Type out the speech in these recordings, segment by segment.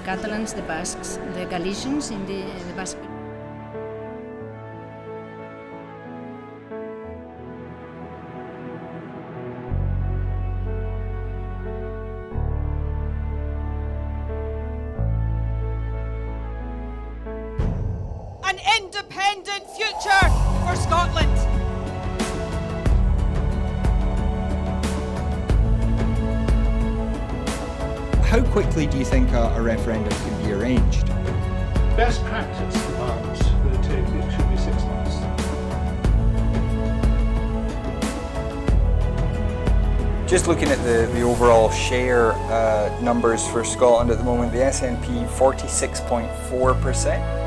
Catalans, the Basques, the Galicians in the Basque. An independent future for Scotland. How quickly do you think a referendum can be arranged? Best practice demands that it should be 6 months. Just looking at the overall share numbers for Scotland at the moment, the SNP 46.4%.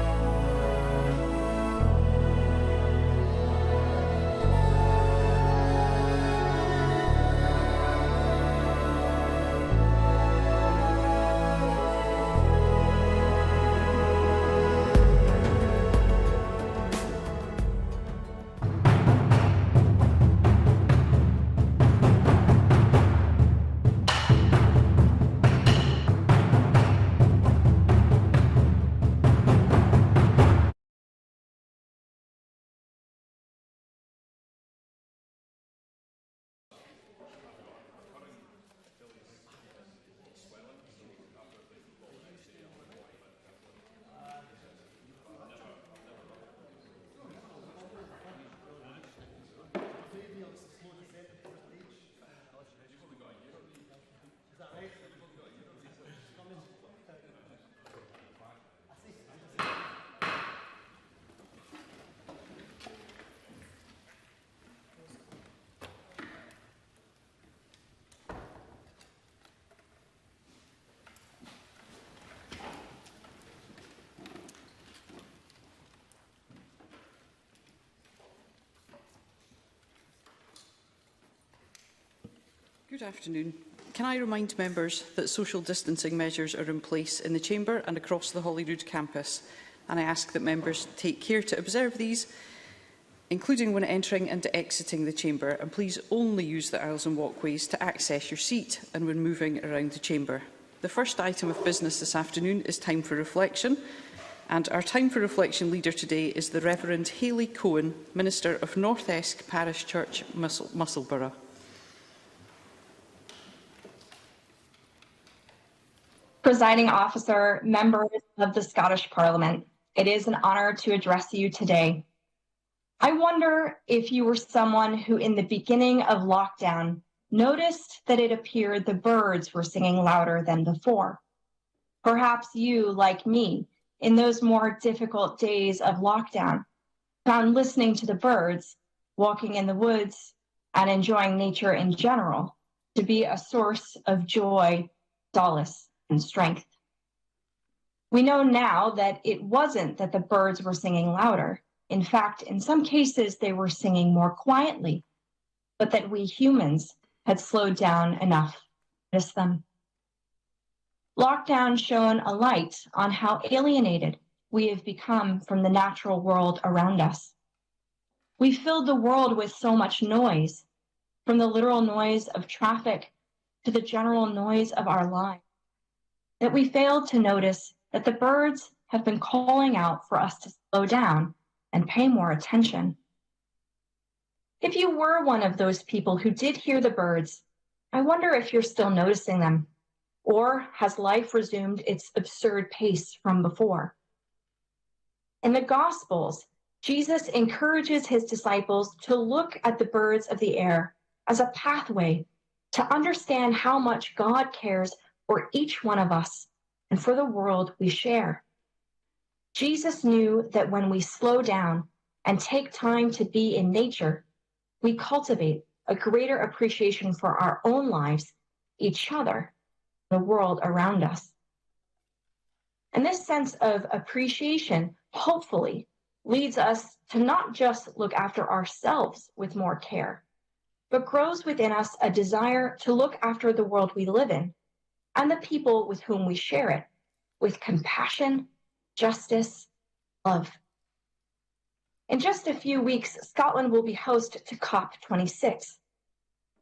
Good afternoon. Can I remind members that social distancing measures are in place in the Chamber and across the Holyrood campus, and I ask that members take care to observe these, including when entering and exiting the Chamber, and please only use the aisles and walkways to access your seat and when moving around the Chamber. The first item of business this afternoon is time for reflection, and our time for reflection leader today is the Reverend Hayley Cohen, Minister of North Esk Parish Church, Musselburgh. Presiding Officer, members of the Scottish Parliament, it is an honour to address you today. I wonder if you were someone who in the beginning of lockdown noticed that it appeared the birds were singing louder than before. Perhaps you, like me, in those more difficult days of lockdown, found listening to the birds, walking in the woods, and enjoying nature in general to be a source of joy, solace, and strength. We know now that it wasn't that the birds were singing louder. In fact, in some cases, they were singing more quietly, but that we humans had slowed down enough to notice them. Lockdown shone a light on how alienated we have become from the natural world around us. We filled the world with so much noise, from the literal noise of traffic to the general noise of our lives, that we failed to notice that the birds have been calling out for us to slow down and pay more attention. If you were one of those people who did hear the birds, I wonder if you're still noticing them, or has life resumed its absurd pace from before? In the Gospels, Jesus encourages his disciples to look at the birds of the air as a pathway to understand how much God cares for each one of us and for the world we share. Jesus knew that when we slow down and take time to be in nature, we cultivate a greater appreciation for our own lives, each other, the world around us. And this sense of appreciation, hopefully, leads us to not just look after ourselves with more care, but grows within us a desire to look after the world we live in and the people with whom we share it, with compassion, justice, love. In just a few weeks, Scotland will be host to COP26.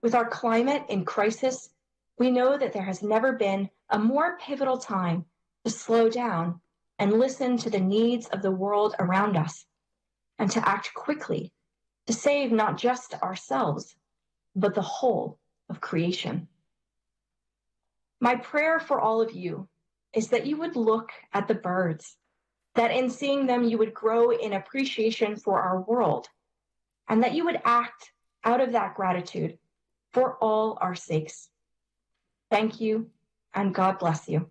With our climate in crisis, we know that there has never been a more pivotal time to slow down and listen to the needs of the world around us, and to act quickly to save not just ourselves, but the whole of creation. My prayer for all of you is that you would look at the birds, that in seeing them you would grow in appreciation for our world, and that you would act out of that gratitude for all our sakes. Thank you, and God bless you.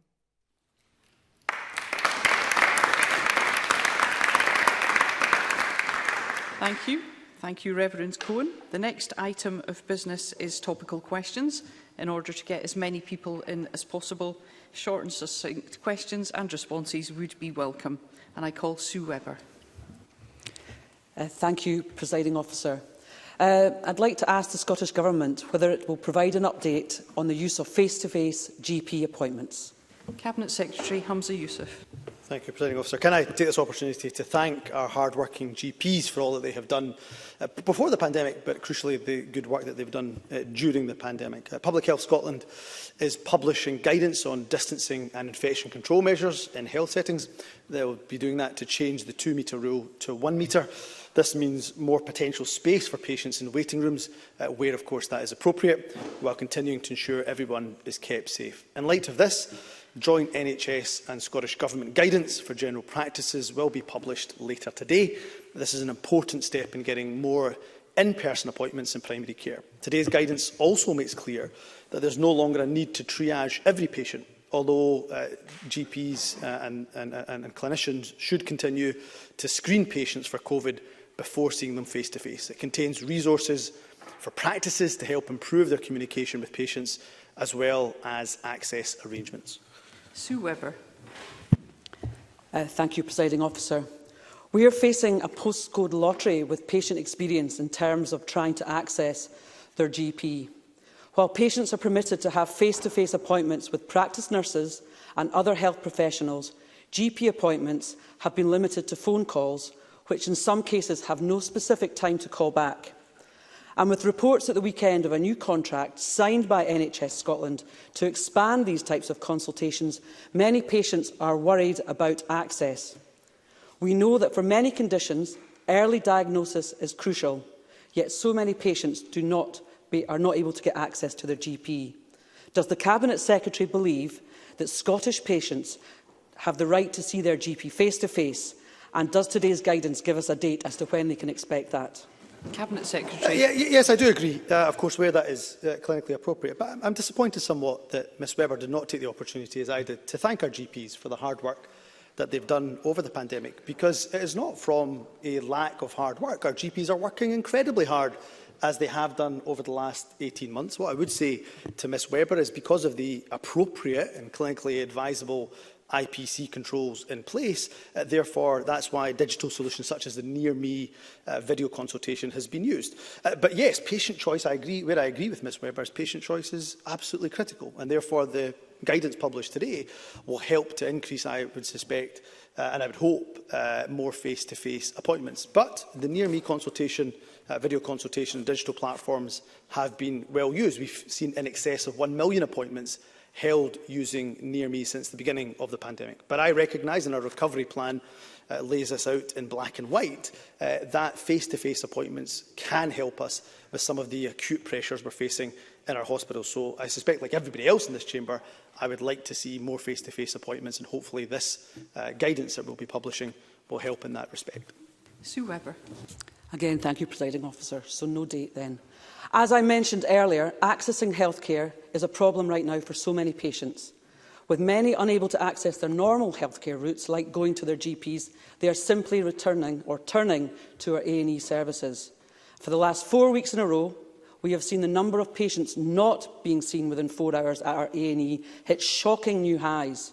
Thank you. Thank you, Reverend Cohen. The next item of business is topical questions. In order to get as many people in as possible, short and succinct questions and responses would be welcome. And I call Sue Webber. Thank you, Presiding Officer. I'd like to ask the Scottish Government whether it will provide an update on the use of face-to-face GP appointments. Cabinet Secretary Hamza Youssef. Thank you, Presiding Officer. Can I take this opportunity to thank our hard-working GPs for all that they have done before the pandemic, but crucially the good work that they've done during the pandemic. Public Health Scotland is publishing guidance on distancing and infection control measures in health settings. They'll be doing that to change the 2-metre rule to 1 metre. This means more potential space for patients in waiting rooms, where, of course, that is appropriate, while continuing to ensure everyone is kept safe. In light of this, joint NHS and Scottish Government guidance for general practices will be published later today. This is an important step in getting more in-person appointments in primary care. Today's guidance also makes clear that there's no longer a need to triage every patient, although GPs and clinicians should continue to screen patients for COVID before seeing them face-to-face. It contains resources for practices to help improve their communication with patients, as well as access arrangements. Sue Webber. Thank you, Presiding Officer. We are facing a postcode lottery with patient experience in terms of trying to access their GP. While patients are permitted to have face-to-face appointments with practice nurses and other health professionals, GP appointments have been limited to phone calls, which in some cases have no specific time to call back. And with reports at the weekend of a new contract signed by NHS Scotland to expand these types of consultations, many patients are worried about access. We know that for many conditions, early diagnosis is crucial, yet so many patients are not able to get access to their GP. Does the Cabinet Secretary believe that Scottish patients have the right to see their GP face-to-face, and does today's guidance give us a date as to when they can expect that? Cabinet Secretary. Yes, I do agree, of course, where that is clinically appropriate. But I'm disappointed somewhat that Ms Webber did not take the opportunity, as I did, to thank our GPs for the hard work that they've done over the pandemic, because it is not from a lack of hard work. Our GPs are working incredibly hard, as they have done over the last 18 months. What I would say to Ms Webber is, because of the appropriate and clinically advisable IPC controls in place. Therefore, that's why digital solutions such as the Near Me video consultation has been used. But yes, patient choice, I agree with Ms Webber, patient choice is absolutely critical, and therefore the guidance published today will help to increase, I would suspect, and I would hope, more face-to-face appointments. But the Near Me consultation, video consultation and digital platforms have been well used. We've seen in excess of 1 million appointments held using Near Me since the beginning of the pandemic. But I recognise, and our recovery plan lays this out in black and white, that face-to-face appointments can help us with some of the acute pressures we're facing in our hospitals. So I suspect, like everybody else in this chamber, I would like to see more face-to-face appointments, and hopefully this guidance that we'll be publishing will help in that respect. Sue Webber. Again, thank you, Presiding Officer. So no date then. As I mentioned earlier, accessing healthcare is a problem right now for so many patients. With many unable to access their normal healthcare routes, like going to their GPs, they are simply turning to our A&E services. For the last 4 weeks in a row, we have seen the number of patients not being seen within 4 hours at our A&E hit shocking new highs.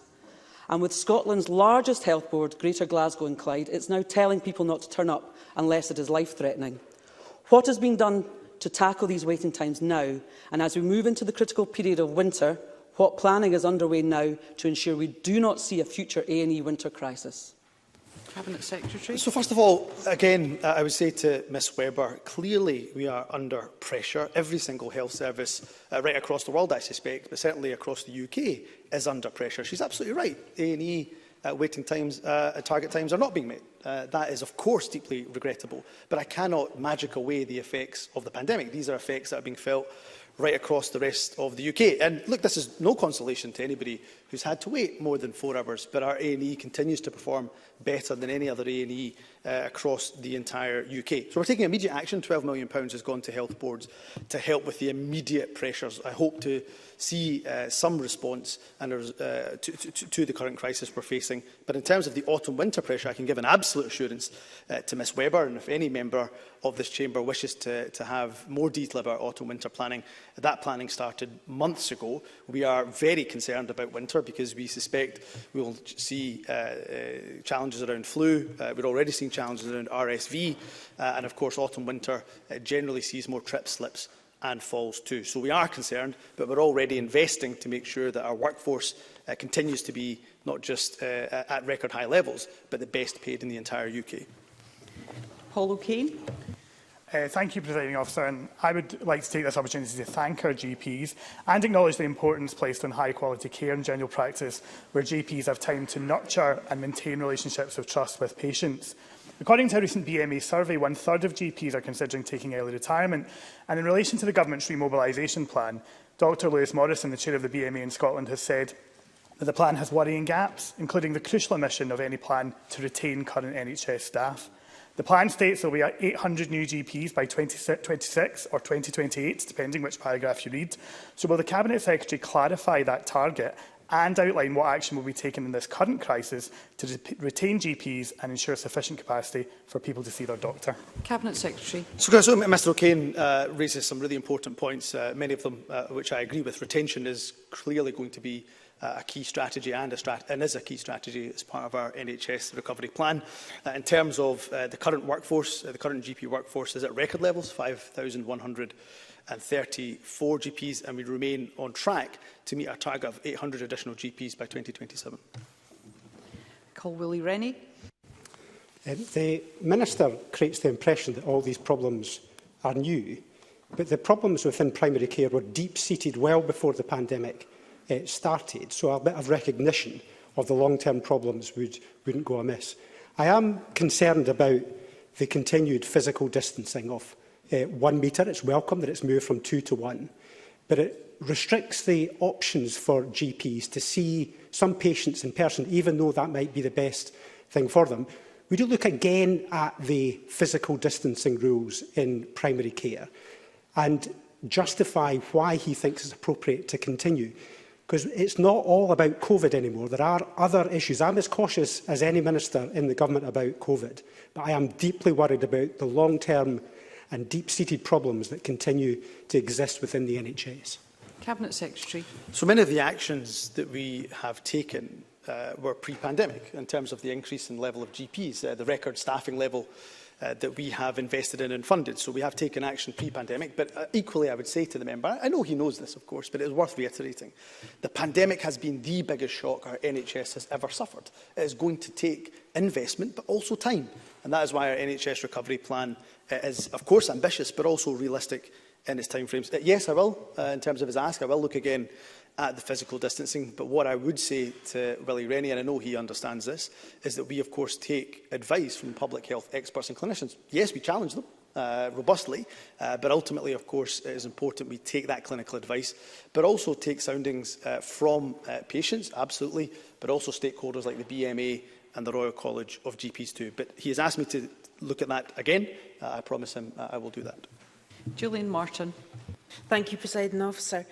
And with Scotland's largest health board, Greater Glasgow and Clyde, it's now telling people not to turn up unless it is life-threatening. What is being done to tackle these waiting times now, and as we move into the critical period of winter, what planning is underway now to ensure we do not see a future A&E winter crisis? Cabinet Secretary. So first of all, again, I would say to Ms Webber, clearly we are under pressure. Every single health service right across the world, I suspect, but certainly across the UK, is under pressure. She's absolutely right. A&E waiting times, target times are not being met. That is, of course, deeply regrettable. But I cannot magic away the effects of the pandemic. These are effects that are being felt right across the rest of the UK. And look, this is no consolation to anybody who's had to wait more than 4 hours, but our A&E continues to perform better than any other A&E across the entire UK. So we're taking immediate action. £12 million has gone to health boards to help with the immediate pressures. I hope to see some response and, to the current crisis we're facing. But in terms of the autumn-winter pressure, I can give an absolute assurance to Ms Webber, and if any member of this chamber wishes to have more detail about autumn-winter planning, that planning started months ago. We are very concerned about winter because we suspect we will see challenges around flu. We're already seeing challenges around RSV, and of course autumn-winter generally sees more trip slips and falls too. So we are concerned, but we're already investing to make sure that our workforce continues to be not just at record high levels, but the best paid in the entire UK. Paul O'Kane. Thank you, Presiding Officer. And I would like to take this opportunity to thank our GPs and acknowledge the importance placed on high-quality care in general practice, where GPs have time to nurture and maintain relationships of trust with patients. According to a recent BMA survey, 1/3 of GPs are considering taking early retirement. And in relation to the government's remobilisation plan, Dr Lewis Morrison, the chair of the BMA in Scotland, has said that the plan has worrying gaps, including the crucial omission of any plan to retain current NHS staff. The plan states there will be 800 new GPs by 2026 or 2028, depending which paragraph you read. So will the Cabinet Secretary clarify that target and outline what action will be taken in this current crisis to retain GPs and ensure sufficient capacity for people to see their doctor? Cabinet Secretary. So Mr O'Kane raises some really important points, many of them which I agree with. Retention is clearly going to be a key strategy and is a key strategy as part of our NHS recovery plan. In terms of the current workforce, the current GP workforce is at record levels, 5,134 GPs, and we remain on track to meet our target of 800 additional GPs by 2027. Call Willie Rennie. The Minister creates the impression that all these problems are new, but the problems within primary care were deep-seated well before the pandemic started, so a bit of recognition of the long-term problems wouldn't go amiss. I am concerned about the continued physical distancing of 1 metre. It's welcome that it's moved from 2 to 1, but it restricts the options for GPs to see some patients in person, even though that might be the best thing for them. Would you look again at the physical distancing rules in primary care and justify why he thinks it's appropriate to continue? Because it's not all about COVID anymore. There are other issues. I'm as cautious as any minister in the government about COVID, but I am deeply worried about the long-term and deep-seated problems that continue to exist within the NHS. Cabinet Secretary. So many of the actions that we have taken were pre-pandemic in terms of the increase in level of GPs, the record staffing level that we have invested in and funded. So we have taken action pre-pandemic, but equally I would say to the member, I know he knows this of course, but it is worth reiterating. The pandemic has been the biggest shock our NHS has ever suffered. It is going to take investment, but also time. And that is why our NHS recovery plan is of course ambitious, but also realistic in its timeframes. Yes, I will, in terms of his ask, I will look again at the physical distancing. But what I would say to Willie Rennie, and I know he understands this, is that we, of course, take advice from public health experts and clinicians. Yes, we challenge them robustly, but ultimately, of course, it is important we take that clinical advice, but also take soundings from patients, absolutely, but also stakeholders like the BMA and the Royal College of GPs too. But he has asked me to look at that again. I promise him I will do that. Gillian Martin. Thank you, Presiding Officer.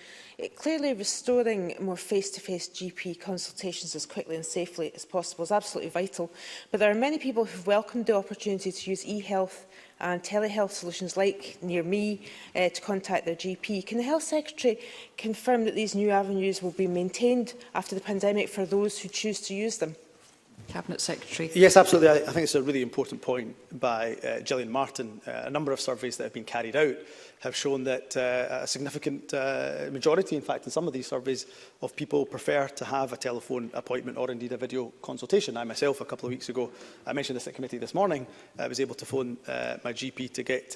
Clearly, restoring more face-to-face GP consultations as quickly and safely as possible is absolutely vital. But there are many people who have welcomed the opportunity to use e-health and telehealth solutions like Near Me to contact their GP. Can the Health Secretary confirm that these new avenues will be maintained after the pandemic for those who choose to use them? Cabinet Secretary. Yes, absolutely. I think it's a really important point by Gillian Martin. A number of surveys that have been carried out have shown that a significant majority, in fact, in some of these surveys, of people prefer to have a telephone appointment or indeed a video consultation. I myself, a couple of weeks ago, I mentioned this at committee this morning, I was able to phone my GP to get,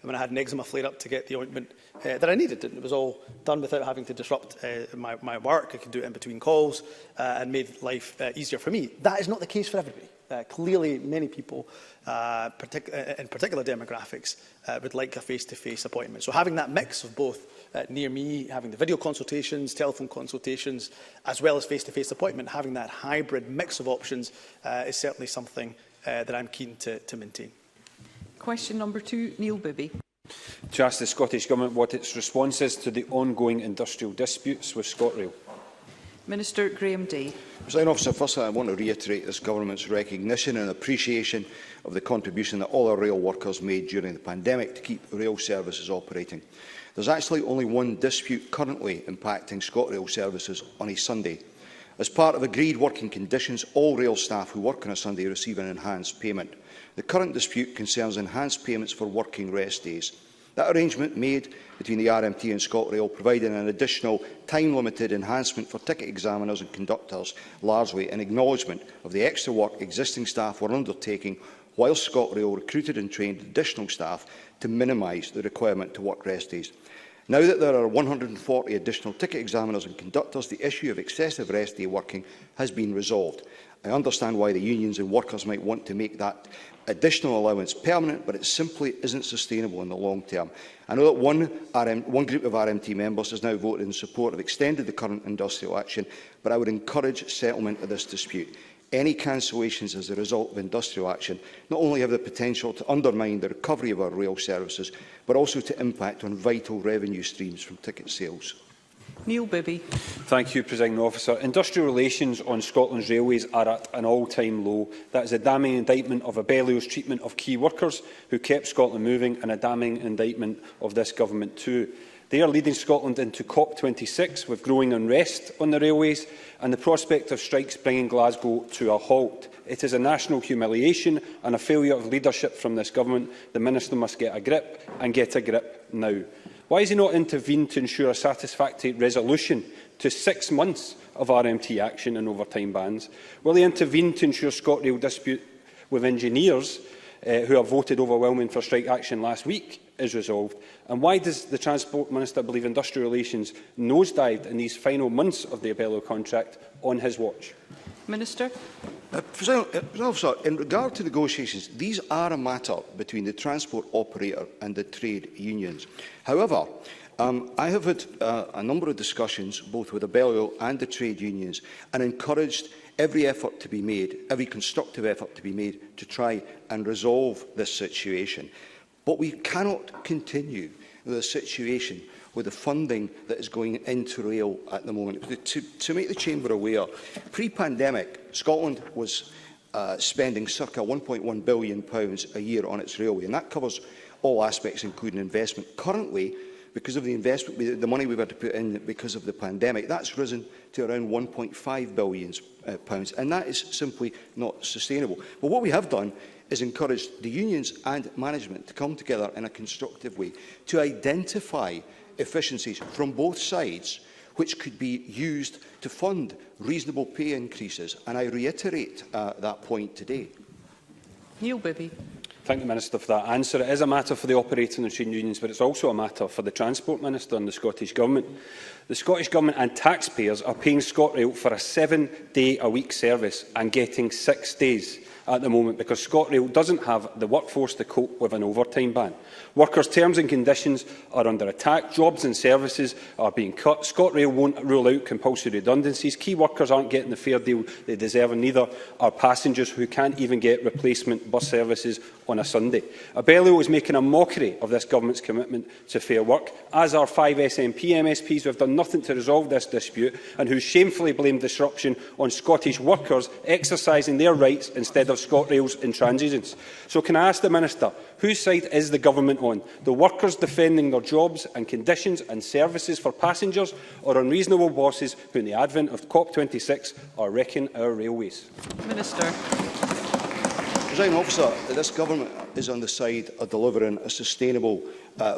when I had an eczema flare-up, to get the ointment that I needed. And it was all done without having to disrupt my work. I could do it in between calls and made life easier for me. That is not the case for everybody. Clearly, many people, in particular demographics, would like a face-to-face appointment. So having that mix of both near me, having the video consultations, telephone consultations, as well as face-to-face appointment, having that hybrid mix of options is certainly something that I'm keen to maintain. Question number 2, Neil Bibby. To ask the Scottish Government what its response is to the ongoing industrial disputes with ScotRail. Minister Graham Day. Presiding Officer, firstly, I want to reiterate this Government's recognition and appreciation of the contribution that all our rail workers made during the pandemic to keep rail services operating. There is actually only one dispute currently impacting ScotRail services on a Sunday. As part of agreed working conditions, all rail staff who work on a Sunday receive an enhanced payment. The current dispute concerns enhanced payments for working rest days. That arrangement made between the RMT and ScotRail provided an additional time-limited enhancement for ticket examiners and conductors, largely in acknowledgement of the extra work existing staff were undertaking, while ScotRail recruited and trained additional staff to minimise the requirement to work rest days. Now that there are 140 additional ticket examiners and conductors, the issue of excessive rest day working has been resolved. I understand why the unions and workers might want to make that additional allowance permanent, but it simply isn't sustainable in the long term. I know that one group of RMT members has now voted in support of extending the current industrial action, but I would encourage settlement of this dispute. Any cancellations as a result of industrial action not only have the potential to undermine the recovery of our rail services, but also to impact on vital revenue streams from ticket sales. Neil Bibby. Thank you, Presiding Officer. Industrial relations on Scotland's railways are at an all-time low. That is a damning indictment of Abellio's treatment of key workers who kept Scotland moving, and a damning indictment of this government too. They are leading Scotland into COP26 with growing unrest on the railways and the prospect of strikes bringing Glasgow to a halt. It is a national humiliation and a failure of leadership from this government. The Minister must get a grip, and get a grip now. Why has he not intervened to ensure a satisfactory resolution to 6 months of RMT action and overtime bans? Will he intervene to ensure ScotRail dispute with engineers who have voted overwhelmingly for strike action last week is resolved? And why does the Transport Minister believe industrial relations nosedived in these final months of the Abellio contract on his watch? Minister. Officer, in regard to negotiations, these are a matter between the transport operator and the trade unions. However, I have had a number of discussions both with Abellio and the trade unions, and encouraged every effort to be made, every constructive effort to be made to try and resolve this situation. But we cannot continue with a situation with the funding that is going into rail at the moment. To make the Chamber aware, pre-pandemic, Scotland was spending circa £1.1 billion a year on its railway, and that covers all aspects, including investment. Currently, because of the investment, the money we've had to put in because of the pandemic, that's risen to around £1.5 billion, and that is simply not sustainable. But what we have done is encouraged the unions and management to come together in a constructive way to identify efficiencies from both sides which could be used to fund reasonable pay increases, and I reiterate that point today. Neil Bibby. Thank the Minister for that answer. It is a matter for the operating and trade unions, but it's also a matter for the Transport Minister and the Scottish Government. The Scottish Government and taxpayers are paying ScotRail for a 7-day-a-week service and getting 6 days at the moment because ScotRail doesn't have the workforce to cope with an overtime ban. Workers' terms and conditions are under attack, jobs and services are being cut, ScotRail won't rule out compulsory redundancies, key workers aren't getting the fair deal they deserve, and neither are passengers who can't even get replacement bus services on a Sunday. Abellio is making a mockery of this government's commitment to fair work, as are 5 SNP MSPs who have done nothing to resolve this dispute and who shamefully blame disruption on Scottish workers exercising their rights instead of ScotRail's intransigence. So can I ask the Minister, whose side is the government on? The workers defending their jobs and conditions and services for passengers, or unreasonable bosses who in the advent of COP26 are wrecking our railways? Minister. Presiding Officer, this government is on the side of delivering a sustainable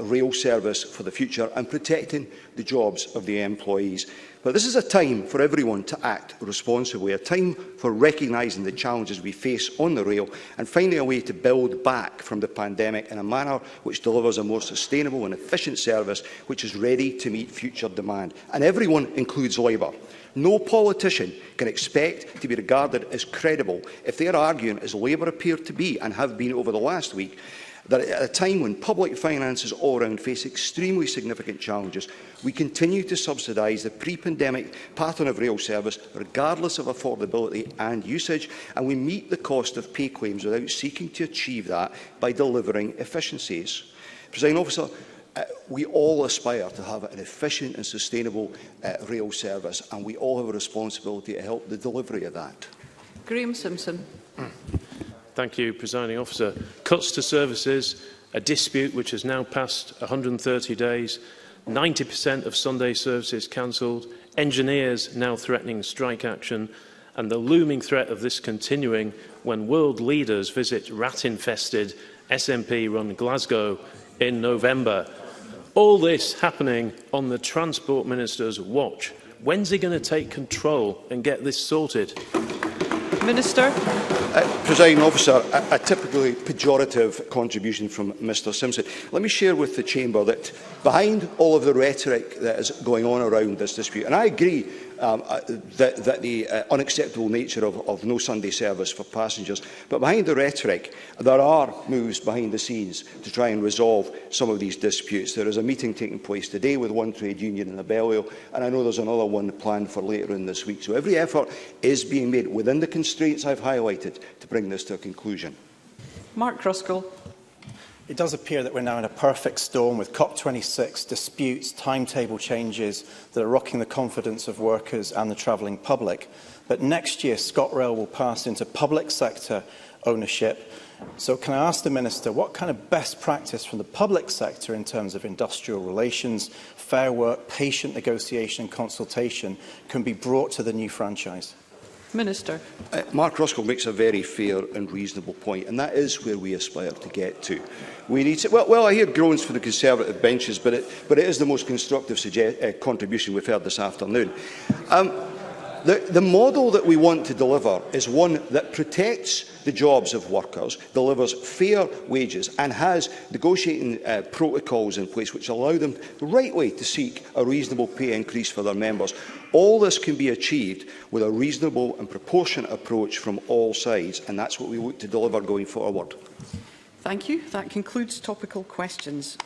rail service for the future and protecting the jobs of the employees. But this is a time for everyone to act responsibly, a time for recognising the challenges we face on the rail and finding a way to build back from the pandemic in a manner which delivers a more sustainable and efficient service which is ready to meet future demand. And everyone includes Labour. No politician can expect to be regarded as credible if they are arguing, as Labour appear to be and have been over the last week, that at a time when public finances all round face extremely significant challenges, we continue to subsidise the pre-pandemic pattern of rail service regardless of affordability and usage, and we meet the cost of pay claims without seeking to achieve that by delivering efficiencies. Presiding Officer, we all aspire to have an efficient and sustainable rail service, and we all have a responsibility to help the delivery of that. Graham Simpson. Thank you, Presiding Officer. Cuts to services, a dispute which has now passed 130 days, 90% of Sunday services cancelled, engineers now threatening strike action, and the looming threat of this continuing when world leaders visit rat-infested SNP-run Glasgow in November. All this happening on the Transport Minister's watch. When's he going to take control and get this sorted? Minister. Presiding Officer, a typically pejorative contribution from Mr Simpson. Let me share with the Chamber that behind all of the rhetoric that is going on around this dispute, and I agree that the unacceptable nature of no Sunday service for passengers, but behind the rhetoric there are moves behind the scenes to try and resolve some of these disputes. There is a meeting taking place today with one trade union in Abellio, and I know there's another one planned for later in this week. So every effort is being made within the constraints I've highlighted to bring this to a conclusion. Mark Ruskell. It does appear that we're now in a perfect storm with COP26 disputes, timetable changes that are rocking the confidence of workers and the travelling public. But next year, ScotRail will pass into public sector ownership. So can I ask the Minister, what kind of best practice from the public sector in terms of industrial relations, fair work, patient negotiation and consultation can be brought to the new franchise? Minister. Mark Ruskell makes a very fair and reasonable point, and that is where we aspire to get to. We need to, well, I hear groans for the Conservative benches, but it is the most constructive contribution we've heard this afternoon. The model that we want to deliver is one that protects the jobs of workers, delivers fair wages and has negotiating protocols in place which allow them the right way to seek a reasonable pay increase for their members. All this can be achieved with a reasonable and proportionate approach from all sides, and that's what we look to deliver going forward. Thank you. That concludes topical questions.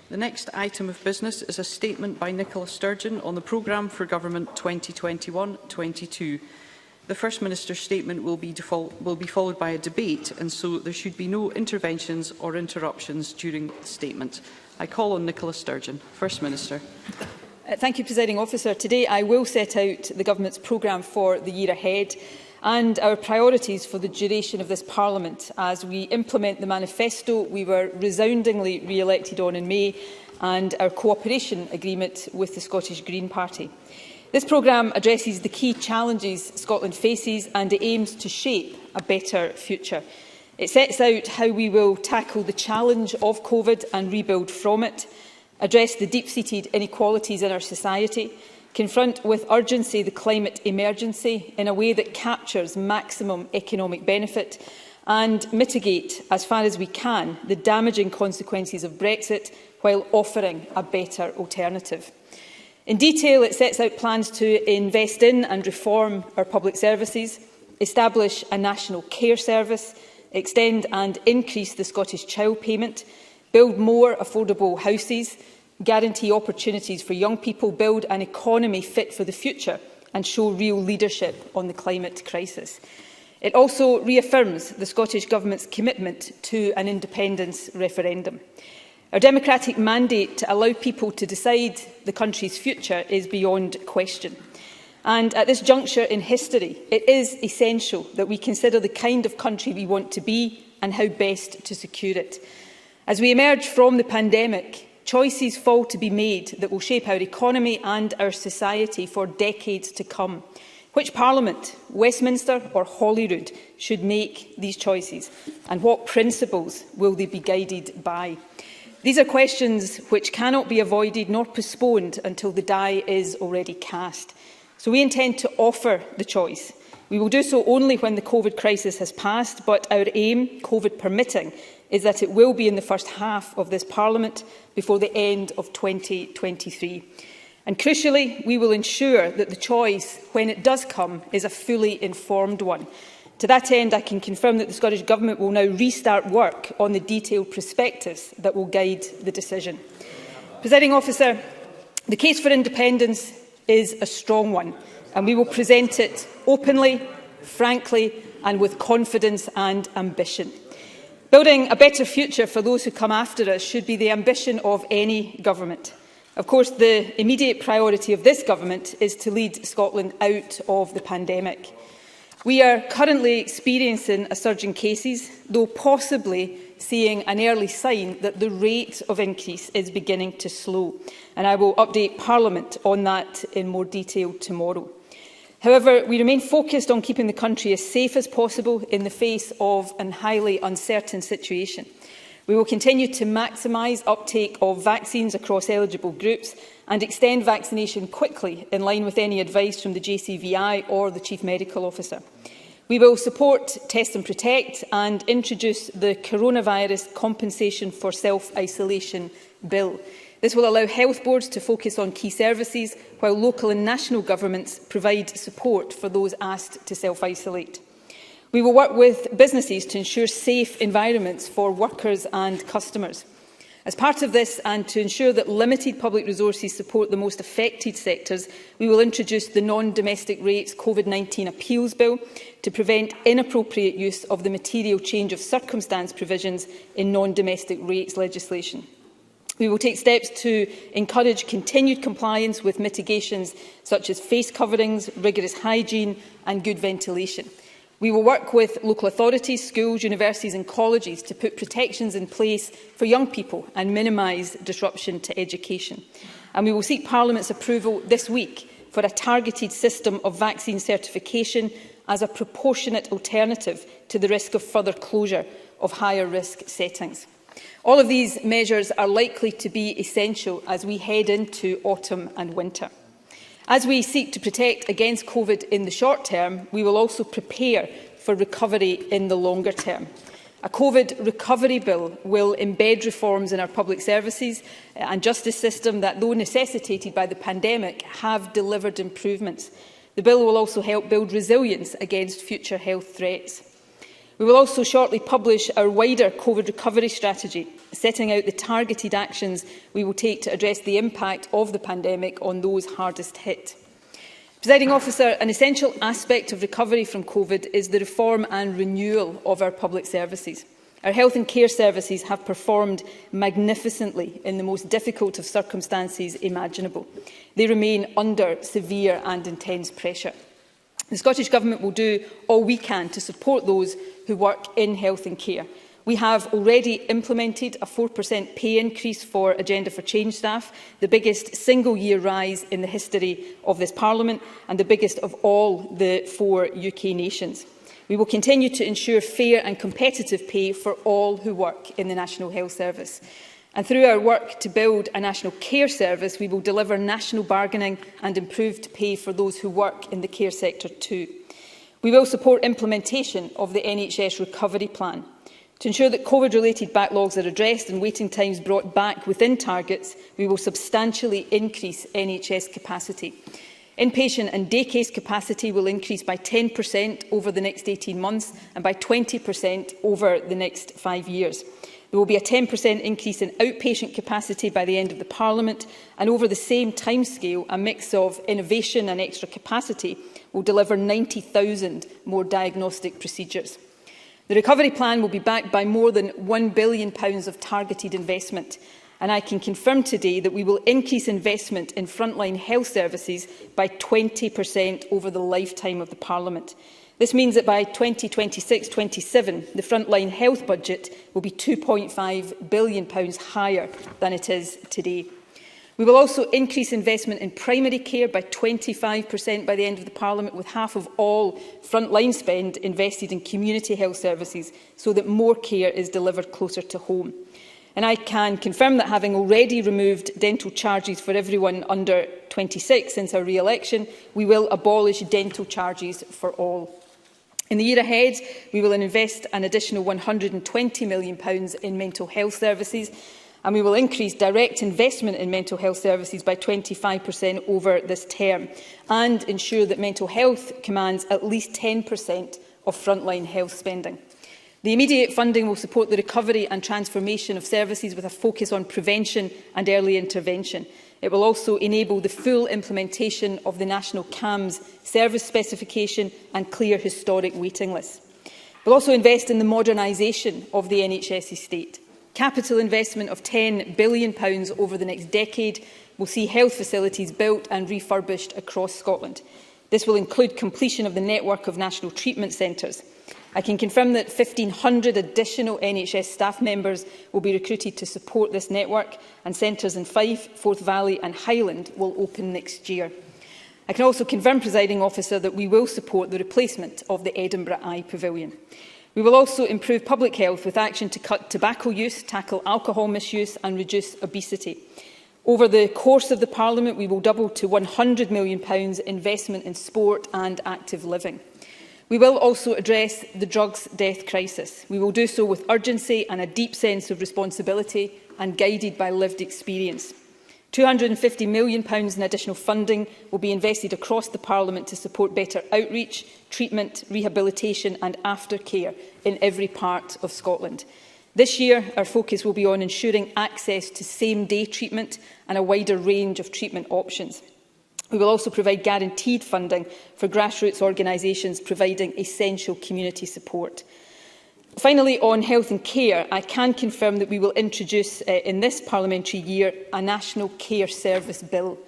The next item of business is a statement by Nicola Sturgeon on the programme for Government 2021-22. The First Minister's statement will be followed by a debate, and so there should be no interventions or interruptions during the statement. I call on Nicola Sturgeon. First Minister. Thank you, Presiding Officer. Today I will set out the Government's programme for the year ahead and our priorities for the duration of this Parliament as we implement the manifesto we were resoundingly re-elected on in May and our cooperation agreement with the Scottish Green Party. This programme addresses the key challenges Scotland faces and it aims to shape a better future. It sets out how we will tackle the challenge of COVID and rebuild from it, address the deep-seated inequalities in our society, confront with urgency the climate emergency in a way that captures maximum economic benefit, and mitigate, as far as we can, the damaging consequences of Brexit while offering a better alternative. In detail, it sets out plans to invest in and reform our public services, establish a national care service, extend and increase the Scottish Child Payment, build more affordable houses, guarantee opportunities for young people, build an economy fit for the future and show real leadership on the climate crisis. It also reaffirms the Scottish Government's commitment to an independence referendum. Our democratic mandate to allow people to decide the country's future is beyond question. And at this juncture in history, it is essential that we consider the kind of country we want to be and how best to secure it. As we emerge from the pandemic, choices fall to be made that will shape our economy and our society for decades to come. Which Parliament, Westminster or Holyrood, should make these choices, and what principles will they be guided by? These are questions which cannot be avoided nor postponed until the die is already cast. So we intend to offer the choice. We will do so only when the COVID crisis has passed, but our aim, COVID permitting, is that it will be in the first half of this Parliament before the end of 2023. And crucially, we will ensure that the choice, when it does come, is a fully informed one. To that end, I can confirm that the Scottish Government will now restart work on the detailed prospectus that will guide the decision. Presiding Officer, the case for independence is a strong one, and we will present it openly, frankly, and with confidence and ambition. Building a better future for those who come after us should be the ambition of any government. Of course, the immediate priority of this government is to lead Scotland out of the pandemic. We are currently experiencing a surge in cases, though possibly seeing an early sign that the rate of increase is beginning to slow. And I will update Parliament on that in more detail tomorrow. However, we remain focused on keeping the country as safe as possible in the face of a highly uncertain situation. We will continue to maximise uptake of vaccines across eligible groups and extend vaccination quickly in line with any advice from the JCVI or the Chief Medical Officer. We will support Test and Protect and introduce the Coronavirus Compensation for Self-Isolation Bill. This will allow health boards to focus on key services, while local and national governments provide support for those asked to self-isolate. We will work with businesses to ensure safe environments for workers and customers. As part of this, and to ensure that limited public resources support the most affected sectors, we will introduce the Non-Domestic Rates COVID-19 Appeals Bill to prevent inappropriate use of the material change of circumstance provisions in non-domestic rates legislation. We will take steps to encourage continued compliance with mitigations such as face coverings, rigorous hygiene and good ventilation. We will work with local authorities, schools, universities and colleges to put protections in place for young people and minimise disruption to education. And we will seek Parliament's approval this week for a targeted system of vaccine certification as a proportionate alternative to the risk of further closure of higher risk settings. All of these measures are likely to be essential as we head into autumn and winter. As we seek to protect against COVID in the short term, we will also prepare for recovery in the longer term. A COVID recovery bill will embed reforms in our public services and justice system that, though necessitated by the pandemic, have delivered improvements. The bill will also help build resilience against future health threats. We will also shortly publish our wider COVID recovery strategy, setting out the targeted actions we will take to address the impact of the pandemic on those hardest hit. Presiding Officer, an essential aspect of recovery from COVID is the reform and renewal of our public services. Our health and care services have performed magnificently in the most difficult of circumstances imaginable. They remain under severe and intense pressure. The Scottish Government will do all we can to support those who work in health and care. We have already implemented a 4% pay increase for Agenda for Change staff, the biggest single-year rise in the history of this Parliament and the biggest of all the 4 UK nations. We will continue to ensure fair and competitive pay for all who work in the National Health Service. And through our work to build a national care service, we will deliver national bargaining and improved pay for those who work in the care sector too. We will support implementation of the NHS Recovery Plan. To ensure that COVID-related backlogs are addressed and waiting times brought back within targets, we will substantially increase NHS capacity. Inpatient and day case capacity will increase by 10% over the next 18 months and by 20% over the next 5 years. There will be a 10% increase in outpatient capacity by the end of the Parliament, and over the same timescale, a mix of innovation and extra capacity will deliver 90,000 more diagnostic procedures. The recovery plan will be backed by more than £1 billion of targeted investment, and I can confirm today that we will increase investment in frontline health services by 20% over the lifetime of the Parliament. This means that by 2026-27, the frontline health budget will be £2.5 billion higher than it is today. We will also increase investment in primary care by 25% by the end of the Parliament, with half of all frontline spend invested in community health services so that more care is delivered closer to home. And I can confirm that, having already removed dental charges for everyone under 26 since our re-election, we will abolish dental charges for all. In the year ahead, we will invest an additional £120 million in mental health services, and we will increase direct investment in mental health services by 25% over this term, and ensure that mental health commands at least 10% of frontline health spending. The immediate funding will support the recovery and transformation of services with a focus on prevention and early intervention. It will also enable the full implementation of the National CAMS service specification and clear historic waiting lists. We will also invest in the modernisation of the NHS estate. Capital investment of £10 billion over the next decade will see health facilities built and refurbished across Scotland. This will include completion of the network of national treatment centres. I can confirm that 1,500 additional NHS staff members will be recruited to support this network, and centres in Fife, Forth Valley and Highland will open next year. I can also confirm, Presiding Officer, that we will support the replacement of the Edinburgh Eye Pavilion. We will also improve public health with action to cut tobacco use, tackle alcohol misuse and reduce obesity. Over the course of the Parliament, we will double to £100 million investment in sport and active living. We will also address the drugs death crisis. We will do so with urgency and a deep sense of responsibility, and guided by lived experience. £250 million in additional funding will be invested across the Parliament to support better outreach, treatment, rehabilitation and aftercare in every part of Scotland. This year, our focus will be on ensuring access to same-day treatment and a wider range of treatment options. We will also provide guaranteed funding for grassroots organisations providing essential community support. Finally, on health and care, I can confirm that we will introduce in this parliamentary year a National Care Service Bill.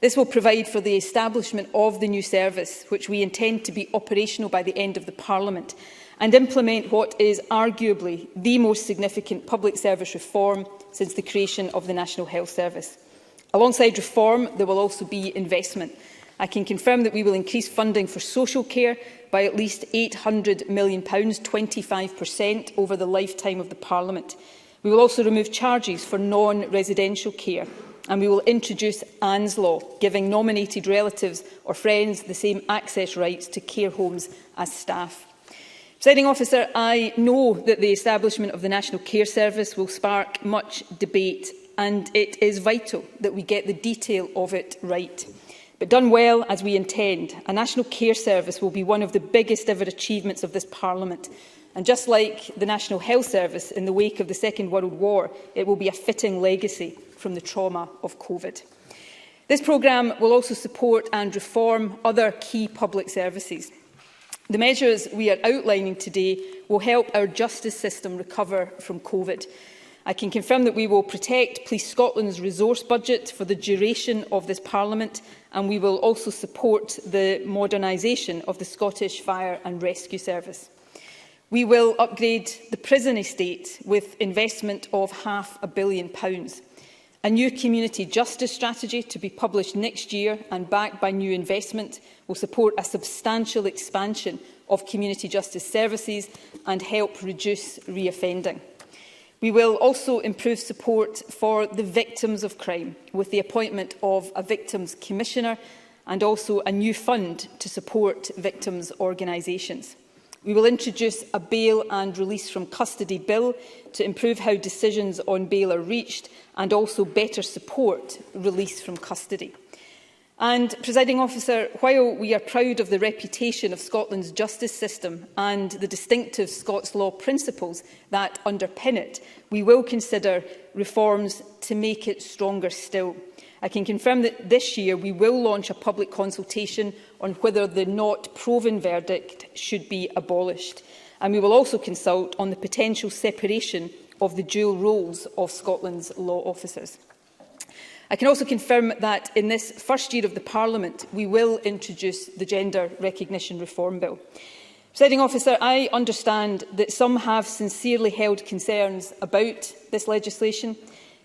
This will provide for the establishment of the new service, which we intend to be operational by the end of the Parliament, and implement what is arguably the most significant public service reform since the creation of the National Health Service. Alongside reform, there will also be investment. I can confirm that we will increase funding for social care by at least £800 million, 25% over the lifetime of the Parliament. We will also remove charges for non-residential care, and we will introduce Anne's Law, giving nominated relatives or friends the same access rights to care homes as staff. Presiding Officer, I know that the establishment of the National Care Service will spark much debate, and it is vital that we get the detail of it right. But done well, as we intend, a National Care Service will be one of the biggest ever achievements of this Parliament. And just like the National Health Service in the wake of the Second World War, it will be a fitting legacy from the trauma of COVID. This programme will also support and reform other key public services. The measures we are outlining today will help our justice system recover from COVID. I can confirm that we will protect Police Scotland's resource budget for the duration of this Parliament, and we will also support the modernisation of the Scottish Fire and Rescue Service. We will upgrade the prison estate with investment of £500 million. A new community justice strategy to be published next year and backed by new investment will support a substantial expansion of community justice services and help reduce reoffending. We will also improve support for the victims of crime with the appointment of a Victims Commissioner and also a new fund to support victims' organisations. We will introduce a bail and release from custody bill to improve how decisions on bail are reached and also better support release from custody. And, Presiding Officer, while we are proud of the reputation of Scotland's justice system and the distinctive Scots law principles that underpin it, we will consider reforms to make it stronger still. I can confirm that this year we will launch a public consultation on whether the not proven verdict should be abolished. And we will also consult on the potential separation of the dual roles of Scotland's law officers. I can also confirm that in this first year of the Parliament, we will introduce the Gender Recognition Reform Bill. Presiding Officer, I understand that some have sincerely held concerns about this legislation.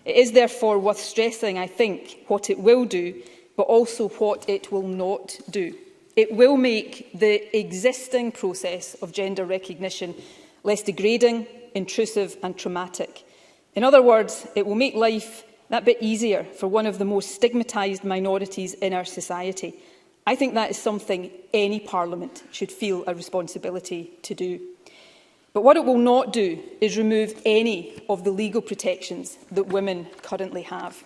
It is therefore worth stressing, I think, what it will do, but also what it will not do. It will make the existing process of gender recognition less degrading, intrusive and traumatic. In other words, it will make life that bit easier for one of the most stigmatised minorities in our society. I think that is something any Parliament should feel a responsibility to do. But what it will not do is remove any of the legal protections that women currently have.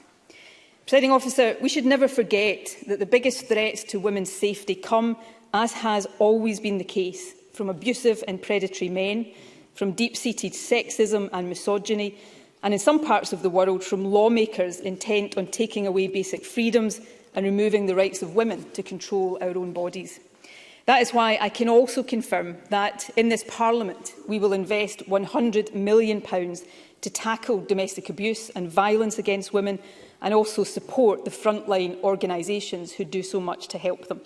Presiding Officer, we should never forget that the biggest threats to women's safety come, as has always been the case, from abusive and predatory men, from deep-seated sexism and misogyny, and in some parts of the world from lawmakers intent on taking away basic freedoms and removing the rights of women to control our own bodies. That is why I can also confirm that in this Parliament we will invest £100 million to tackle domestic abuse and violence against women, and also support the frontline organisations who do so much to help them.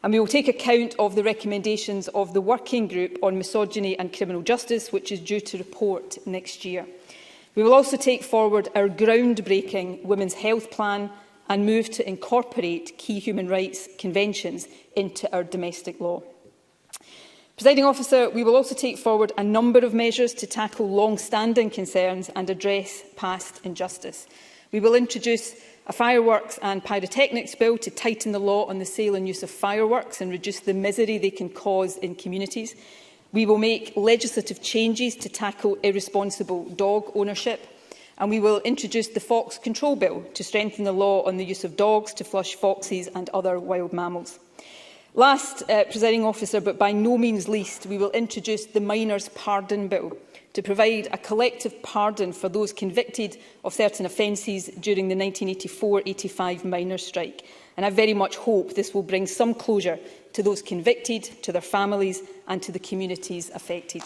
And we will take account of the recommendations of the Working Group on Misogyny and Criminal Justice, which is due to report next year. We will also take forward our groundbreaking Women's Health Plan and move to incorporate key human rights conventions into our domestic law. Presiding Officer, we will also take forward a number of measures to tackle long-standing concerns and address past injustice. We will introduce a fireworks and pyrotechnics bill to tighten the law on the sale and use of fireworks and reduce the misery they can cause in communities. We will make legislative changes to tackle irresponsible dog ownership. And we will introduce the Fox Control Bill to strengthen the law on the use of dogs to flush foxes and other wild mammals. Last, Presiding Officer, but by no means least, we will introduce the Minors Pardon Bill to provide a collective pardon for those convicted of certain offences during the 1984-85 miners' strike. And I very much hope this will bring some closure to those convicted, to their families and to the communities affected.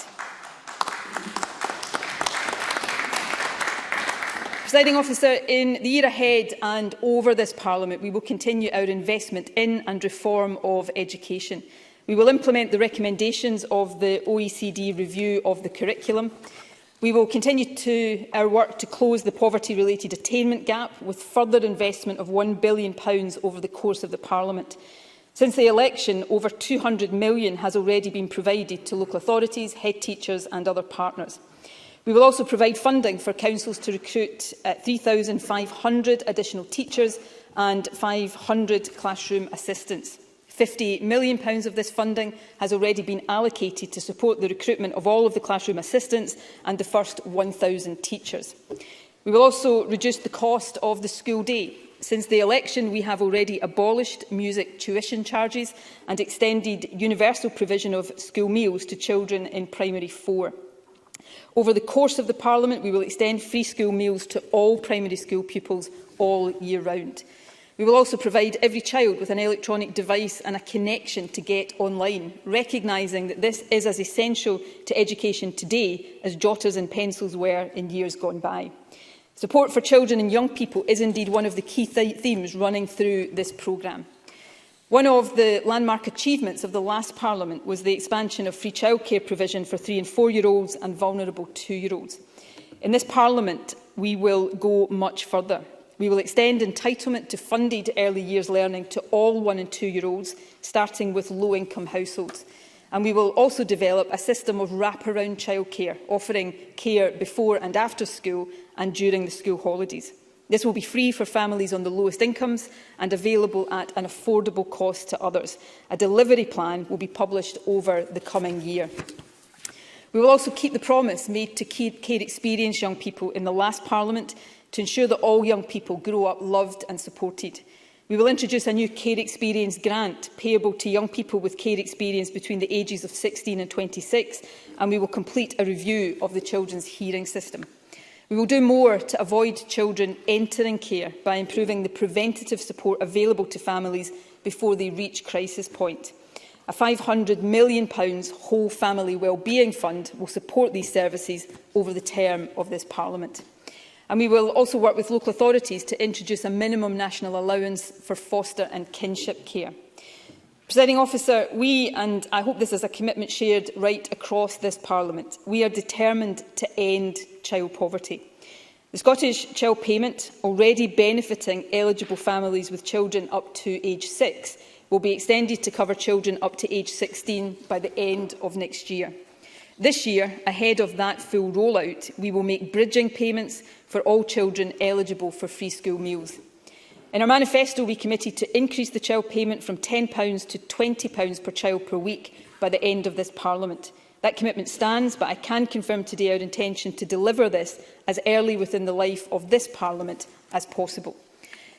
Presiding Officer, in the year ahead and over this Parliament, we will continue our investment in and reform of education. We will implement the recommendations of the OECD review of the curriculum. We will continue our work to close the poverty-related attainment gap with further investment of £1 billion over the course of the Parliament. Since the election, over £200 million has already been provided to local authorities, head teachers and other partners. We will also provide funding for councils to recruit 3,500 additional teachers and 500 classroom assistants. £50 million of this funding has already been allocated to support the recruitment of all of the classroom assistants and the first 1,000 teachers. We will also reduce the cost of the school day. Since the election, we have already abolished music tuition charges and extended universal provision of school meals to children in primary 4. Over the course of the Parliament, we will extend free school meals to all primary school pupils all year round. We will also provide every child with an electronic device and a connection to get online, recognising that this is as essential to education today as jotters and pencils were in years gone by. Support for children and young people is indeed one of the key themes running through this programme. One of the landmark achievements of the last Parliament was the expansion of free childcare provision for 3- and 4-year-olds and vulnerable 2-year-olds. In this Parliament, we will go much further. We will extend entitlement to funded early years learning to all 1- and 2-year-olds, starting with low-income households. And we will also develop a system of wraparound childcare, offering care before and after school and during the school holidays. This will be free for families on the lowest incomes and available at an affordable cost to others. A delivery plan will be published over the coming year. We will also keep the promise made to care experienced young people in the last Parliament to ensure that all young people grow up loved and supported. We will introduce a new care experience grant payable to young people with care experience between the ages of 16 and 26, and we will complete a review of the children's hearing system. We will do more to avoid children entering care by improving the preventative support available to families before they reach crisis point. A £500 million whole family wellbeing fund will support these services over the term of this Parliament. And we will also work with local authorities to introduce a minimum national allowance for foster and kinship care. Presiding Officer, we, and I hope this is a commitment shared right across this Parliament, we are determined to end child poverty. The Scottish Child Payment, already benefiting eligible families with children up to age 6, will be extended to cover children up to age 16 by the end of next year. This year, ahead of that full rollout, we will make bridging payments for all children eligible for free school meals. In our manifesto, we committed to increase the child payment from £10 to £20 per child per week by the end of this Parliament. That commitment stands, but I can confirm today our intention to deliver this as early within the life of this Parliament as possible.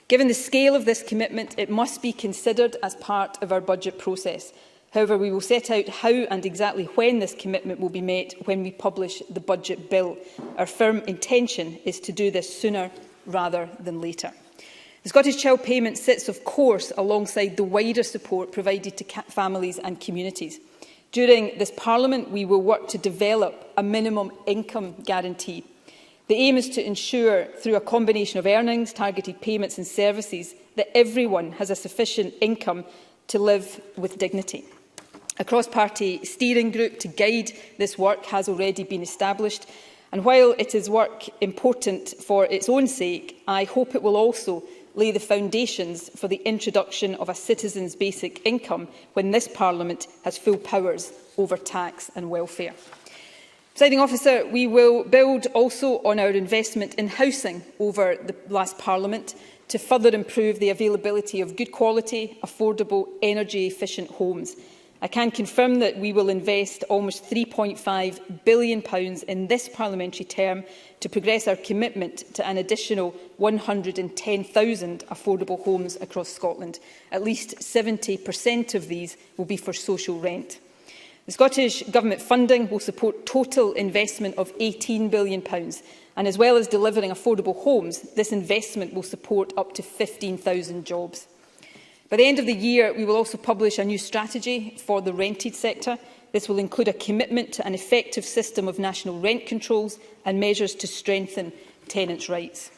Given the scale of this commitment, it must be considered as part of our budget process. However, we will set out how and exactly when this commitment will be met when we publish the budget bill. Our firm intention is to do this sooner rather than later. The Scottish Child Payment sits, of course, alongside the wider support provided to families and communities. During this Parliament, we will work to develop a minimum income guarantee. The aim is to ensure, through a combination of earnings, targeted payments and services, that everyone has a sufficient income to live with dignity. A cross-party steering group to guide this work has already been established, and while it is work important for its own sake, I hope it will also lay the foundations for the introduction of a citizen's basic income when this Parliament has full powers over tax and welfare. Presiding Officer, we will build also on our investment in housing over the last Parliament to further improve the availability of good quality, affordable, energy-efficient homes. I can confirm that we will invest almost £3.5 billion in this parliamentary term to progress our commitment to an additional 110,000 affordable homes across Scotland. At least 70% of these will be for social rent. The Scottish Government funding will support total investment of £18 billion, and as well as delivering affordable homes, this investment will support up to 15,000 jobs. By the end of the year, we will also publish a new strategy for the rented sector. This will include a commitment to an effective system of national rent controls and measures to strengthen tenants' rights.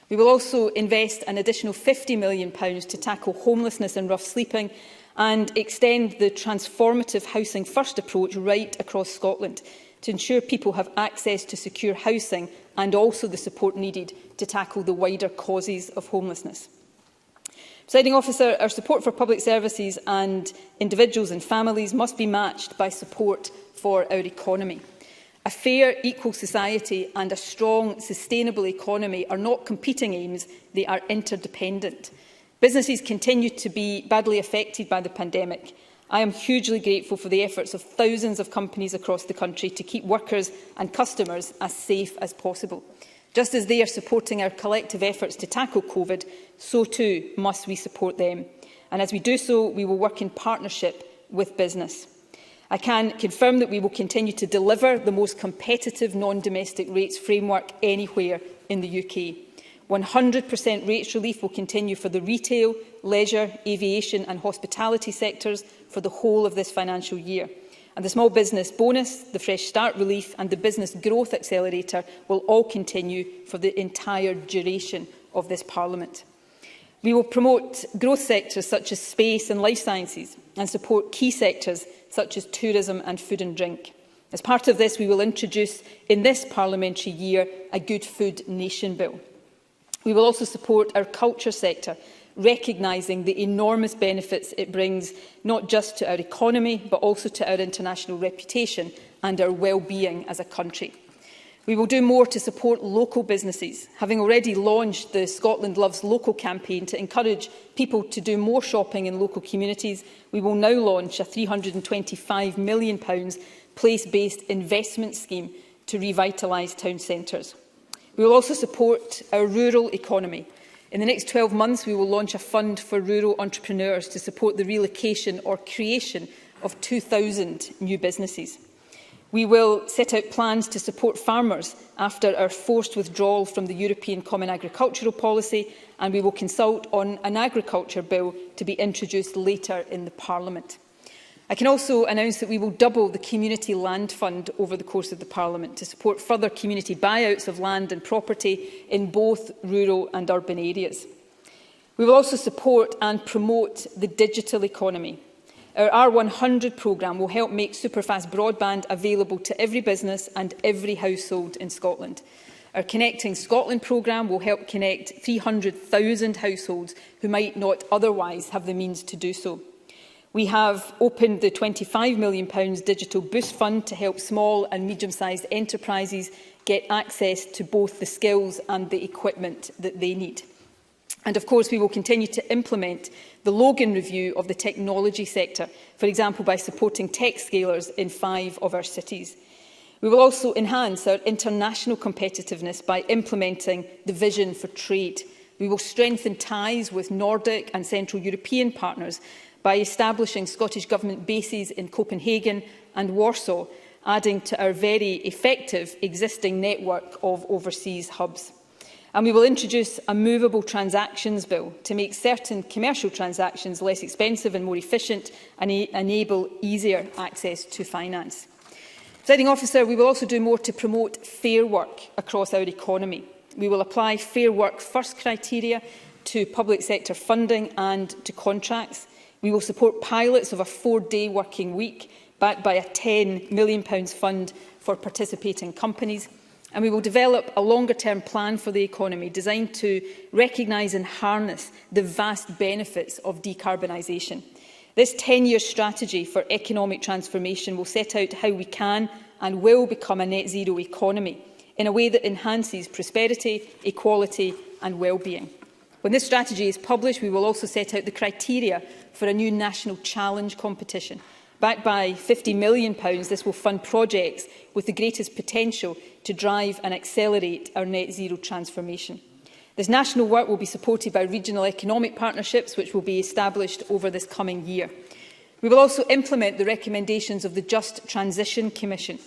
We will also invest an additional £50 million to tackle homelessness and rough sleeping and extend the transformative Housing First approach right across Scotland to ensure people have access to secure housing and also the support needed to tackle the wider causes of homelessness. Presiding Officer, our support for public services and individuals and families must be matched by support for our economy. A fair, equal society and a strong, sustainable economy are not competing aims, they are interdependent. Businesses continue to be badly affected by the pandemic. I am hugely grateful for the efforts of thousands of companies across the country to keep workers and customers as safe as possible. Just as they are supporting our collective efforts to tackle COVID, so too must we support them. And as we do so, we will work in partnership with business. I can confirm that we will continue to deliver the most competitive non-domestic rates framework anywhere in the UK. 100% rates relief will continue for the retail, leisure, aviation and hospitality sectors for the whole of this financial year. And the small business bonus, the Fresh Start relief and the business growth accelerator will all continue for the entire duration of this Parliament. We will promote growth sectors such as space and life sciences and support key sectors such as tourism and food and drink. As part of this, we will introduce in this parliamentary year a Good Food Nation bill. We will also support our culture sector, recognising the enormous benefits it brings not just to our economy but also to our international reputation and our well-being as a country. We will do more to support local businesses, having already launched the Scotland Loves Local campaign to encourage people to do more shopping in local communities. We will now launch a £325 million place-based investment scheme to revitalise town centres. We will also support our rural economy. In the next 12 months, we will launch a fund for rural entrepreneurs to support the relocation or creation of 2,000 new businesses. We will set out plans to support farmers after our forced withdrawal from the European Common Agricultural Policy, and we will consult on an agriculture bill to be introduced later in the Parliament. I can also announce that we will double the Community Land Fund over the course of the Parliament to support further community buyouts of land and property in both rural and urban areas. We will also support and promote the digital economy. Our R100 programme will help make superfast broadband available to every business and every household in Scotland. Our Connecting Scotland programme will help connect 300,000 households who might not otherwise have the means to do so. We have opened the £25 million Digital Boost Fund to help small and medium-sized enterprises get access to both the skills and the equipment that they need. And of course, we will continue to implement the Logan review of the technology sector, for example, by supporting tech scalers in 5 of our cities. We will also enhance our international competitiveness by implementing the Vision for Trade. We will strengthen ties with Nordic and Central European partners by establishing Scottish Government bases in Copenhagen and Warsaw, adding to our very effective existing network of overseas hubs. And we will introduce a movable transactions bill to make certain commercial transactions less expensive and more efficient and enable easier access to finance. Presiding Officer, we will also do more to promote fair work across our economy. We will apply Fair Work First criteria to public sector funding and to contracts. We will support pilots of a 4-day working week, backed by a £10 million fund for participating companies. And we will develop a longer-term plan for the economy designed to recognise and harness the vast benefits of decarbonisation. This 10-year strategy for economic transformation will set out how we can and will become a net zero economy in a way that enhances prosperity, equality and well-being. When this strategy is published, we will also set out the criteria for a new national challenge competition. Backed by £50 million, this will fund projects with the greatest potential to drive and accelerate our net zero transformation. This national work will be supported by regional economic partnerships, which will be established over this coming year. We will also implement the recommendations of the Just Transition Commission.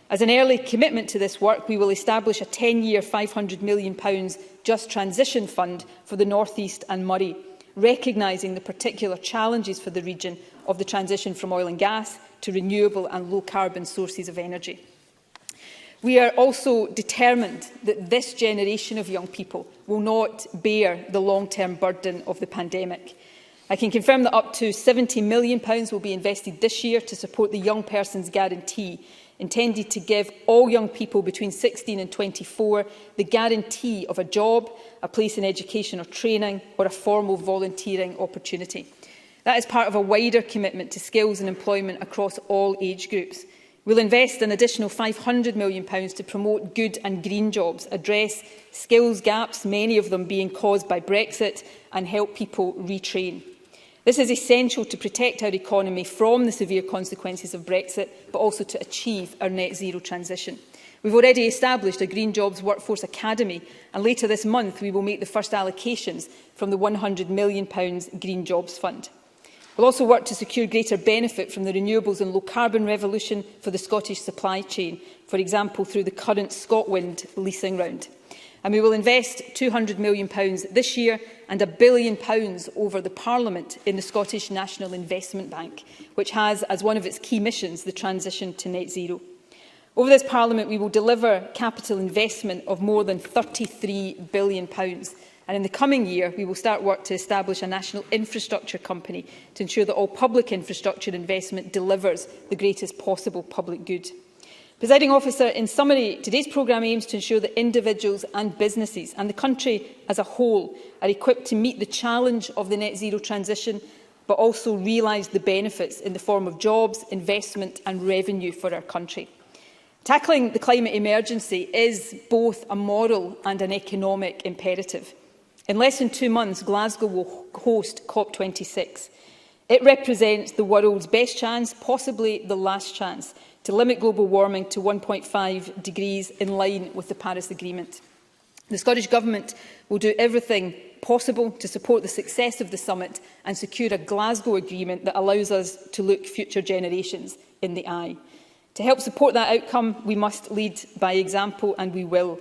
As an early commitment to this work, we will establish a 10-year £500 million Just Transition Fund for the North East and Moray, recognising the particular challenges for the region of the transition from oil and gas to renewable and low-carbon sources of energy. We are also determined that this generation of young people will not bear the long-term burden of the pandemic. I can confirm that up to £70 million will be invested this year to support the Young Person's Guarantee, intended to give all young people between 16 and 24 the guarantee of a job, a place in education or training, or a formal volunteering opportunity. That is part of a wider commitment to skills and employment across all age groups. We'll invest an additional £500 million to promote good and green jobs, address skills gaps, many of them being caused by Brexit, and help people retrain. This is essential to protect our economy from the severe consequences of Brexit, but also to achieve our net zero transition. We've already established a Green Jobs Workforce Academy, and later this month we will make the first allocations from the £100 million Green Jobs Fund. We'll also work to secure greater benefit from the renewables and low-carbon revolution for the Scottish supply chain, for example through the current ScotWind leasing round. And we will invest £200 million this year and £1 billion over the Parliament in the Scottish National Investment Bank, which has as one of its key missions the transition to net zero. Over this Parliament, we will deliver capital investment of more than £33 billion. And in the coming year, we will start work to establish a national infrastructure company to ensure that all public infrastructure investment delivers the greatest possible public good. Presiding Officer, in summary, today's programme aims to ensure that individuals and businesses and the country as a whole are equipped to meet the challenge of the net zero transition, but also realise the benefits in the form of jobs, investment and revenue for our country. Tackling the climate emergency is both a moral and an economic imperative. In less than 2 months, Glasgow will host COP26. It represents the world's best chance, possibly the last chance, to limit global warming to 1.5 degrees in line with the Paris Agreement. The Scottish Government will do everything possible to support the success of the summit and secure a Glasgow agreement that allows us to look future generations in the eye. To help support that outcome, we must lead by example, and we will.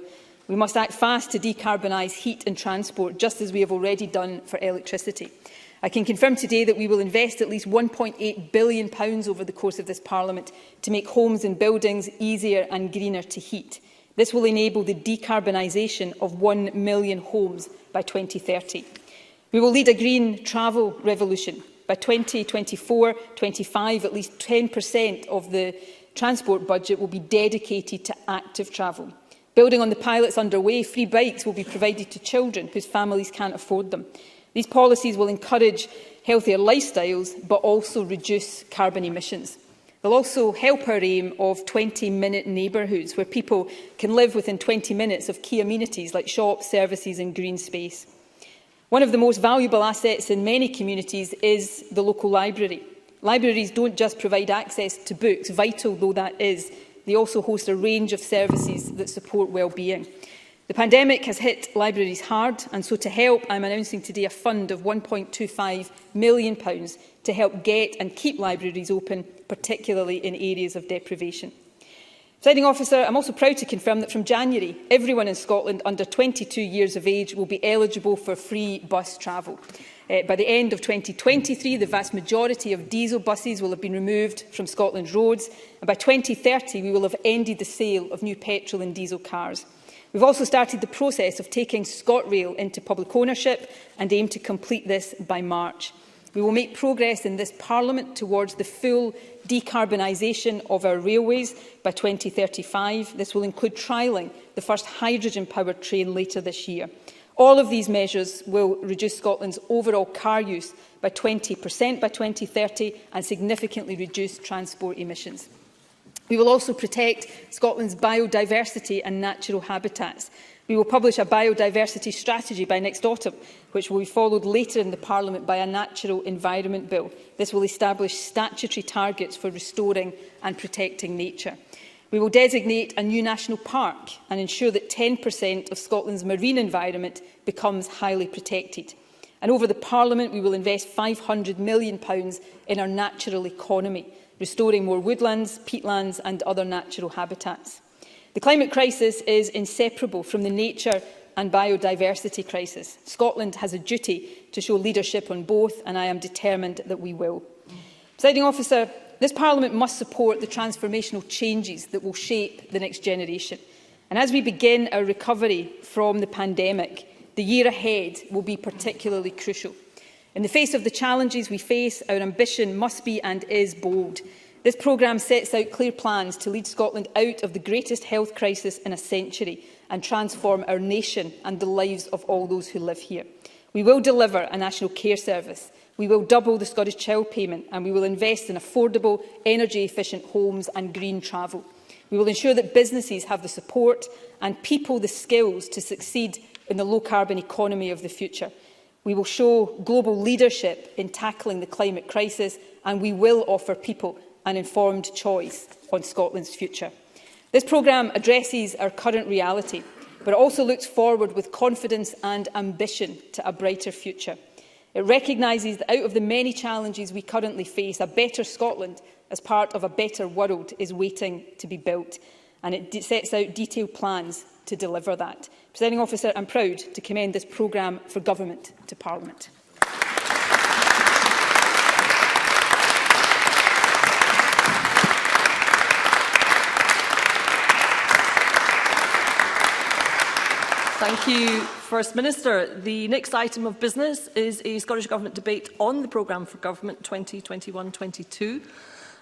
We must act fast to decarbonise heat and transport, just as we have already done for electricity. I can confirm today that we will invest at least £1.8 billion over the course of this Parliament to make homes and buildings easier and greener to heat. This will enable the decarbonisation of 1 million homes by 2030. We will lead a green travel revolution. By 2024-25, at least 10% of the transport budget will be dedicated to active travel. Building on the pilots underway, free bikes will be provided to children whose families can't afford them. These policies will encourage healthier lifestyles, but also reduce carbon emissions. They'll also help our aim of 20-minute neighbourhoods, where people can live within 20 minutes of key amenities like shops, services and green space. One of the most valuable assets in many communities is the local library. Libraries don't just provide access to books, vital though that is. They also host a range of services that support well-being. The pandemic has hit libraries hard, and so to help, I'm announcing today a fund of £1.25 million to help get and keep libraries open, particularly in areas of deprivation. Presiding Officer, I'm also proud to confirm that from January, everyone in Scotland under 22 years of age will be eligible for free bus travel. By the end of 2023, the vast majority of diesel buses will have been removed from Scotland's roads, and by 2030 we will have ended the sale of new petrol and diesel cars. We've also started the process of taking ScotRail into public ownership and aim to complete this by March. We will make progress in this Parliament towards the full decarbonisation of our railways by 2035. This will include trialling the first hydrogen-powered train later this year. All of these measures will reduce Scotland's overall car use by 20% by 2030 and significantly reduce transport emissions. We will also protect Scotland's biodiversity and natural habitats. We will publish a biodiversity strategy by next autumn, which will be followed later in the Parliament by a natural environment bill. This will establish statutory targets for restoring and protecting nature. We will designate a new national park and ensure that 10% of Scotland's marine environment becomes highly protected. And over the Parliament, we will invest £500 million in our natural economy, restoring more woodlands, peatlands and other natural habitats. The climate crisis is inseparable from the nature and biodiversity crisis. Scotland has a duty to show leadership on both, and I am determined that we will. Presiding Officer, this Parliament must support the transformational changes that will shape the next generation. And as we begin our recovery from the pandemic, the year ahead will be particularly crucial. In the face of the challenges we face, our ambition must be and is bold. This programme sets out clear plans to lead Scotland out of the greatest health crisis in a century and transform our nation and the lives of all those who live here. We will deliver a national care service. We will double the Scottish Child Payment, and we will invest in affordable, energy-efficient homes and green travel. We will ensure that businesses have the support and people the skills to succeed in the low-carbon economy of the future. We will show global leadership in tackling the climate crisis, and we will offer people an informed choice on Scotland's future. This programme addresses our current reality, but it also looks forward with confidence and ambition to a brighter future. It recognises that out of the many challenges we currently face, a better Scotland as part of a better world is waiting to be built, and it sets out detailed plans to deliver that. Presiding Officer, I'm proud to commend this programme for government to Parliament. Thank you, First Minister. The next item of business is a Scottish Government debate on the programme for Government 2021-22.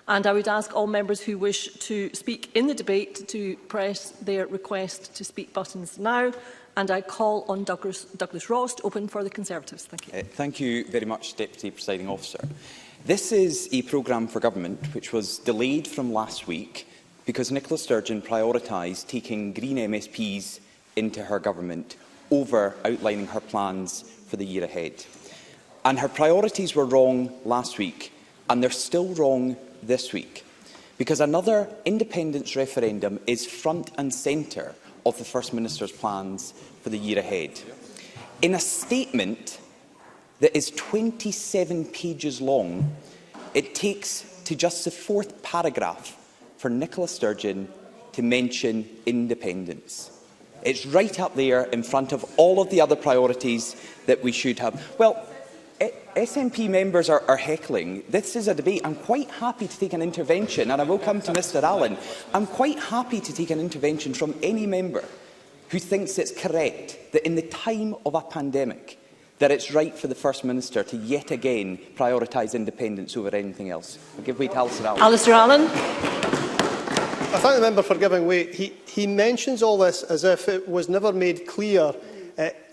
And I would ask all members who wish to speak in the debate to press their request to speak buttons now. And I call on Douglas Ross to open for the Conservatives. Thank you. Thank you very much, Deputy Presiding Officer. This is a programme for Government which was delayed from last week because Nicola Sturgeon prioritised taking Green MSPs into her government over outlining her plans for the year ahead. And her priorities were wrong last week, and they're still wrong this week, because another independence referendum is front and centre of the First Minister's plans for the year ahead. In a statement that is 27 pages long, it takes to just the fourth paragraph for Nicola Sturgeon to mention independence. It's right up there in front of all of the other priorities that we should have. Well, SNP members are heckling. This is a debate. I'm quite happy to take an intervention, and I will come to Mr Allen. I'm quite happy to take an intervention from any member who thinks it's correct that in the time of a pandemic that it's right for the First Minister to yet again prioritise independence over anything else. I'll give way to Alistair Allen. Alistair Allen. I thank the member for giving way. He mentions all this as if it was never made clear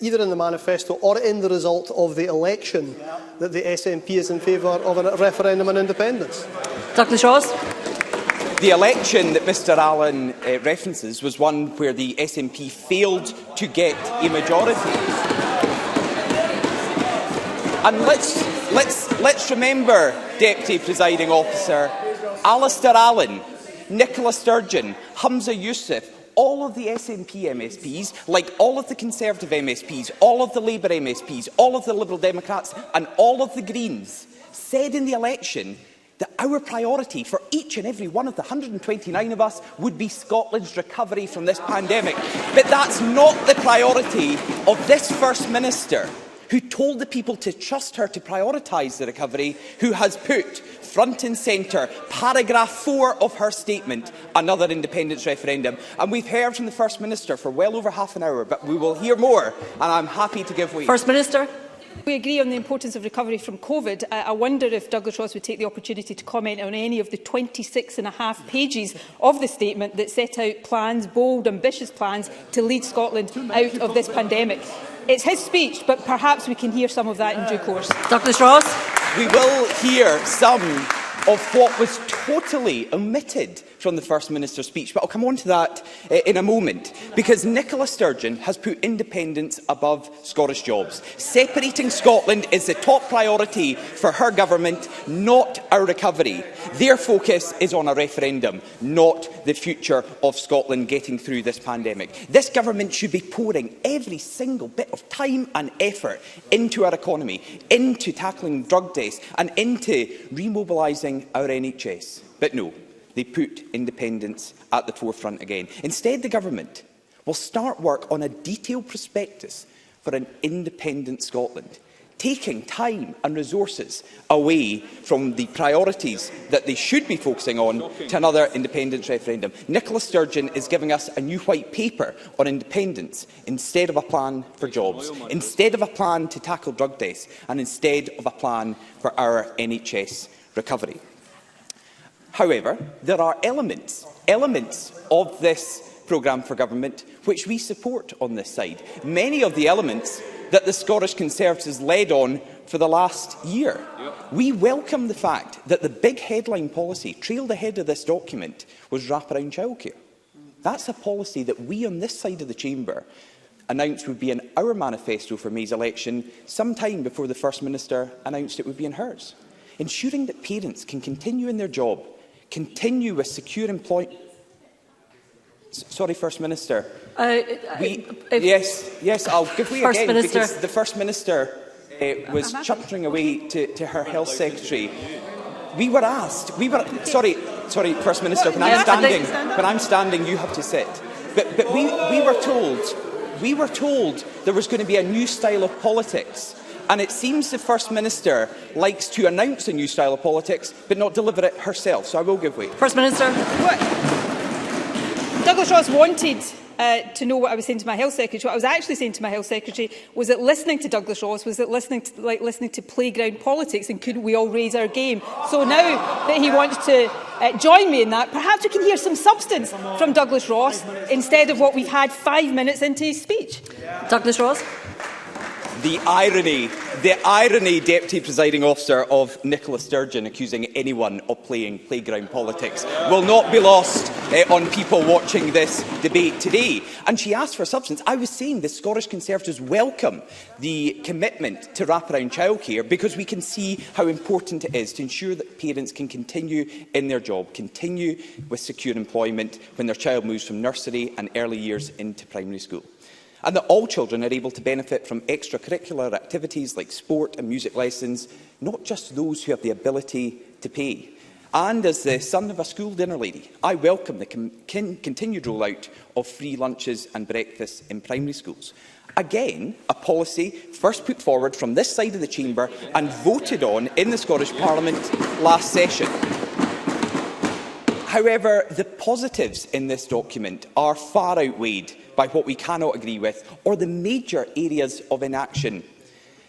either in the manifesto or in the result of the election, that the SNP is in favour of a referendum on independence? Douglas Ross. The election that Mr Allen references was one where the SNP failed to get a majority. And let's remember, Deputy Presiding Officer, Alistair Allen, Nicola Sturgeon, Humza Yousaf, all of the SNP MSPs, like all of the Conservative MSPs, all of the Labour MSPs, all of the Liberal Democrats and all of the Greens, said in the election that our priority for each and every one of the 129 of us would be Scotland's recovery from this pandemic. But that's not the priority of this First Minister, who told the people to trust her to prioritise the recovery, who has put front and centre paragraph 4 of her statement, another independence referendum. And we've heard from the First Minister for well over half an hour, but we will hear more, and I'm happy to give way. First Minister. We agree on the importance of recovery from COVID. I wonder if Douglas Ross would take the opportunity to comment on any of the 26.5 pages of the statement that set out plans, bold, ambitious plans, to lead Scotland out of this pandemic. It's his speech, but perhaps we can hear some of that in due course. Douglas Ross. We will hear some of what was totally omitted from the First Minister's speech, but I'll come on to that in a moment, because Nicola Sturgeon has put independence above Scottish jobs. Separating Scotland is the top priority for her government, not our recovery. Their focus is on a referendum, not the future of Scotland getting through this pandemic. This government should be pouring every single bit of time and effort into our economy, into tackling drug deaths and into remobilising our NHS. But no, they put independence at the forefront again. Instead, the government will start work on a detailed prospectus for an independent Scotland, taking time and resources away from the priorities that they should be focusing on to another independence referendum. Nicola Sturgeon is giving us a new white paper on independence instead of a plan for jobs, instead of a plan to tackle drug deaths, and instead of a plan for our NHS recovery. However, there are elements of this programme for government which we support on this side. Many of the elements that the Scottish Conservatives led on for the last year. We welcome the fact that the big headline policy trailed ahead of this document was wraparound childcare. That's a policy that we on this side of the chamber announced would be in our manifesto for May's election sometime before the First Minister announced it would be in hers. Ensuring that parents can continue in their job, continue with secure employment. Sorry, First Minister. Yes, I'll give way again because the First Minister was chuckling away to her Health Secretary. We were asked. Sorry, First Minister. When I'm standing, you have to sit. But we were told there was going to be a new style of politics. And it seems the First Minister likes to announce a new style of politics, but not deliver it herself. So I will give way. First Minister. Douglas Ross wanted to know what I was saying to my Health Secretary. What I was actually saying to my Health Secretary was that listening to Douglas Ross was that listening to playground politics, and couldn't we all raise our game? So now that he wants to join me in that, perhaps we can hear some substance from Douglas Ross instead of what we've had 5 minutes into his speech. Douglas Ross. The irony, Deputy Presiding Officer, of Nicola Sturgeon accusing anyone of playing playground politics will not be lost on people watching this debate today. And she asked for substance. I was saying the Scottish Conservatives welcome the commitment to wraparound childcare because we can see how important it is to ensure that parents can continue in their job, continue with secure employment when their child moves from nursery and early years into primary school. And that all children are able to benefit from extracurricular activities like sport and music lessons, not just those who have the ability to pay. And as the son of a school dinner lady, I welcome the continued rollout of free lunches and breakfasts in primary schools. Again, a policy first put forward from this side of the chamber and voted on in the Scottish Parliament last session. However, the positives in this document are far outweighed by what we cannot agree with, or the major areas of inaction.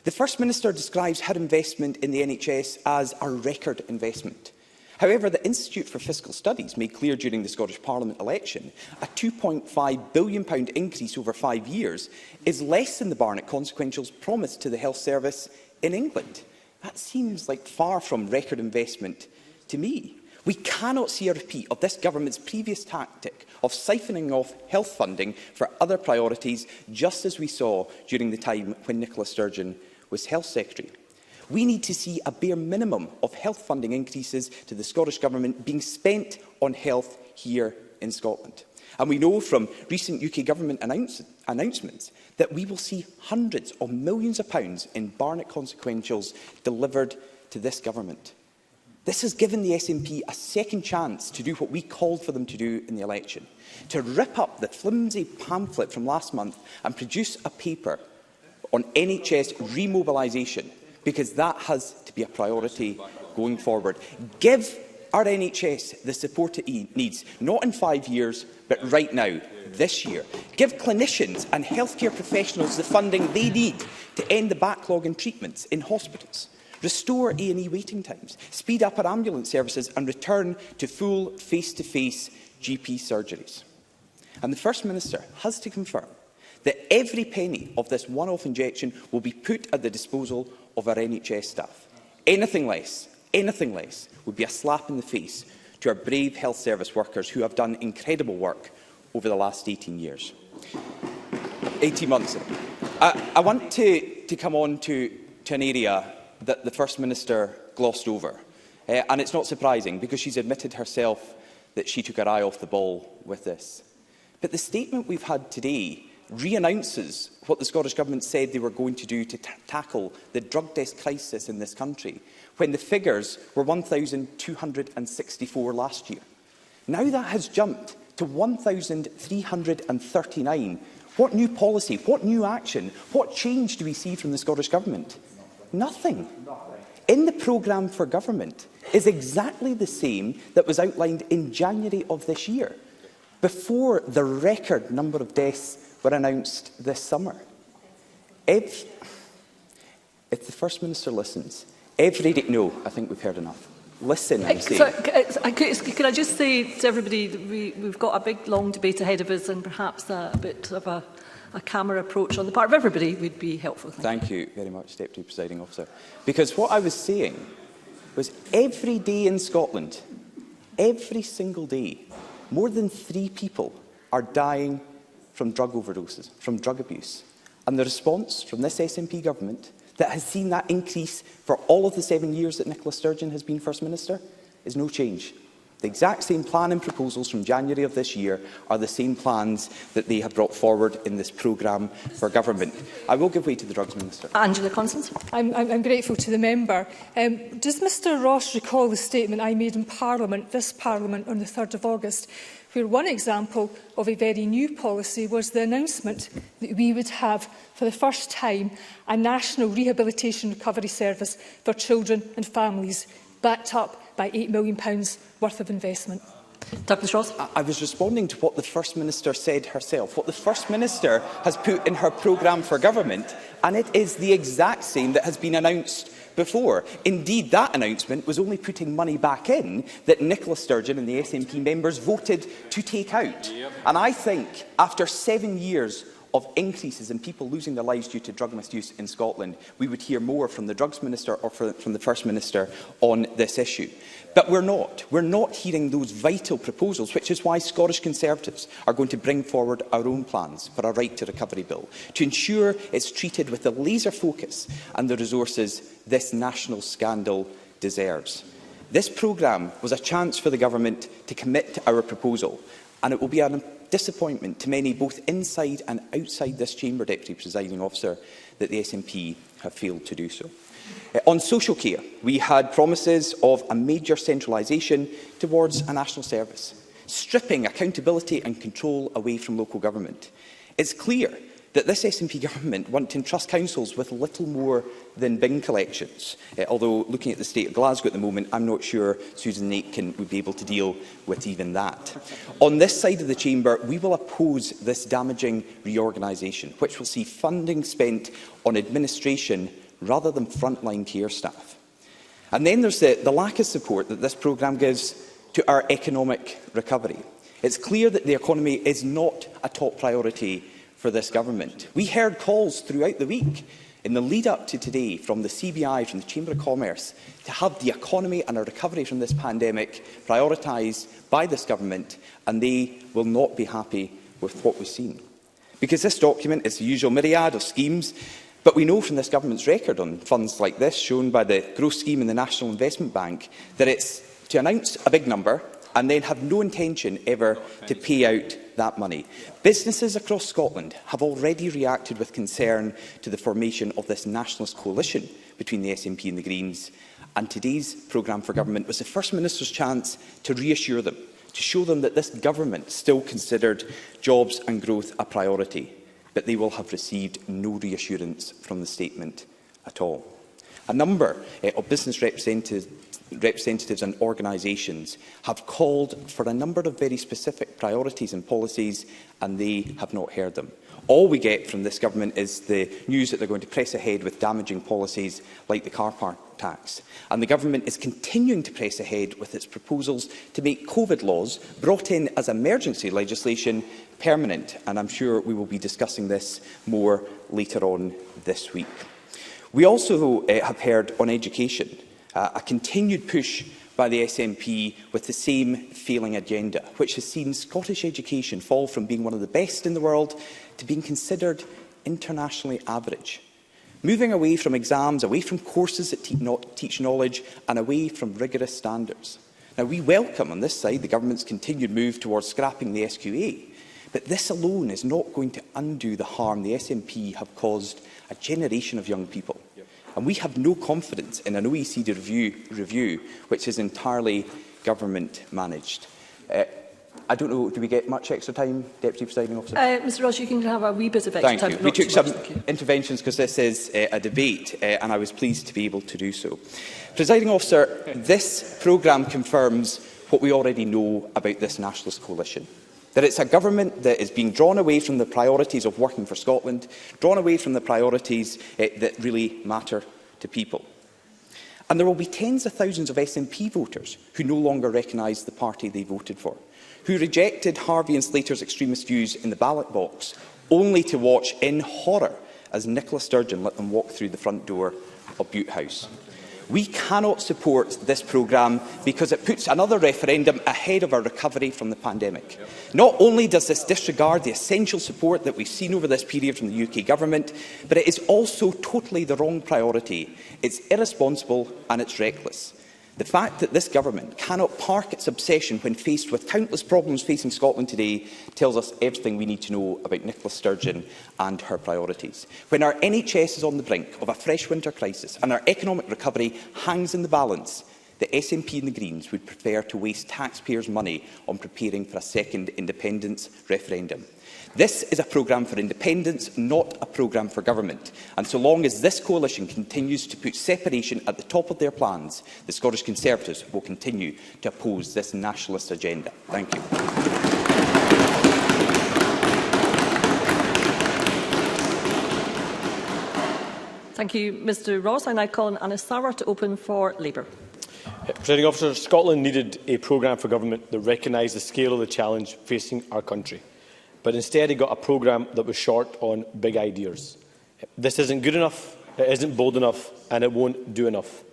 The First Minister describes her investment in the NHS as a record investment. However, the Institute for Fiscal Studies made clear during the Scottish Parliament election a £2.5 billion increase over 5 years is less than the Barnett consequentials promised to the health service in England. That seems like far from record investment to me. We cannot see a repeat of this government's previous tactic of siphoning off health funding for other priorities, just as we saw during the time when Nicola Sturgeon was Health Secretary. We need to see a bare minimum of health funding increases to the Scottish Government being spent on health here in Scotland. And we know from recent UK Government announcements that we will see hundreds of millions of pounds in Barnett consequentials delivered to this government. This has given the SNP a second chance to do what we called for them to do in the election, to rip up the flimsy pamphlet from last month and produce a paper on NHS remobilisation, because that has to be a priority going forward. Give our NHS the support it needs, not in 5 years, but right now, this year. Give clinicians and healthcare professionals the funding they need to end the backlog in treatments in hospitals. Restore A&E waiting times, speed up our ambulance services and return to full face-to-face GP surgeries. And the First Minister has to confirm that every penny of this one-off injection will be put at the disposal of our NHS staff. Anything less would be a slap in the face to our brave health service workers who have done incredible work over the last 18 months. I want to come on to an area that the First Minister glossed over. And it's not surprising, because she's admitted herself that she took her eye off the ball with this. But the statement we've had today re-announces what the Scottish Government said they were going to do to tackle the drug death crisis in this country, when the figures were 1,264 last year. Now that has jumped to 1,339. What new policy, what new action, what change do we see from the Scottish Government? Nothing. In the programme for government is exactly the same that was outlined in January of this year, before the record number of deaths were announced this summer. If the First Minister listens, every day... No, I think we've heard enough. Listen, I'm saying... Can I just say to everybody that we've got a big, long debate ahead of us, and perhaps a bit of a camera approach on the part of everybody would be helpful. Thank you very much, Deputy Presiding Officer. Because what I was saying was every day in Scotland, every single day, more than 3 people are dying from drug overdoses, from drug abuse. And the response from this SNP government, that has seen that increase for all of the 7 years that Nicola Sturgeon has been First Minister, is no change. The exact same plan and proposals from January of this year are the same plans that they have brought forward in this programme for government. I will give way to the Drugs Minister. Angela Constance. I'm grateful to the member. Does Mr Ross recall the statement I made in Parliament, this Parliament, on the 3rd of August, where one example of a very new policy was the announcement that we would have, for the first time, a national rehabilitation recovery service for children and families, backed up by £8 million worth of investment? Douglas Ross. I was responding to what the First Minister said herself, what the First Minister has put in her programme for government, and it is the exact same that has been announced before. Indeed, that announcement was only putting money back in that Nicola Sturgeon and the SNP members voted to take out. And I think, after 7 years of increases in people losing their lives due to drug misuse in Scotland, we would hear more from the Drugs Minister or from the First Minister on this issue. But we're not. We're not hearing those vital proposals, which is why Scottish Conservatives are going to bring forward our own plans for a right to recovery bill, to ensure it's treated with the laser focus and the resources this national scandal deserves. This programme was a chance for the Government to commit to our proposal, and it will be a disappointment to many, both inside and outside this chamber, Deputy Presiding Officer, that the SNP have failed to do so. On social care, we had promises of a major centralisation towards a national service, stripping accountability and control away from local government. It's clear that this SNP government want to entrust councils with little more than bin collections. Although, looking at the state of Glasgow at the moment, I'm not sure Susan Aitken would be able to deal with even that. On this side of the chamber, we will oppose this damaging reorganisation, which will see funding spent on administration rather than frontline care staff. And then there's the lack of support that this programme gives to our economic recovery. It's clear that the economy is not a top priority for this government. We heard calls throughout the week in the lead-up to today from the CBI, from the Chamber of Commerce, to have the economy and a recovery from this pandemic prioritised by this government, and they will not be happy with what we've seen. Because this document is the usual myriad of schemes, but we know from this government's record on funds like this, shown by the growth scheme in the National Investment Bank, that it's to announce a big number and then have no intention ever to pay out that money. Businesses across Scotland have already reacted with concern to the formation of this nationalist coalition between the SNP and the Greens, and today's programme for government was the First Minister's chance to reassure them, to show them that this government still considered jobs and growth a priority, but they will have received no reassurance from the statement at all. A number of business representatives and organisations have called for a number of very specific priorities and policies, and they have not heard them. All we get from this government is the news that they're going to press ahead with damaging policies like the car park tax. And the government is continuing to press ahead with its proposals to make COVID laws, brought in as emergency legislation, permanent. And I'm sure we will be discussing this more later on this week. We also have heard on education a continued push by the SNP with the same failing agenda, which has seen Scottish education fall from being one of the best in the world to being considered internationally average, moving away from exams, away from courses that teach knowledge, and away from rigorous standards. Now, we welcome on this side the government's continued move towards scrapping the SQA, but this alone is not going to undo the harm the SNP have caused a generation of young people. And we have no confidence in an OECD review which is entirely government-managed. I don't know, do we get much extra time, Deputy Presiding Officer? Mr Ross, you can have a wee bit of extra time. Thank you. We took some interventions because this is a debate, and I was pleased to be able to do so. Presiding Officer, this programme confirms what we already know about this nationalist coalition. That it's a government that is being drawn away from the priorities of working for Scotland, drawn away from the priorities that really matter to people. And there will be tens of thousands of SNP voters who no longer recognise the party they voted for, who rejected Harvey and Slater's extremist views in the ballot box, only to watch in horror as Nicola Sturgeon let them walk through the front door of Bute House. We cannot support this programme because it puts another referendum ahead of our recovery from the pandemic. Not only does this disregard the essential support that we've seen over this period from the UK Government, but it is also totally the wrong priority. It's irresponsible and it's reckless. The fact that this government cannot park its obsession when faced with countless problems facing Scotland today tells us everything we need to know about Nicola Sturgeon and her priorities. When our NHS is on the brink of a fresh winter crisis and our economic recovery hangs in the balance, the SNP and the Greens would prefer to waste taxpayers' money on preparing for a second independence referendum. This is a programme for independence, not a programme for government. And so long as this coalition continues to put separation at the top of their plans, the Scottish Conservatives will continue to oppose this nationalist agenda. Thank you. Thank you, Mr Ross. I now call on Anna Sarwar to open for Labour. Presiding Officer, Scotland needed a programme for government that recognised the scale of the challenge facing our country. But instead it got a programme that was short on big ideas. This isn't good enough, it isn't bold enough, and it won't do enough.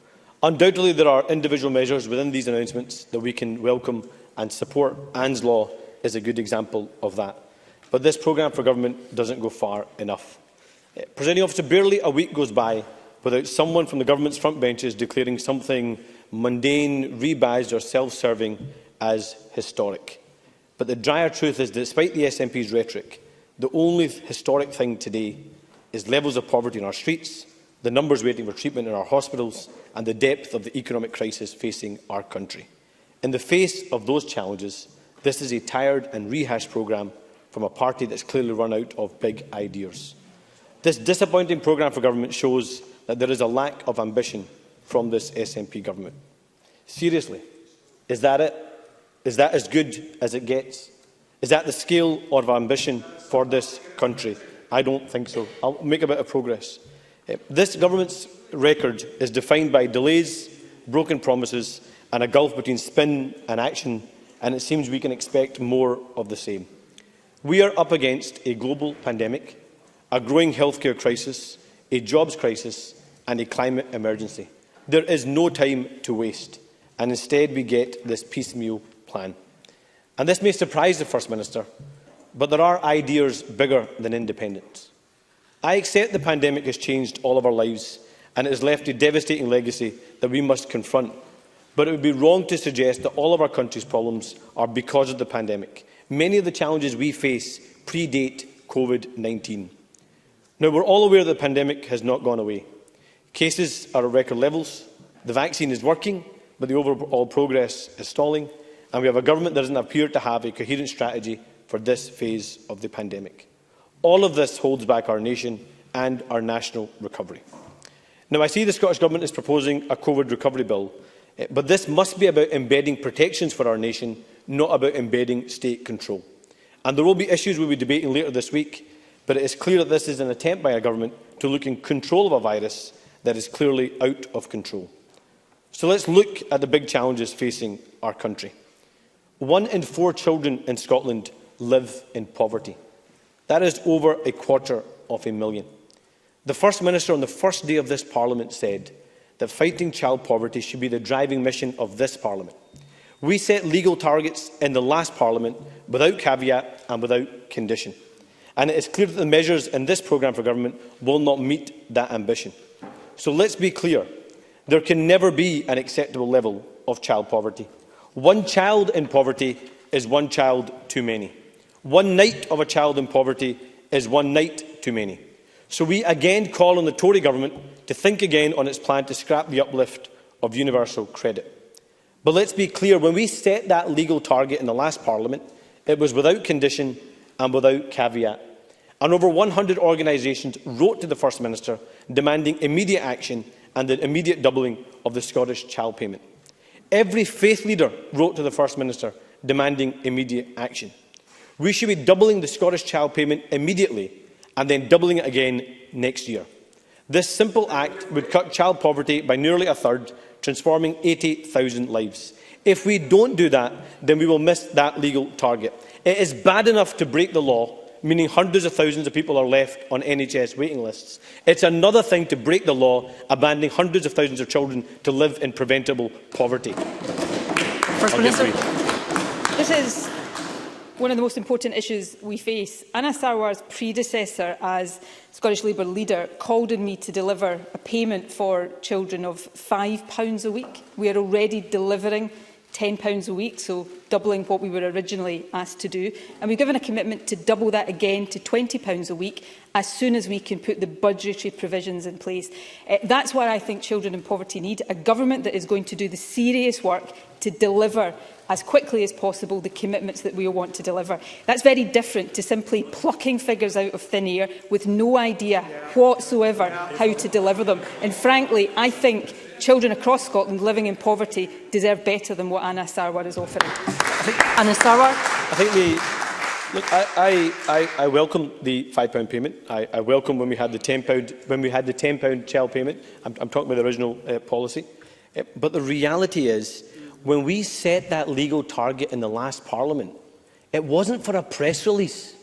Undoubtedly, there are individual measures within these announcements that we can welcome and support. Anne's Law is a good example of that. But this programme for government doesn't go far enough. Presiding Officer, barely a week goes by without someone from the government's front benches declaring something mundane, rebadged or self-serving as historic. But the dire truth is, despite the SNP's rhetoric, the only historic thing today is levels of poverty in our streets, the numbers waiting for treatment in our hospitals, and the depth of the economic crisis facing our country. In the face of those challenges, this is a tired and rehashed programme from a party that's clearly run out of big ideas. This disappointing programme for government shows that there is a lack of ambition from this SNP government. Seriously, is that it? Is that as good as it gets? Is that the scale of ambition for this country? I don't think so. I'll make a bit of progress. This government's record is defined by delays, broken promises and a gulf between spin and action, and it seems we can expect more of the same. We are up against a global pandemic, a growing healthcare crisis, a jobs crisis and a climate emergency. There is no time to waste, and instead we get this piecemeal plan. And this may surprise the First Minister, but there are ideas bigger than independence. I accept the pandemic has changed all of our lives, and it has left a devastating legacy that we must confront. But it would be wrong to suggest that all of our country's problems are because of the pandemic. Many of the challenges we face predate COVID-19. Now, we're all aware that the pandemic has not gone away. Cases are at record levels, the vaccine is working, but the overall progress is stalling, and we have a government that doesn't appear to have a coherent strategy for this phase of the pandemic. All of this holds back our nation and our national recovery. Now, I see the Scottish Government is proposing a COVID recovery bill, but this must be about embedding protections for our nation, not about embedding state control. And there will be issues we'll be debating later this week, but it is clear that this is an attempt by a government to look in control of a virus that is clearly out of control. So let's look at the big challenges facing our country. 1 in 4 children in Scotland live in poverty. That is over 250,000. The First Minister on the first day of this Parliament said that fighting child poverty should be the driving mission of this Parliament. We set legal targets in the last Parliament without caveat and without condition. And it is clear that the measures in this programme for government will not meet that ambition. So let's be clear. There can never be an acceptable level of child poverty. 1 child in poverty is 1 child too many. 1 night of a child in poverty is 1 night too many. So we again call on the Tory government to think again on its plan to scrap the uplift of universal credit. But let's be clear, when we set that legal target in the last Parliament, it was without condition and without caveat. And over 100 organisations wrote to the First Minister demanding immediate action and the immediate doubling of the Scottish child payment. Every faith leader wrote to the First Minister demanding immediate action. We should be doubling the Scottish child payment immediately and then doubling it again next year. This simple act would cut child poverty by nearly a third, transforming 80,000 lives. If we don't do that, then we will miss that legal target. It is bad enough to break the law, meaning hundreds of thousands of people are left on NHS waiting lists. It's another thing to break the law, abandoning hundreds of thousands of children to live in preventable poverty. First Minister. This is one of the most important issues we face. Anna Sarwar's predecessor as Scottish Labour leader called on me to deliver a payment for children of £5 a week. We are already delivering £10 a week, so doubling what we were originally asked to do. And we've given a commitment to double that again to £20 a week as soon as we can put the budgetary provisions in place. That's what I think children in poverty need, a government that is going to do the serious work to deliver as quickly as possible the commitments that we want to deliver. That's very different to simply plucking figures out of thin air with no idea whatsoever how to deliver them. And frankly, I think children across Scotland living in poverty deserve better than what Anna Sarwar is offering. Anna Sarwar. I welcome the £5 payment. I welcome when we had the £10 child payment. I'm talking about the original policy. But the reality is, when we set that legal target in the last Parliament, it wasn't for a press release.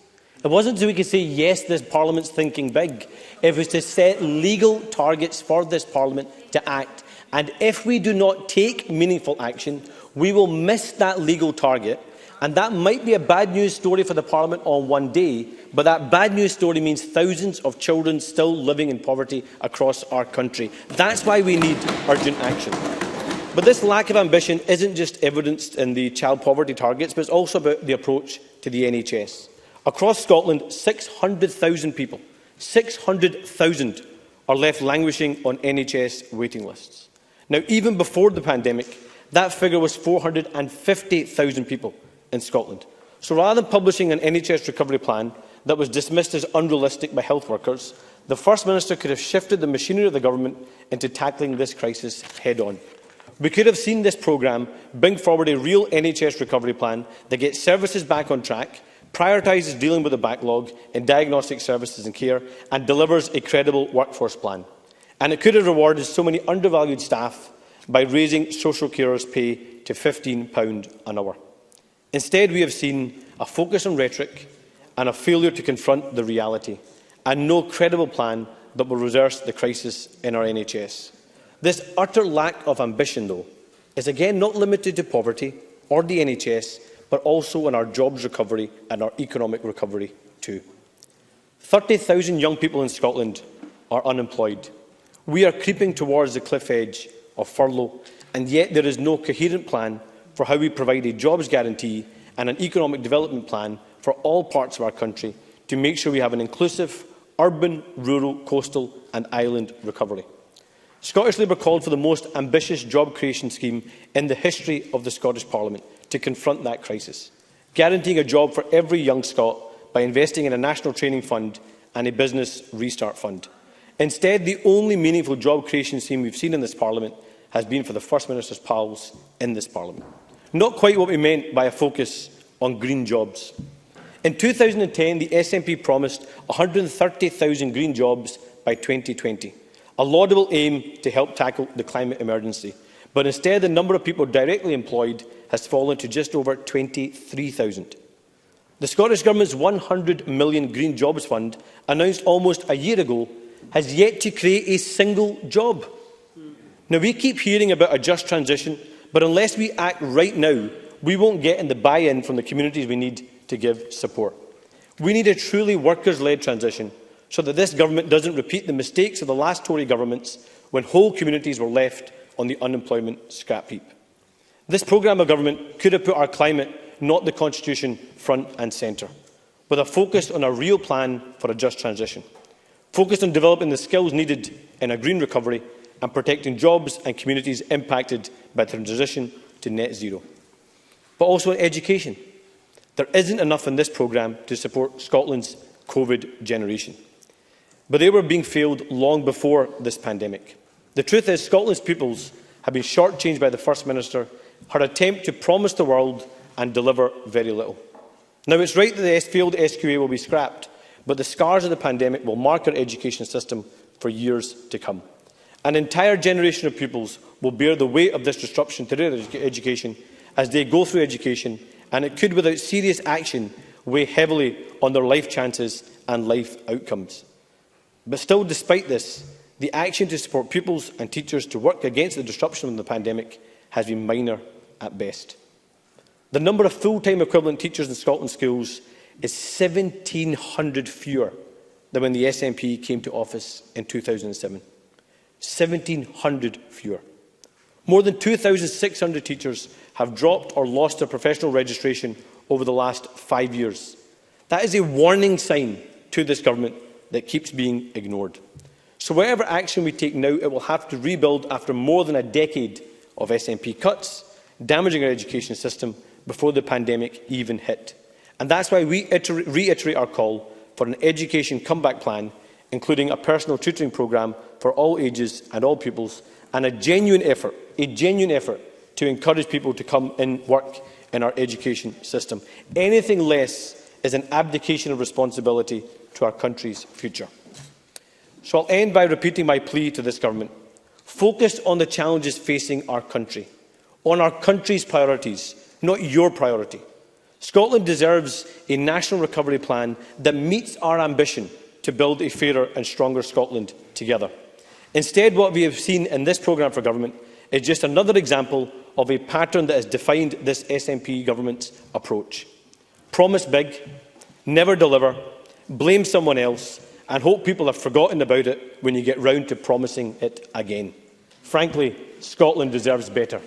It wasn't so we could say, yes, this Parliament's thinking big. It was to set legal targets for this Parliament to act. And if we do not take meaningful action, we will miss that legal target. And that might be a bad news story for the Parliament on one day, but that bad news story means thousands of children still living in poverty across our country. That's why we need urgent action. But this lack of ambition isn't just evidenced in the child poverty targets, but it's also about the approach to the NHS. Across Scotland, 600,000 people, 600,000 are left languishing on NHS waiting lists. Now, even before the pandemic, that figure was 450,000 people in Scotland. So rather than publishing an NHS recovery plan that was dismissed as unrealistic by health workers, the First Minister could have shifted the machinery of the government into tackling this crisis head-on. We could have seen this programme bring forward a real NHS recovery plan that gets services back on track, prioritises dealing with the backlog in diagnostic services and care, and delivers a credible workforce plan. And it could have rewarded so many undervalued staff by raising social carers' pay to £15 an hour. Instead, we have seen a focus on rhetoric and a failure to confront the reality, and no credible plan that will reverse the crisis in our NHS. This utter lack of ambition, though, is again not limited to poverty or the NHS, but also in our jobs recovery and our economic recovery too. 30,000 young people in Scotland are unemployed. We are creeping towards the cliff edge of furlough, and yet there is no coherent plan for how we provide a jobs guarantee and an economic development plan for all parts of our country to make sure we have an inclusive urban, rural, coastal and island recovery. Scottish Labour called for the most ambitious job creation scheme in the history of the Scottish Parliament to confront that crisis, guaranteeing a job for every young Scot by investing in a national training fund and a business restart fund. Instead, the only meaningful job creation scheme we've seen in this Parliament has been for the First Minister's pals in this Parliament. Not quite what we meant by a focus on green jobs. In 2010, the SNP promised 130,000 green jobs by 2020, a laudable aim to help tackle the climate emergency. But instead, the number of people directly employed has fallen to just over 23,000. The Scottish Government's £100 million Green Jobs Fund, announced almost a year ago, has yet to create a single job. Now, we keep hearing about a just transition, but unless we act right now, we won't get in the buy-in from the communities we need to give support. We need a truly workers-led transition so that this government doesn't repeat the mistakes of the last Tory governments when whole communities were left on the unemployment scrap heap. This programme of government could have put our climate, not the Constitution, front and centre, with a focus on a real plan for a just transition, focused on developing the skills needed in a green recovery and protecting jobs and communities impacted by the transition to net zero. But also in education. There isn't enough in this programme to support Scotland's COVID generation. But they were being failed long before this pandemic. The truth is, Scotland's pupils have been shortchanged by the First Minister, her attempt to promise the world and deliver very little. Now, it's right that the failed SQA will be scrapped, but the scars of the pandemic will mark our education system for years to come. An entire generation of pupils will bear the weight of this disruption to their education as they go through education, and it could, without serious action, weigh heavily on their life chances and life outcomes. But still, despite this, the action to support pupils and teachers to work against the disruption of the pandemic has been minor at best. The number of full-time equivalent teachers in Scotland's schools is 1,700 fewer than when the SNP came to office in 2007. 1,700 fewer. More than 2,600 teachers have dropped or lost their professional registration over the last 5 years. That is a warning sign to this government that keeps being ignored. So whatever action we take now, it will have to rebuild after more than a decade of SNP cuts, damaging our education system before the pandemic even hit. And that's why we reiterate our call for an education comeback plan, including a personal tutoring programme for all ages and all pupils, and a genuine effort to encourage people to come and work in our education system. Anything less is an abdication of responsibility to our country's future. So I'll end by repeating my plea to this government. Focus on the challenges facing our country, on our country's priorities, not your priority. Scotland deserves a national recovery plan that meets our ambition to build a fairer and stronger Scotland together. Instead, what we have seen in this programme for government is just another example of a pattern that has defined this SNP government's approach. Promise big, never deliver, blame someone else, and hope people have forgotten about it when you get round to promising it again. Frankly, Scotland deserves better.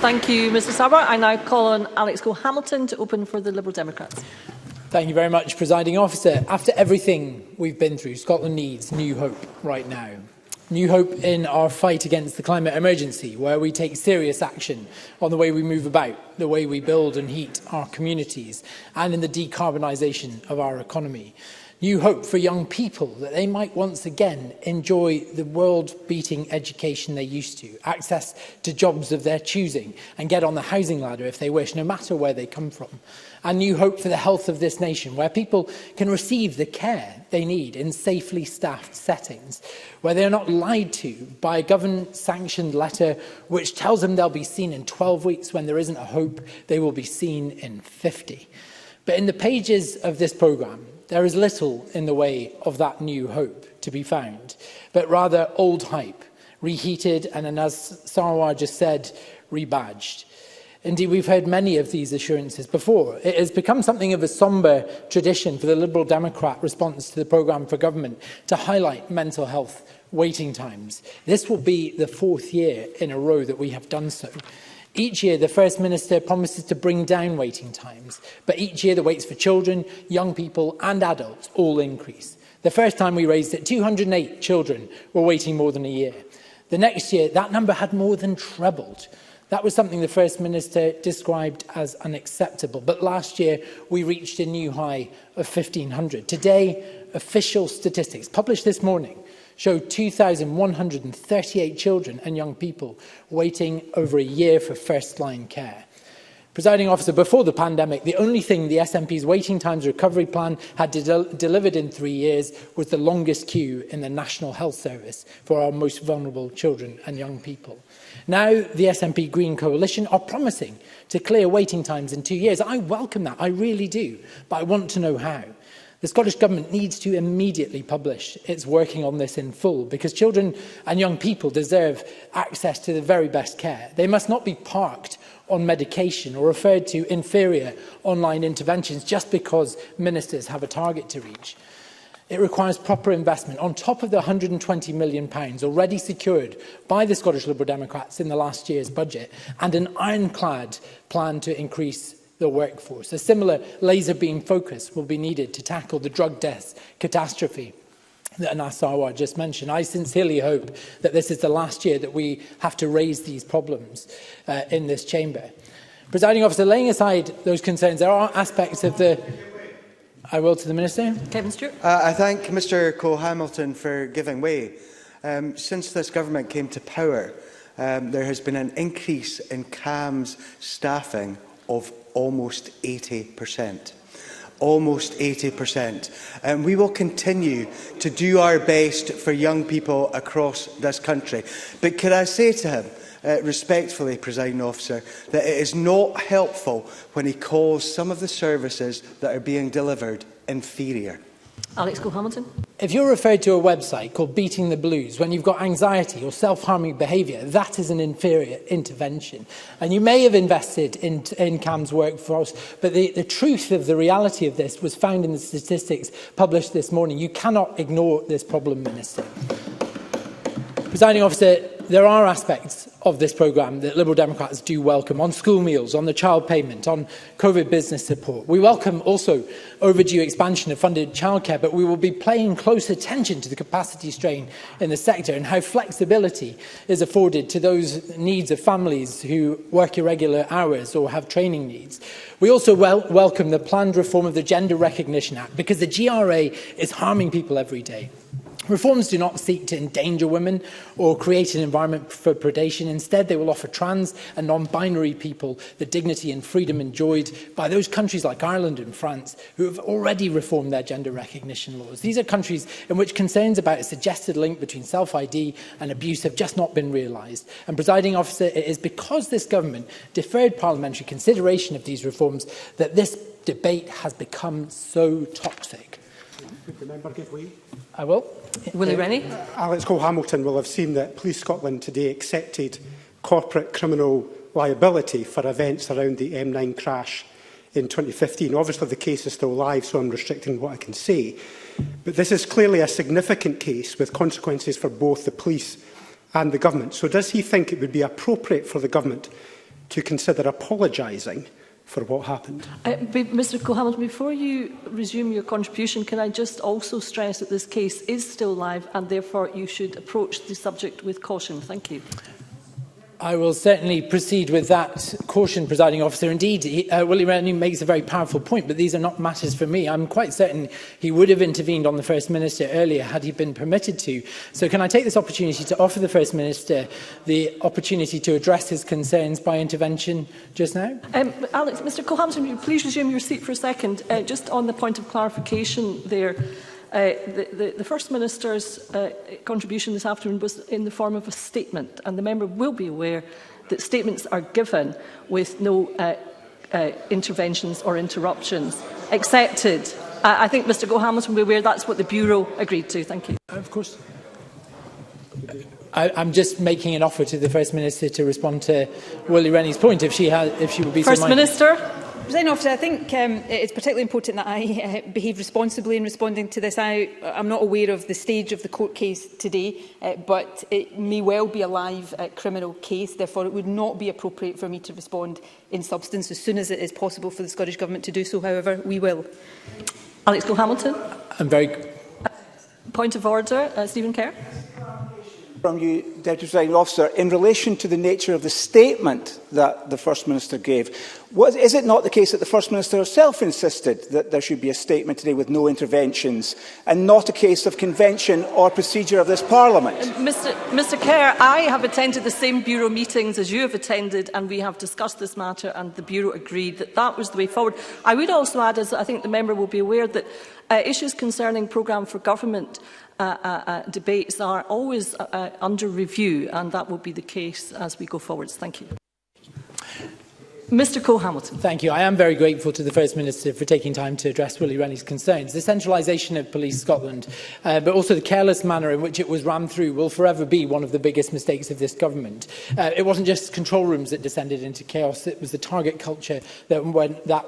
Thank you, Mr Saber. I now call on Alex Cole-Hamilton to open for the Liberal Democrats. Thank you very much, Presiding Officer. After everything we've been through, Scotland needs new hope right now. New hope in our fight against the climate emergency, where we take serious action on the way we move about, the way we build and heat our communities, and in the decarbonisation of our economy. new hope for young people that they might once again enjoy the world-beating education they used to, access to jobs of their choosing, and get on the housing ladder if they wish, no matter where they come from. And new hope for the health of this nation, where people can receive the care they need in safely staffed settings, where they are not lied to by a government-sanctioned letter which tells them they'll be seen in 12 weeks when there isn't a hope they will be seen in 50. But in the pages of this programme, there is little in the way of that new hope to be found, but rather old hype, reheated and, as Sarwar just said, rebadged. Indeed, we've heard many of these assurances before. It has become something of a sombre tradition for the Liberal Democrat response to the programme for government to highlight mental health waiting times. This will be the 4th year in a row that we have done so. Each year, the First Minister promises to bring down waiting times, but each year the waits for children, young people and adults all increase. The first time we raised it, 208 children were waiting more than a year. The next year, that number had more than trebled. That was something the First Minister described as unacceptable. But last year, we reached a new high of 1,500. Today, official statistics published this morning show 2,138 children and young people waiting over a year for first-line care. Presiding Officer, before the pandemic, the only thing the SNP's Waiting Times Recovery Plan had delivered in 3 years was the longest queue in the National Health Service for our most vulnerable children and young people. Now, the SNP Green Coalition are promising to clear waiting times in 2 years. I welcome that, I really do, but I want to know how. The Scottish Government needs to immediately publish its working on this in full, because children and young people deserve access to the very best care. They must not be parked on medication or referred to inferior online interventions just because ministers have a target to reach. It requires proper investment on top of the £120 million already secured by the Scottish Liberal Democrats in the last year's budget, and an ironclad plan to increase the workforce. A similar laser beam focus will be needed to tackle the drug death catastrophe that Anas Sarwar just mentioned. I sincerely hope that this is the last year that we have to raise these problems in this chamber. Presiding Officer, laying aside those concerns, there are aspects of the... I will to the Minister. Kevin Stewart. I thank Mr Cole-Hamilton for giving way. Since this government came to power, there has been an increase in CAMS staffing of almost 80%. Almost 80%. And we will continue to do our best for young people across this country. But could I say to him, respectfully, Presiding Officer, that it is not helpful when he calls some of the services that are being delivered inferior. Alex Cole-Hamilton. If you're referred to a website called Beating the Blues when you've got anxiety or self-harming behaviour, that is an inferior intervention. And you may have invested in CAM's workforce, but the truth of the reality of this was found in the statistics published this morning. You cannot ignore this problem, Minister. Presiding Officer, there are aspects of this programme that Liberal Democrats do welcome, on school meals, on the child payment, on COVID business support. We welcome also overdue expansion of funded childcare, but we will be paying close attention to the capacity strain in the sector and how flexibility is afforded to those needs of families who work irregular hours or have training needs. We also welcome the planned reform of the Gender Recognition Act, because the GRA is harming people every day. Reforms do not seek to endanger women or create an environment for predation. Instead, they will offer trans and non-binary people the dignity and freedom enjoyed by those countries like Ireland and France who have already reformed their gender recognition laws. These are countries in which concerns about a suggested link between self-ID and abuse have just not been realised. And, Presiding Officer, it is because this government deferred parliamentary consideration of these reforms that this debate has become so toxic. Would the member give way? I will. Willie Rennie. Alex Cole-Hamilton will have seen that Police Scotland today accepted corporate criminal liability for events around the M9 crash in 2015. Obviously, the case is still live, so I'm restricting what I can say. But this is clearly a significant case with consequences for both the police and the government. So does he think it would be appropriate for the government to consider apologising for what happened? Mr Cole-Hamilton, before you resume your contribution, can I just also stress that this case is still live and therefore you should approach the subject with caution. Thank you. I will certainly proceed with that caution, presiding officer. Indeed, Willie Rennie makes a very powerful point, but these are not matters for me. I'm quite certain he would have intervened on the First Minister earlier had he been permitted to. So can I take this opportunity to offer the First Minister the opportunity to address his concerns by intervention just now? Alex, Mr Cole-Hamilton, will you please resume your seat for a second? Just on the point of clarification there, the First Minister's contribution this afternoon was in the form of a statement, and the member will be aware that statements are given with no interventions or interruptions accepted. I think Mr Cole-Hamilton will be aware that's what the Bureau agreed to. Thank you. Of course. I'm just making an offer to the First Minister to respond to Willie Rennie's point, if she would be so minded. First Minister. Presiding Officer, I think it's particularly important that I behave responsibly in responding to this. I'm not aware of the stage of the court case today, but it may well be a live criminal case. Therefore, it would not be appropriate for me to respond in substance as soon as it is possible for the Scottish Government to do so. However, we will. Alex Cole-Hamilton. I'm very... Point of order, Stephen Kerr. From you, Deputy Presiding Officer, in relation to the nature of the statement that the First Minister gave, is it not the case that the First Minister herself insisted that there should be a statement today with no interventions and not a case of convention or procedure of this Parliament? Mr Kerr, I have attended the same Bureau meetings as you have attended, and we have discussed this matter, and the Bureau agreed that that was the way forward. I would also add, as I think the member will be aware, that issues concerning programme for government debates are always under review, and that will be the case as we go forwards. Thank you. Mr Cole-Hamilton. Thank you. I am very grateful to the First Minister for taking time to address Willie Rennie's concerns. The centralisation of Police Scotland, but also the careless manner in which it was rammed through, will forever be one of the biggest mistakes of this government. It wasn't just control rooms that descended into chaos, it was the target culture that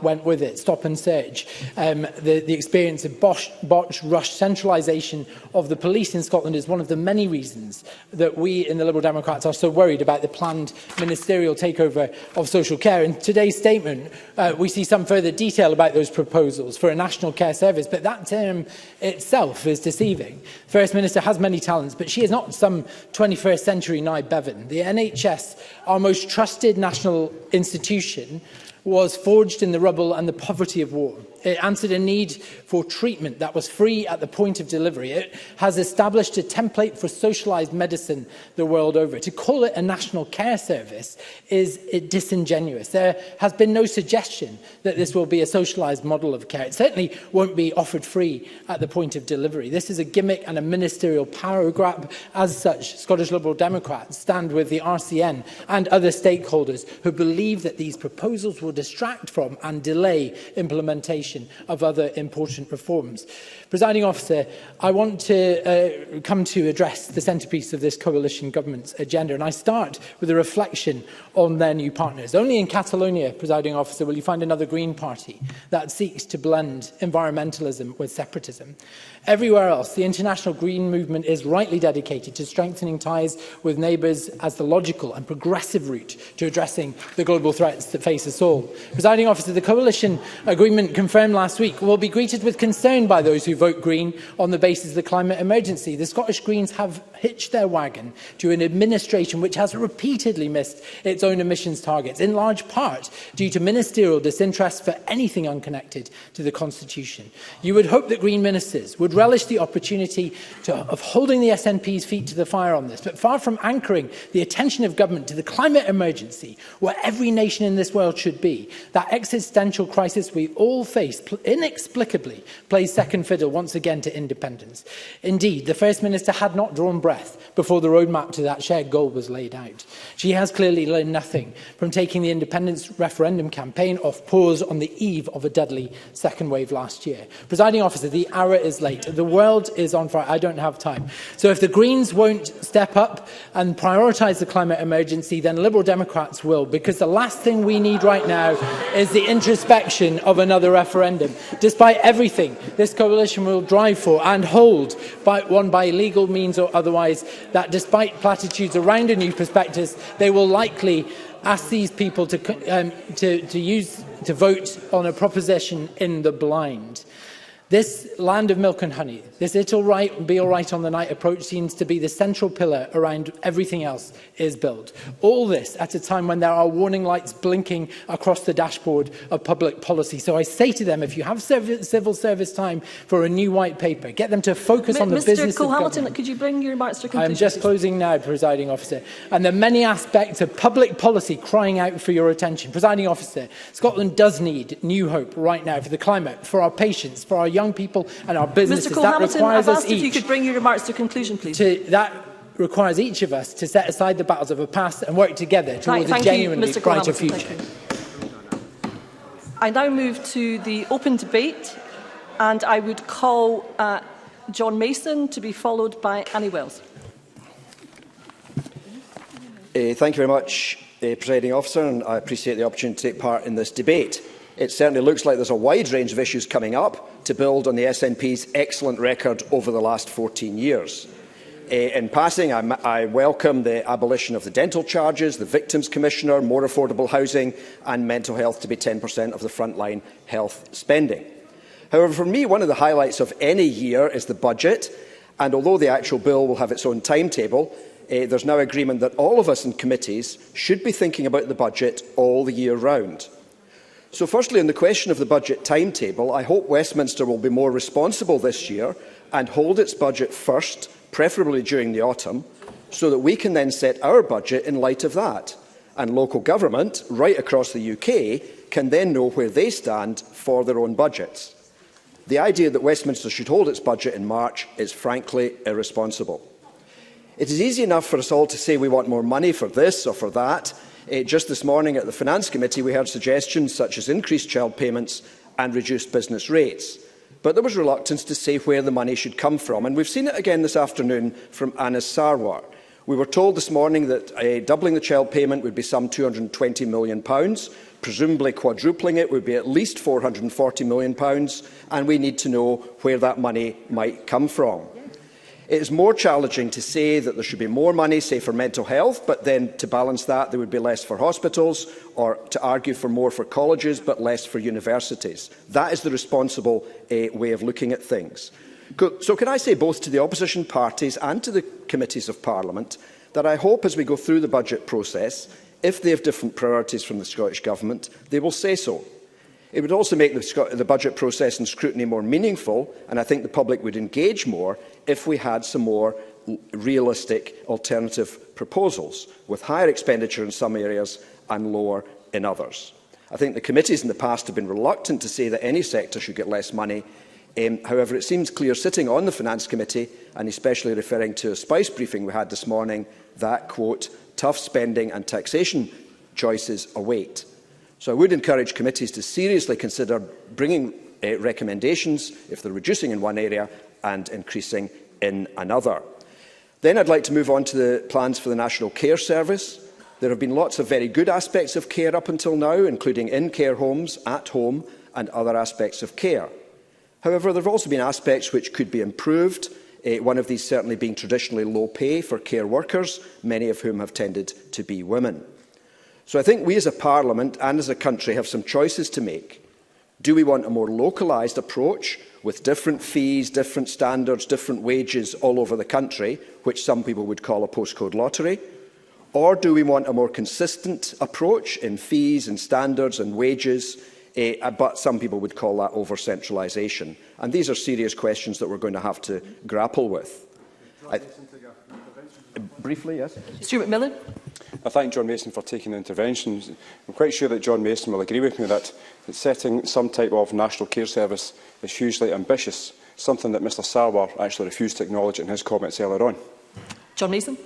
went with it. Stop and search. The experience of botched, rushed centralisation of the police in Scotland is one of the many reasons that we in the Liberal Democrats are so worried about the planned ministerial takeover of social care. In today's statement, we see some further detail about those proposals for a national care service, but that term itself is deceiving. The First Minister has many talents, but she is not some 21st century Nye Bevan. The NHS, our most trusted national institution, was forged in the rubble and the poverty of war. It answered a need for treatment that was free at the point of delivery. It has established a template for socialised medicine the world over. To call it a national care service is disingenuous. There has been no suggestion that this will be a socialised model of care. It certainly won't be offered free at the point of delivery. This is a gimmick and a ministerial power grab. As such, Scottish Liberal Democrats stand with the RCN and other stakeholders who believe that these proposals will distract from and delay implementation of other important reforms. Presiding Officer, I want to come to address the centrepiece of this coalition government's agenda, and I start with a reflection on their new partners. Only in Catalonia, Presiding Officer, will you find another Green Party that seeks to blend environmentalism with separatism. Everywhere else, the international Green movement is rightly dedicated to strengthening ties with neighbours as the logical and progressive route to addressing the global threats that face us all. Presiding Officer, the coalition agreement confirmed last week will be greeted with concern by those who vote Green on the basis of the climate emergency. The Scottish Greens have hitched their wagon to an administration which has repeatedly missed its own emissions targets, in large part due to ministerial disinterest for anything unconnected to the Constitution. You would hope that Green ministers would relish the opportunity of holding the SNP's feet to the fire on this, but far from anchoring the attention of government to the climate emergency, where every nation in this world should be, that existential crisis we all face inexplicably plays second fiddle once again to independence. Indeed, the First Minister had not drawn breath before the roadmap to that shared goal was laid out. She has clearly learned nothing from taking the independence referendum campaign off pause on the eve of a deadly second wave last year. Presiding Officer, the hour is late. The world is on fire. I don't have time. So if the Greens won't step up and prioritise the climate emergency, then Liberal Democrats will, because the last thing we need right now is the introspection of another referendum. Despite everything this coalition will drive for and hold, won by legal means or otherwise, that despite platitudes around a new prospectus, they will likely ask these people to vote on a proposition in the blind. This land of milk and honey, this it'll be all right on the night approach seems to be the central pillar around everything else is built. All this at a time when there are warning lights blinking across the dashboard of public policy. So I say to them, if you have civil service time for a new white paper, get them to focus on the business of government. Mr Cole-Hamilton, could you bring your remarks to conclusion? I'm just closing now, Presiding Officer. And the many aspects of public policy crying out for your attention. Presiding Officer, Scotland does need new hope right now for the climate, for our patients, for our young people and our businesses. Mr Cole-Hamilton, I've asked if you each could bring your remarks to conclusion, please. That requires each of us to set aside the battles of the past and work together towards a genuinely brighter future. I now move to the open debate, and I would call John Mason to be followed by Annie Wells. Thank you very much, Presiding Officer, and I appreciate the opportunity to take part in this debate. It certainly looks like there's a wide range of issues coming up to build on the SNP's excellent record over the last 14 years. In passing, I welcome the abolition of the dental charges, the Victims Commissioner, more affordable housing and mental health to be 10% of the frontline health spending. However, for me, one of the highlights of any year is the budget, and although the actual bill will have its own timetable, there's now agreement that all of us in committees should be thinking about the budget all the year round. So firstly, on the question of the budget timetable, I hope Westminster will be more responsible this year and hold its budget first, preferably during the autumn, so that we can then set our budget in light of that. And local government, right across the UK, can then know where they stand for their own budgets. The idea that Westminster should hold its budget in March is frankly irresponsible. It is easy enough for us all to say we want more money for this or for that. Just this morning at the Finance Committee, we heard suggestions such as increased child payments and reduced business rates. But there was reluctance to say where the money should come from, and we've seen it again this afternoon from Anas Sarwar. We were told this morning that doubling the child payment would be some £220 million, presumably quadrupling it would be at least £440 million, and we need to know where that money might come from. It is more challenging to say that there should be more money, say, for mental health, but then to balance that there would be less for hospitals, or to argue for more for colleges but less for universities. That is the responsible way of looking at things. So can I say both to the opposition parties and to the committees of Parliament that I hope as we go through the budget process, if they have different priorities from the Scottish Government, they will say so. It would also make the budget process and scrutiny more meaningful, and I think the public would engage more if we had some more realistic alternative proposals, with higher expenditure in some areas and lower in others. I think the committees in the past have been reluctant to say that any sector should get less money. However, it seems clear, sitting on the Finance Committee, and especially referring to a Spice briefing we had this morning, that, quote, tough spending and taxation choices await. So I would encourage committees to seriously consider bringing recommendations if they're reducing in one area and increasing in another. Then I'd like to move on to the plans for the National Care Service. There have been lots of very good aspects of care up until now, including in care homes, at home and other aspects of care. However, there have also been aspects which could be improved, one of these certainly being traditionally low pay for care workers, many of whom have tended to be women. So I think we as a Parliament and as a country have some choices to make. Do we want a more localised approach with different fees, different standards, different wages all over the country, which some people would call a postcode lottery? Or do we want a more consistent approach in fees and standards and wages, but some people would call that over-centralisation? And these are serious questions that we're going to have to grapple with. Briefly, yes. Stuart McMillan. I thank John Mason for taking the intervention. I'm quite sure that John Mason will agree with me that setting some type of national care service is hugely ambitious, something that Mr Sarwar actually refused to acknowledge in his comments earlier on. John Mason.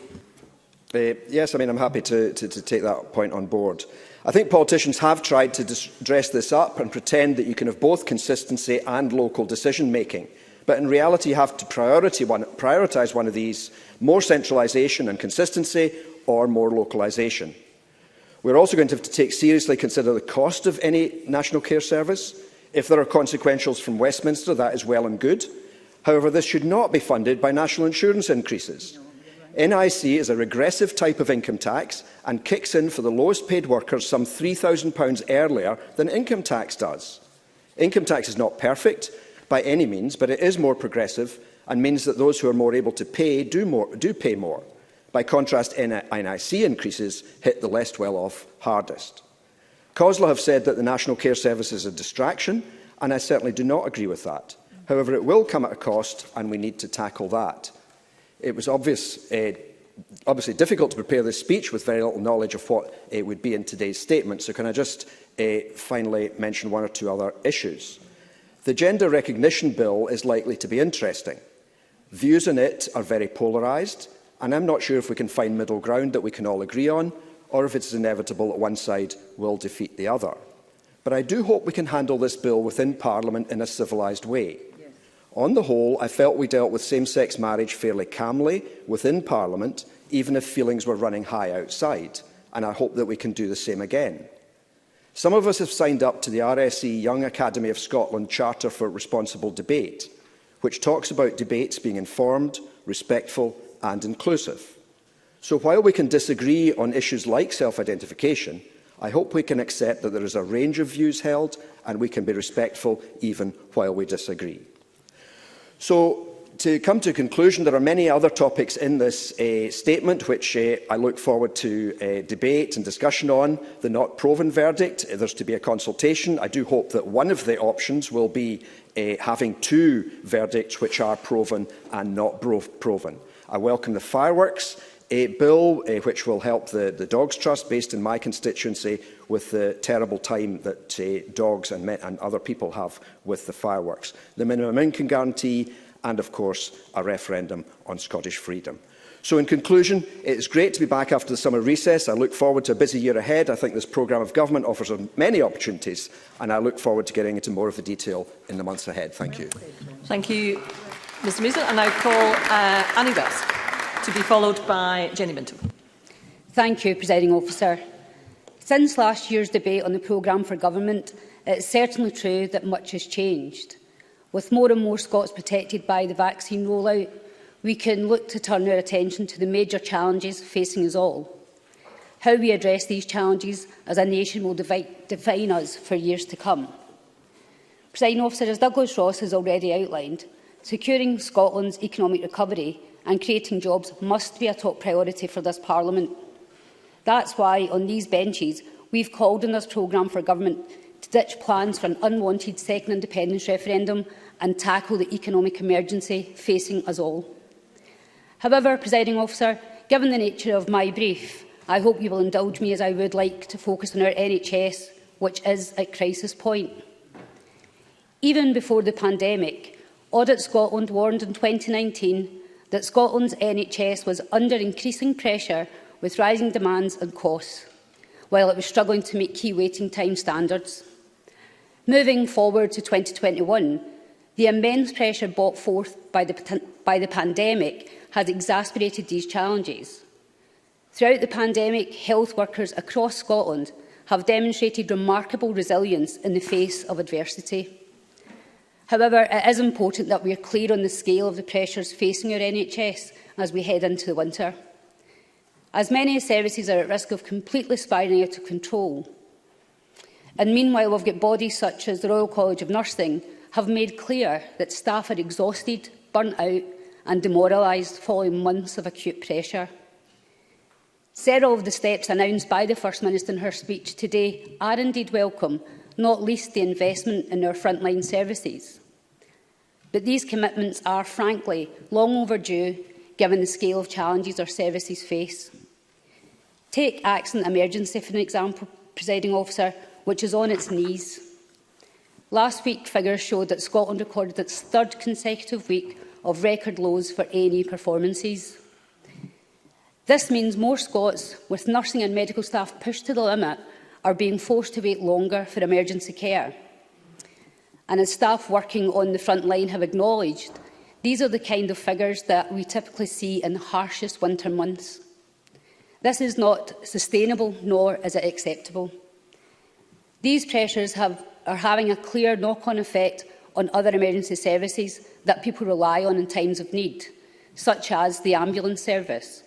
Yes, I'm happy to take that point on board. I think politicians have tried to dress this up and pretend that you can have both consistency and local decision-making. But in reality, you have to prioritise one of these: more centralisation and consistency, or more localisation. We're also going to have to seriously consider the cost of any national care service. If there are consequentials from Westminster, that is well and good. However, this should not be funded by national insurance increases. NIC is a regressive type of income tax and kicks in for the lowest paid workers some £3,000 earlier than income tax does. Income tax is not perfect, by any means, but it is more progressive and means that those who are more able to pay do pay more. By contrast, NIC increases hit the less well-off hardest. COSLA have said that the National Care Service is a distraction, and I certainly do not agree with that. However, it will come at a cost, and we need to tackle that. It was obviously difficult to prepare this speech with very little knowledge of what it would be in today's statement, so can I just finally mention one or two other issues. The Gender Recognition Bill is likely to be interesting. Views on it are very polarised, and I'm not sure if we can find middle ground that we can all agree on, or if it's inevitable that one side will defeat the other. But I do hope we can handle this bill within Parliament in a civilised way. Yes. On the whole, I felt we dealt with same-sex marriage fairly calmly within Parliament, even if feelings were running high outside, and I hope that we can do the same again. Some of us have signed up to the RSE Young Academy of Scotland Charter for Responsible Debate, which talks about debates being informed, respectful and inclusive. So while we can disagree on issues like self-identification, I hope we can accept that there is a range of views held and we can be respectful even while we disagree. So, to come to a conclusion, there are many other topics in this statement which I look forward to debate and discussion on. The not proven verdict, there's to be a consultation. I do hope that one of the options will be having two verdicts which are proven and not proven. I welcome the fireworks bill, which will help the Dogs Trust, based in my constituency, with the terrible time that dogs and other people have with the fireworks. The minimum income guarantee and, of course, a referendum on Scottish freedom. So, in conclusion, it is great to be back after the summer recess. I look forward to a busy year ahead. I think this programme of government offers many opportunities, and I look forward to getting into more of the detail in the months ahead. Thank you. Thank you, Mr Mason. I now call Annie Best to be followed by Jenny Minto. Thank you, Presiding Officer. Since last year's debate on the programme for government, it is certainly true that much has changed. With more and more Scots protected by the vaccine rollout, we can look to turn our attention to the major challenges facing us all. How we address these challenges as a nation will define us for years to come. Presiding Officer, as Douglas Ross has already outlined, securing Scotland's economic recovery and creating jobs must be a top priority for this Parliament. That's why, on these benches, we've called on this programme for government to ditch plans for an unwanted second independence referendum and tackle the economic emergency facing us all. However, Presiding Officer, given the nature of my brief, I hope you will indulge me as I would like to focus on our NHS, which is at crisis point. Even before the pandemic, Audit Scotland warned in 2019 that Scotland's NHS was under increasing pressure with rising demands and costs, while it was struggling to meet key waiting time standards. Moving forward to 2021, the immense pressure brought forth by the pandemic has exacerbated these challenges. Throughout the pandemic, health workers across Scotland have demonstrated remarkable resilience in the face of adversity. However, it is important that we are clear on the scale of the pressures facing our NHS as we head into the winter. As many services are at risk of completely spiralling out of control. And meanwhile, we've got bodies such as the Royal College of Nursing have made clear that staff are exhausted, burnt out and demoralised following months of acute pressure. Several of the steps announced by the First Minister in her speech today are indeed welcome, not least the investment in our frontline services. But these commitments are, frankly, long overdue, given the scale of challenges our services face. Take accident emergency for an example, Presiding Officer, which is on its knees. Last week, figures showed that Scotland recorded its third consecutive week of record lows for A&E performances. This means more Scots, with nursing and medical staff pushed to the limit, are being forced to wait longer for emergency care. And as staff working on the front line have acknowledged, these are the kind of figures that we typically see in the harshest winter months. This is not sustainable, nor is it acceptable. These pressures are having a clear knock-on effect on other emergency services that people rely on in times of need, such as the ambulance service.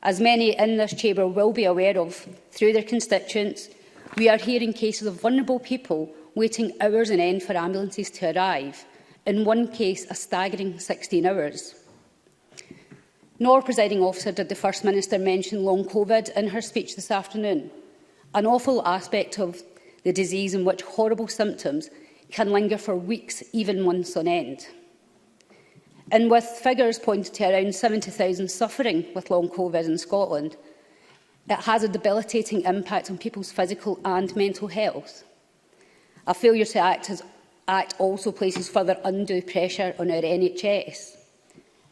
As many in this chamber will be aware of through their constituents, we are hearing cases of vulnerable people waiting hours on end for ambulances to arrive, in one case a staggering 16 hours. Nor, presiding officer, did the First Minister mention long COVID in her speech this afternoon, an awful aspect of the disease in which horrible symptoms can linger for weeks, even months on end. And with figures pointing to around 70,000 suffering with long COVID in Scotland, it has a debilitating impact on people's physical and mental health. A failure to act also places further undue pressure on our NHS.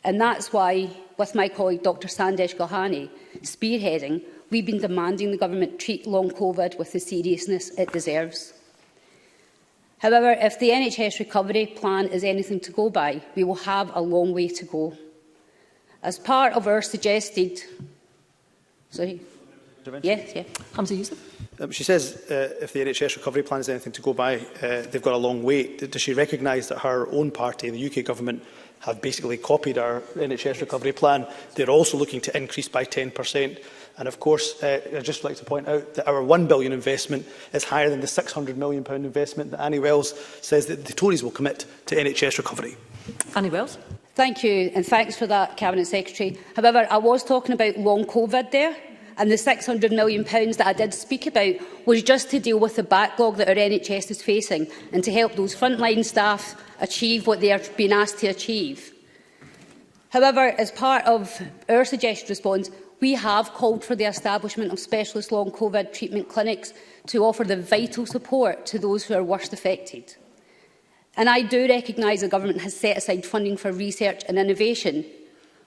And that's why, with my colleague Dr Sandesh Gohani spearheading, we've been demanding the Government treat long COVID with the seriousness it deserves. However, if the NHS recovery plan is anything to go by, we will have a long way to go. As part of our suggested... Sorry. Yes, yeah. Hamza Youssef. She says if the NHS recovery plan is anything to go by, they've got a long wait. Does she recognise that her own party, the UK Government, have basically copied our NHS recovery plan? They're also looking to increase by 10%. And of course, I'd just like to point out that our £1 billion investment is higher than the £600 million investment that Annie Wells says that the Tories will commit to NHS recovery. Annie Wells. Thank you, and thanks for that, Cabinet Secretary. However, I was talking about long COVID there, and the £600 million that I did speak about was just to deal with the backlog that our NHS is facing and to help those frontline staff achieve what they are being asked to achieve. However, as part of our suggested response, we have called for the establishment of specialist long COVID treatment clinics to offer the vital support to those who are worst affected. And I do recognise the Government has set aside funding for research and innovation,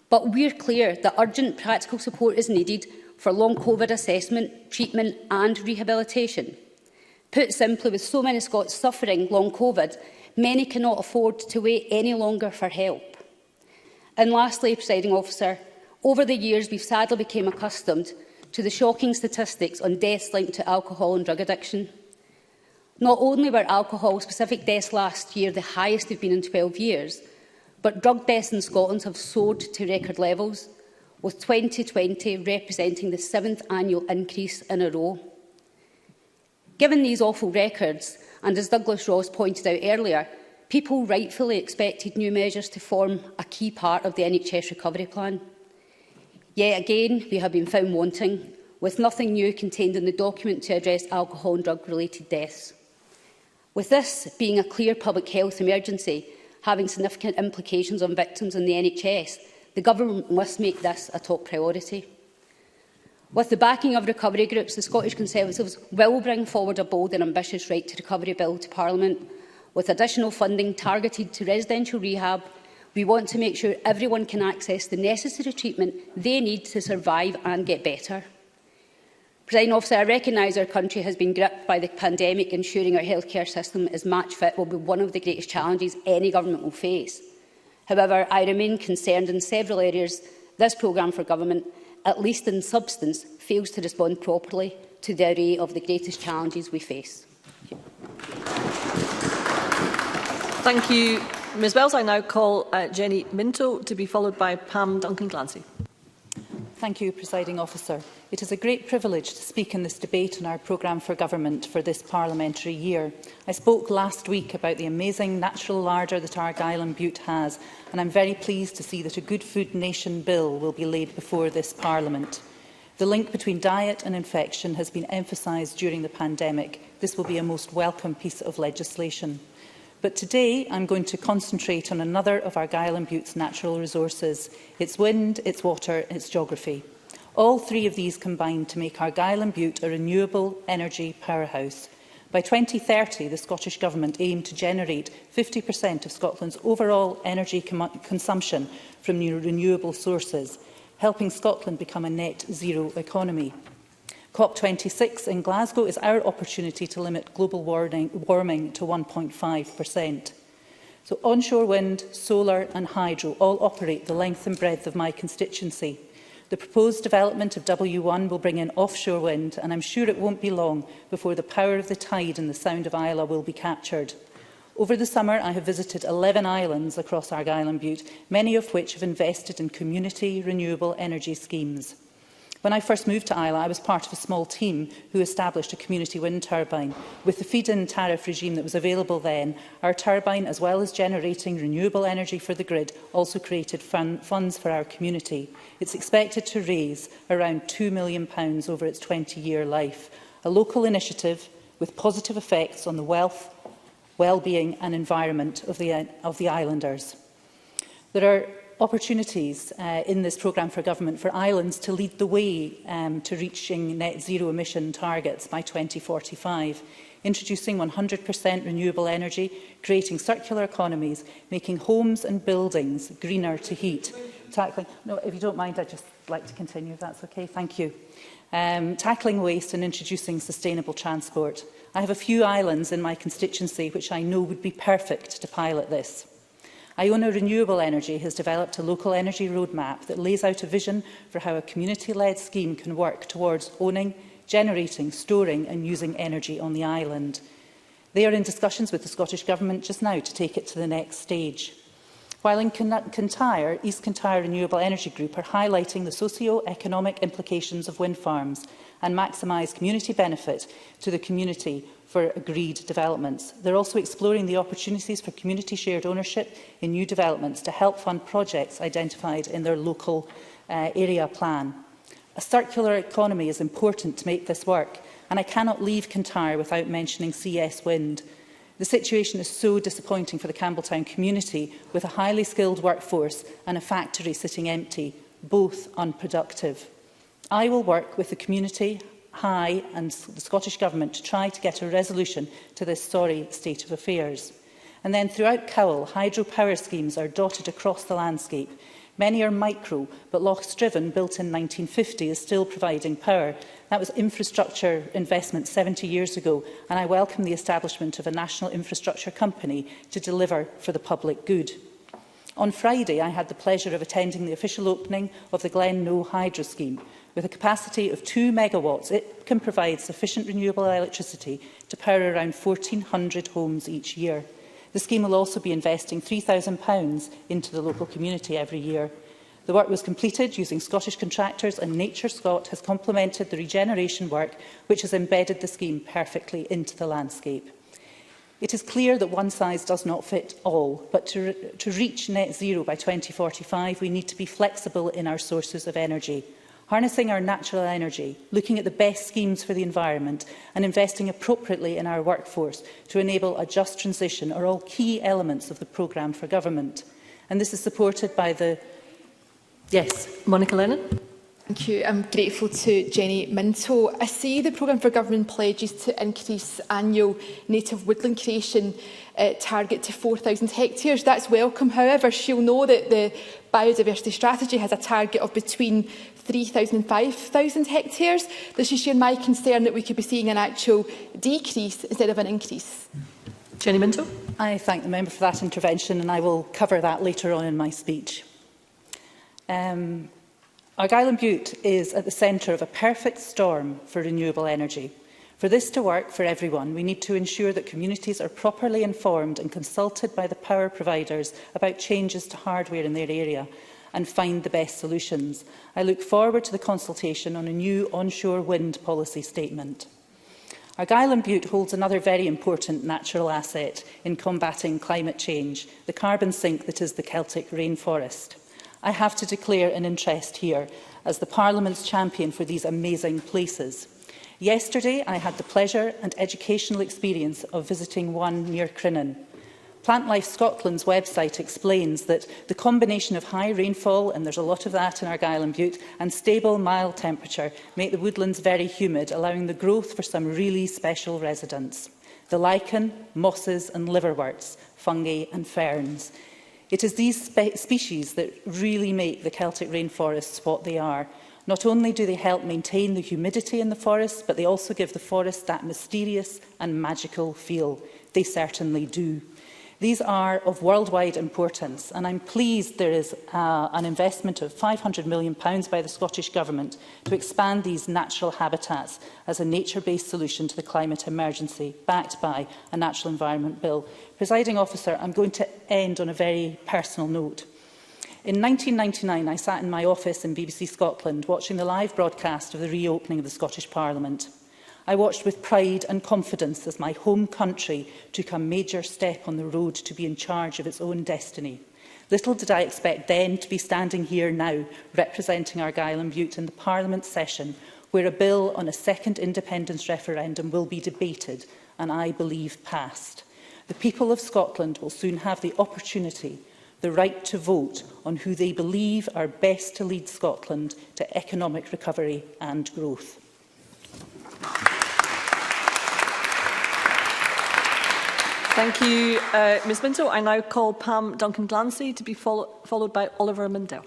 but we're clear that urgent practical support is needed for long COVID assessment, treatment and rehabilitation. Put simply, with so many Scots suffering long COVID, many cannot afford to wait any longer for help. And lastly, presiding officer, over the years we've sadly become accustomed to the shocking statistics on deaths linked to alcohol and drug addiction. Not only were alcohol-specific deaths last year the highest they've been in 12 years, but drug deaths in Scotland have soared to record levels, with 2020 representing the 7th annual increase in a row. Given these awful records, and as Douglas Ross pointed out earlier, people rightfully expected new measures to form a key part of the NHS recovery plan. Yet again, we have been found wanting, with nothing new contained in the document to address alcohol and drug-related deaths. With this being a clear public health emergency, having significant implications on victims in the NHS, the Government must make this a top priority. With the backing of recovery groups, the Scottish Conservatives will bring forward a bold and ambitious right to recovery bill to Parliament. With additional funding targeted to residential rehab, we want to make sure everyone can access the necessary treatment they need to survive and get better. Presiding officer, I recognise our country has been gripped by the pandemic. Ensuring our healthcare system is match fit will be one of the greatest challenges any government will face. However, I remain concerned in several areas this programme for government, at least in substance, fails to respond properly to the array of the greatest challenges we face. Thank you, Ms Wells. I now call Jenny Minto to be followed by Pam Duncan-Glancy. Thank you, Presiding Officer. It is a great privilege to speak in this debate on our programme for government for this parliamentary year. I spoke last week about the amazing natural larder that Argyll and Bute has, and I'm very pleased to see that a Good Food Nation bill will be laid before this Parliament. The link between diet and infection has been emphasised during the pandemic. This will be a most welcome piece of legislation. But today I'm going to concentrate on another of Argyll and Bute's natural resources, its wind, its water and its geography. All three of these combine to make Argyll and Bute a renewable energy powerhouse. By 2030, the Scottish Government aimed to generate 50% of Scotland's overall energy consumption from renewable sources, helping Scotland become a net zero economy. COP26 in Glasgow is our opportunity to limit global warming to 1.5%. So onshore wind, solar and hydro all operate the length and breadth of my constituency. The proposed development of W1 will bring in offshore wind, and I'm sure it won't be long before the power of the tide and the Sound of Islay will be captured. Over the summer, I have visited 11 islands across Argyll and Bute, many of which have invested in community renewable energy schemes. When I first moved to Islay, I was part of a small team who established a community wind turbine. With the feed-in tariff regime that was available then, our turbine, as well as generating renewable energy for the grid, also created funds for our community. It's expected to raise around £2 million over its 20-year life. A local initiative with positive effects on the wealth, well-being and environment of the islanders. There are opportunities in this programme for government for islands to lead the way to reaching net zero emission targets by 2045, introducing 100% renewable energy, creating circular economies, making homes and buildings greener to heat. No, if you don't mind, I'd just like to continue, if that's okay. Thank you. Tackling waste and introducing sustainable transport. I have a few islands in my constituency which I know would be perfect to pilot this. Iona Renewable Energy has developed a local energy roadmap that lays out a vision for how a community-led scheme can work towards owning, generating, storing and using energy on the island. They are in discussions with the Scottish Government just now to take it to the next stage. While in Kintyre, East Kintyre Renewable Energy Group are highlighting the socio-economic implications of wind farms and maximise community benefit to the community for agreed developments. They're also exploring the opportunities for community shared ownership in new developments to help fund projects identified in their local area plan. A circular economy is important to make this work, and I cannot leave Kintyre without mentioning CS Wind. The situation is so disappointing for the Campbelltown community, with a highly skilled workforce and a factory sitting empty, both unproductive. I will work with the community, High and the Scottish Government to try to get a resolution to this sorry state of affairs. And then throughout Cowell, hydropower schemes are dotted across the landscape. Many are micro, but Loch Striven, built in 1950, is still providing power. That was infrastructure investment 70 years ago, and I welcome the establishment of a national infrastructure company to deliver for the public good. On Friday, I had the pleasure of attending the official opening of the Glen No Hydro scheme. With a capacity of 2 megawatts, it can provide sufficient renewable electricity to power around 1,400 homes each year. The scheme will also be investing £3,000 into the local community every year. The work was completed using Scottish contractors, and Nature Scot has complemented the regeneration work, which has embedded the scheme perfectly into the landscape. It is clear that one size does not fit all, but to reach net zero by 2045, we need to be flexible in our sources of energy. Harnessing our natural energy, looking at the best schemes for the environment and investing appropriately in our workforce to enable a just transition are all key elements of the programme for government. And this is supported by the... Yes. Monica Lennon. Thank you. I'm grateful to Jenny Minto. I see the programme for government pledges to increase annual native woodland creation target to 4,000 hectares. That's welcome. However, she'll know that the biodiversity strategy has a target of between 3,000 and 5,000 hectares. Does she share my concern that we could be seeing an actual decrease instead of an increase? Jenny Minto. I thank the member for that intervention, and I will cover that later on in my speech. Argyll and Bute is at the centre of a perfect storm for renewable energy. For this to work for everyone, we need to ensure that communities are properly informed and consulted by the power providers about changes to hardware in their area and find the best solutions. I look forward to the consultation on a new onshore wind policy statement. Argyll and Bute holds another very important natural asset in combating climate change, the carbon sink that is the Celtic rainforest. I have to declare an interest here as the Parliament's champion for these amazing places. Yesterday, I had the pleasure and educational experience of visiting one near Crinan. Plant Life Scotland's website explains that the combination of high rainfall, and there's a lot of that in Argyll and Bute, and stable mild temperature make the woodlands very humid, allowing the growth for some really special residents. The lichen, mosses and liverworts, fungi and ferns. It is these species that really make the Celtic rainforests what they are. Not only do they help maintain the humidity in the forests, but they also give the forest that mysterious and magical feel. They certainly do. These are of worldwide importance, and I'm pleased there is an investment of £500 million by the Scottish Government to expand these natural habitats as a nature-based solution to the climate emergency, backed by a Natural Environment Bill. Presiding Officer, I'm going to end on a very personal note. In 1999, I sat in my office in BBC Scotland watching the live broadcast of the reopening of the Scottish Parliament. I watched with pride and confidence as my home country took a major step on the road to be in charge of its own destiny. Little did I expect then to be standing here now, representing Argyll and Bute in the Parliament session, where a bill on a second independence referendum will be debated and, I believe, passed. The people of Scotland will soon have the opportunity, the right to vote on who they believe are best to lead Scotland to economic recovery and growth. Thank you, Ms Minto. I now call Pam Duncan-Glancy to be followed by Oliver Mundell.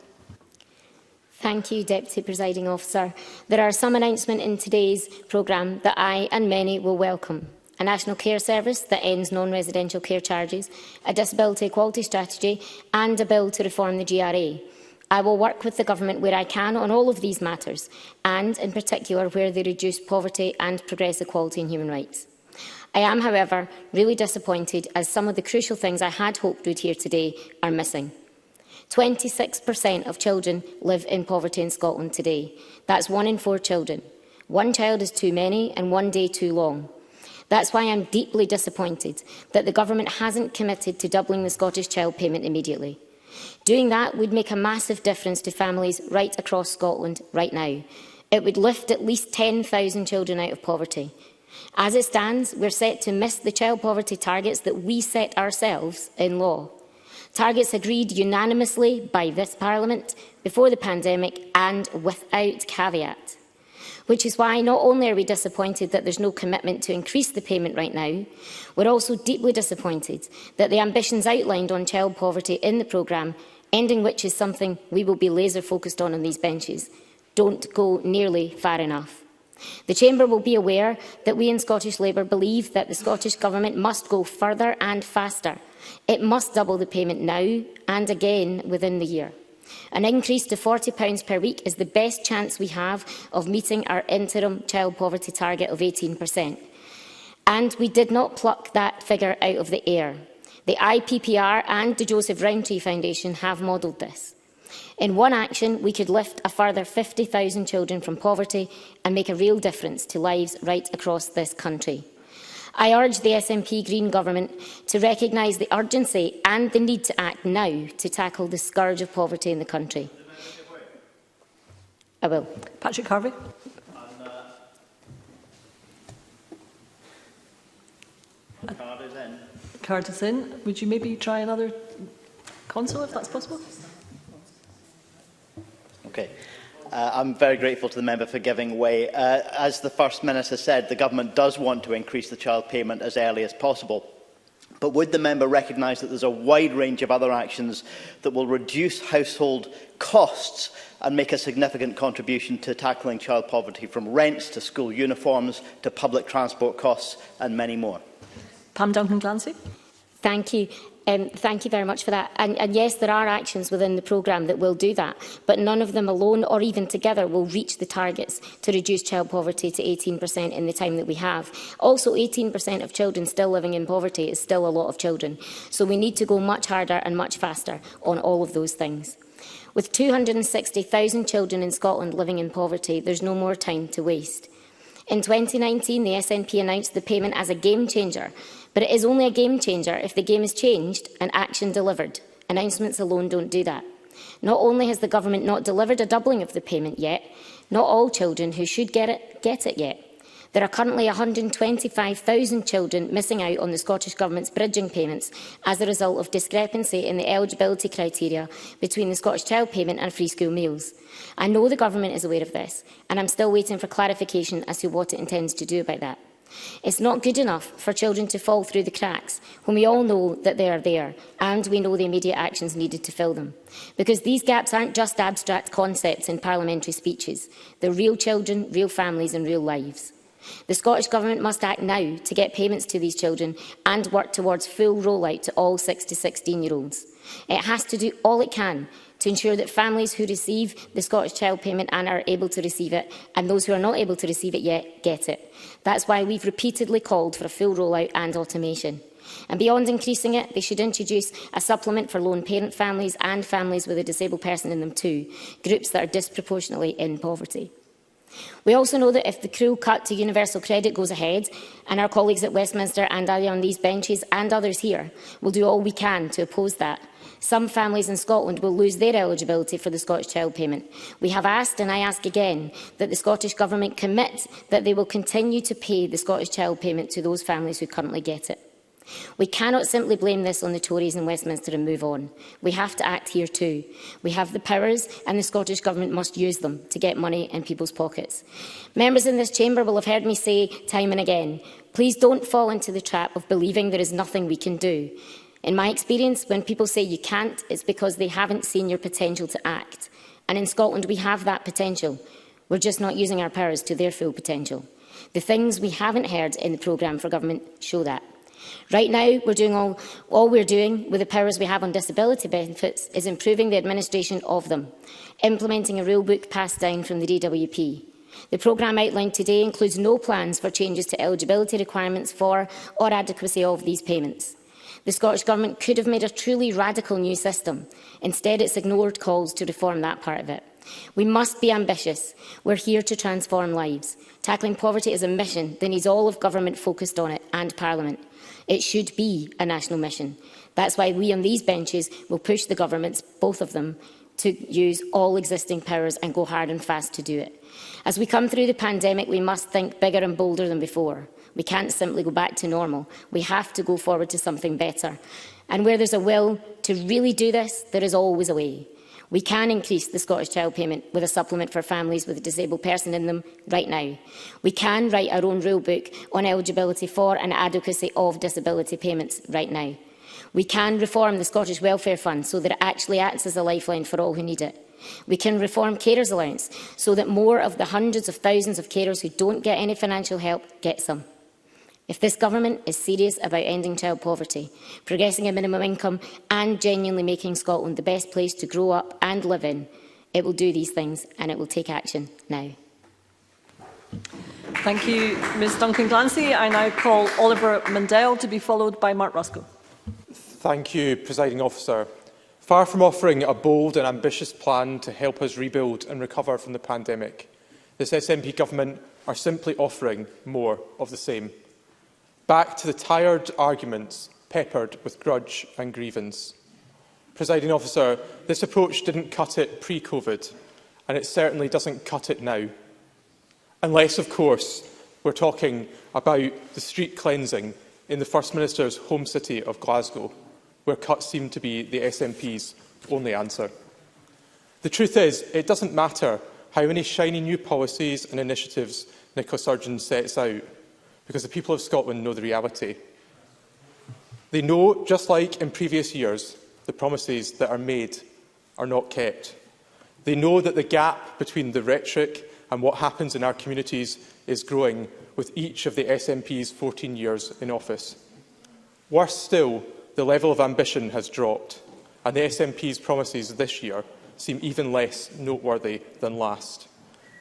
Thank you, Deputy Presiding Officer. There are some announcements in today's programme that I and many will welcome. A national care service that ends non-residential care charges, a disability equality strategy and a bill to reform the GRA. I will work with the Government where I can on all of these matters and, in particular, where they reduce poverty and progress equality and human rights. I am, however, really disappointed as some of the crucial things I had hoped we'd hear today are missing. 26% of children live in poverty in Scotland today. That's 1 in 4 children. 1 child is too many and 1 day too long. That's why I'm deeply disappointed that the Government hasn't committed to doubling the Scottish Child Payment immediately. Doing that would make a massive difference to families right across Scotland right now. It would lift at least 10,000 children out of poverty. As it stands, we're set to miss the child poverty targets that we set ourselves in law. Targets agreed unanimously by this Parliament before the pandemic and without caveat. Which is why not only are we disappointed that there's no commitment to increase the payment right now, we're also deeply disappointed that the ambitions outlined on child poverty in the programme, ending which is something we will be laser focused on these benches, don't go nearly far enough. The Chamber will be aware that we in Scottish Labour believe that the Scottish Government must go further and faster. It must double the payment now and again within the year. An increase to £40 per week is the best chance we have of meeting our interim child poverty target of 18%. And we did not pluck that figure out of the air. The IPPR and the Joseph Rowntree Foundation have modelled this. In one action, we could lift a further 50,000 children from poverty and make a real difference to lives right across this country. I urge the SNP Green Government to recognise the urgency and the need to act now to tackle the scourge of poverty in the country. I will. Patrick Harvey. Card is in. Would you maybe try another console if that's possible? Okay. I'm very grateful to the member for giving way. As the First Minister said, the Government does want to increase the child payment as early as possible. But would the member recognise that there's a wide range of other actions that will reduce household costs and make a significant contribution to tackling child poverty, from rents to school uniforms to public transport costs and many more? Pam Duncan-Glancy. Thank you. Thank you very much for that. And yes, there are actions within the programme that will do that, but none of them alone or even together will reach the targets to reduce child poverty to 18% in the time that we have. Also, 18% of children still living in poverty is still a lot of children. So we need to go much harder and much faster on all of those things. With 260,000 children in Scotland living in poverty, there's no more time to waste. In 2019, the SNP announced the payment as a game changer. But it is only a game changer if the game is changed and action delivered. Announcements alone don't do that. Not only has the Government not delivered a doubling of the payment yet, not all children who should get it yet. There are currently 125,000 children missing out on the Scottish Government's bridging payments as a result of discrepancy in the eligibility criteria between the Scottish Child Payment and free school meals. I know the Government is aware of this, and I'm still waiting for clarification as to what it intends to do about that. It's not good enough for children to fall through the cracks when we all know that they are there and we know the immediate actions needed to fill them. Because these gaps aren't just abstract concepts in parliamentary speeches. They're real children, real families and real lives. The Scottish Government must act now to get payments to these children and work towards full rollout to all 6 to 16-year-olds. It has to do all it can to ensure that families who receive the Scottish Child Payment and are able to receive it, and those who are not able to receive it yet, get it. That's why we've repeatedly called for a full rollout and automation. And beyond increasing it, they should introduce a supplement for lone parent families and families with a disabled person in them too, groups that are disproportionately in poverty. We also know that if the cruel cut to universal credit goes ahead, and our colleagues at Westminster and on these benches and others here will do all we can to oppose that, some families in Scotland will lose their eligibility for the Scottish Child Payment. We have asked, and I ask again, that the Scottish Government commit that they will continue to pay the Scottish Child Payment to those families who currently get it. We cannot simply blame this on the Tories in Westminster and move on. We have to act here too. We have the powers, and the Scottish Government must use them to get money in people's pockets. Members in this chamber will have heard me say time and again, please don't fall into the trap of believing there is nothing we can do. In my experience, when people say you can't, it's because they haven't seen your potential to act. And in Scotland, we have that potential. We're just not using our powers to their full potential. The things we haven't heard in the programme for government show that. Right now, we're doing all we're doing with the powers we have on disability benefits is improving the administration of them, implementing a rule book passed down from the DWP. The programme outlined today includes no plans for changes to eligibility requirements for or adequacy of these payments. The Scottish Government could have made a truly radical new system. Instead, it's ignored calls to reform that part of it. We must be ambitious. We're here to transform lives. Tackling poverty is a mission that needs all of government focused on it, and Parliament. It should be a national mission. That's why we on these benches will push the governments, both of them, to use all existing powers and go hard and fast to do it. As we come through the pandemic, we must think bigger and bolder than before. We can't simply go back to normal. We have to go forward to something better. And where there's a will to really do this, there is always a way. We can increase the Scottish Child Payment with a supplement for families with a disabled person in them right now. We can write our own rule book on eligibility for and adequacy of disability payments right now. We can reform the Scottish Welfare Fund so that it actually acts as a lifeline for all who need it. We can reform carers' allowance so that more of the hundreds of thousands of carers who don't get any financial help get some. If this government is serious about ending child poverty, progressing a minimum income and genuinely making Scotland the best place to grow up and live in, it will do these things and it will take action now. Thank you, Ms Duncan-Glancy. I now call Oliver Mundell to be followed by Mark Ruskell. Thank you, Presiding Officer. Far from offering a bold and ambitious plan to help us rebuild and recover from the pandemic, this SNP government are simply offering more of the same. Back to the tired arguments peppered with grudge and grievance. Presiding Officer, this approach didn't cut it pre-COVID, and it certainly doesn't cut it now. Unless, of course, we're talking about the street cleansing in the First Minister's home city of Glasgow, where cuts seem to be the SNP's only answer. The truth is, it doesn't matter how many shiny new policies and initiatives Nicola Sturgeon sets out, because the people of Scotland know the reality. They know, just like in previous years, the promises that are made are not kept. They know that the gap between the rhetoric and what happens in our communities is growing with each of the SNP's 14 years in office. Worse still, the level of ambition has dropped, and the SNP's promises this year seem even less noteworthy than last.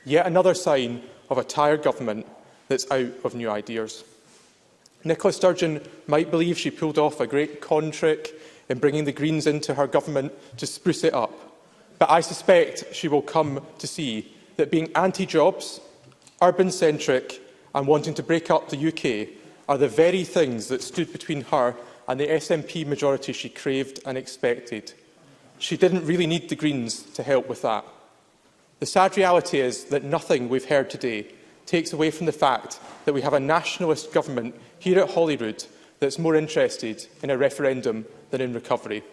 Yet another sign of a tired government that's out of new ideas. Nicola Sturgeon might believe she pulled off a great con trick in bringing the Greens into her government to spruce it up, but I suspect she will come to see that being anti-jobs, urban-centric and wanting to break up the UK are the very things that stood between her and the SNP majority she craved and expected. She didn't really need the Greens to help with that. The sad reality is that nothing we've heard today takes away from the fact that we have a nationalist government here at Holyrood that's more interested in a referendum than in recovery.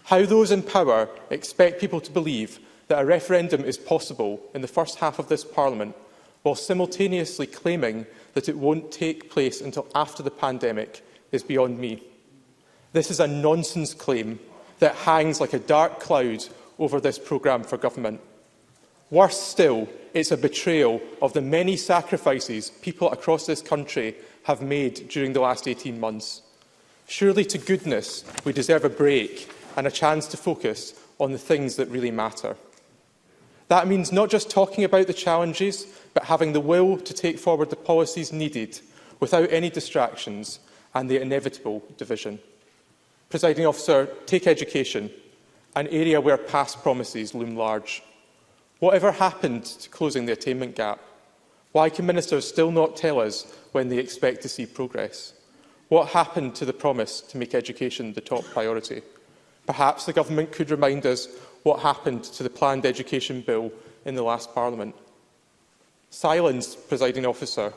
How those in power expect people to believe that a referendum is possible in the first half of this Parliament, while simultaneously claiming that it won't take place until after the pandemic, is beyond me. This is a nonsense claim that hangs like a dark cloud over this programme for government. Worse still, it's a betrayal of the many sacrifices people across this country have made during the last 18 months. Surely to goodness we deserve a break and a chance to focus on the things that really matter. That means not just talking about the challenges, but having the will to take forward the policies needed without any distractions and the inevitable division. Presiding Officer, take education, an area where past promises loom large. Whatever happened to closing the attainment gap? Why can ministers still not tell us when they expect to see progress? What happened to the promise to make education the top priority? Perhaps the government could remind us what happened to the planned education bill in the last Parliament. Silence, Presiding Officer,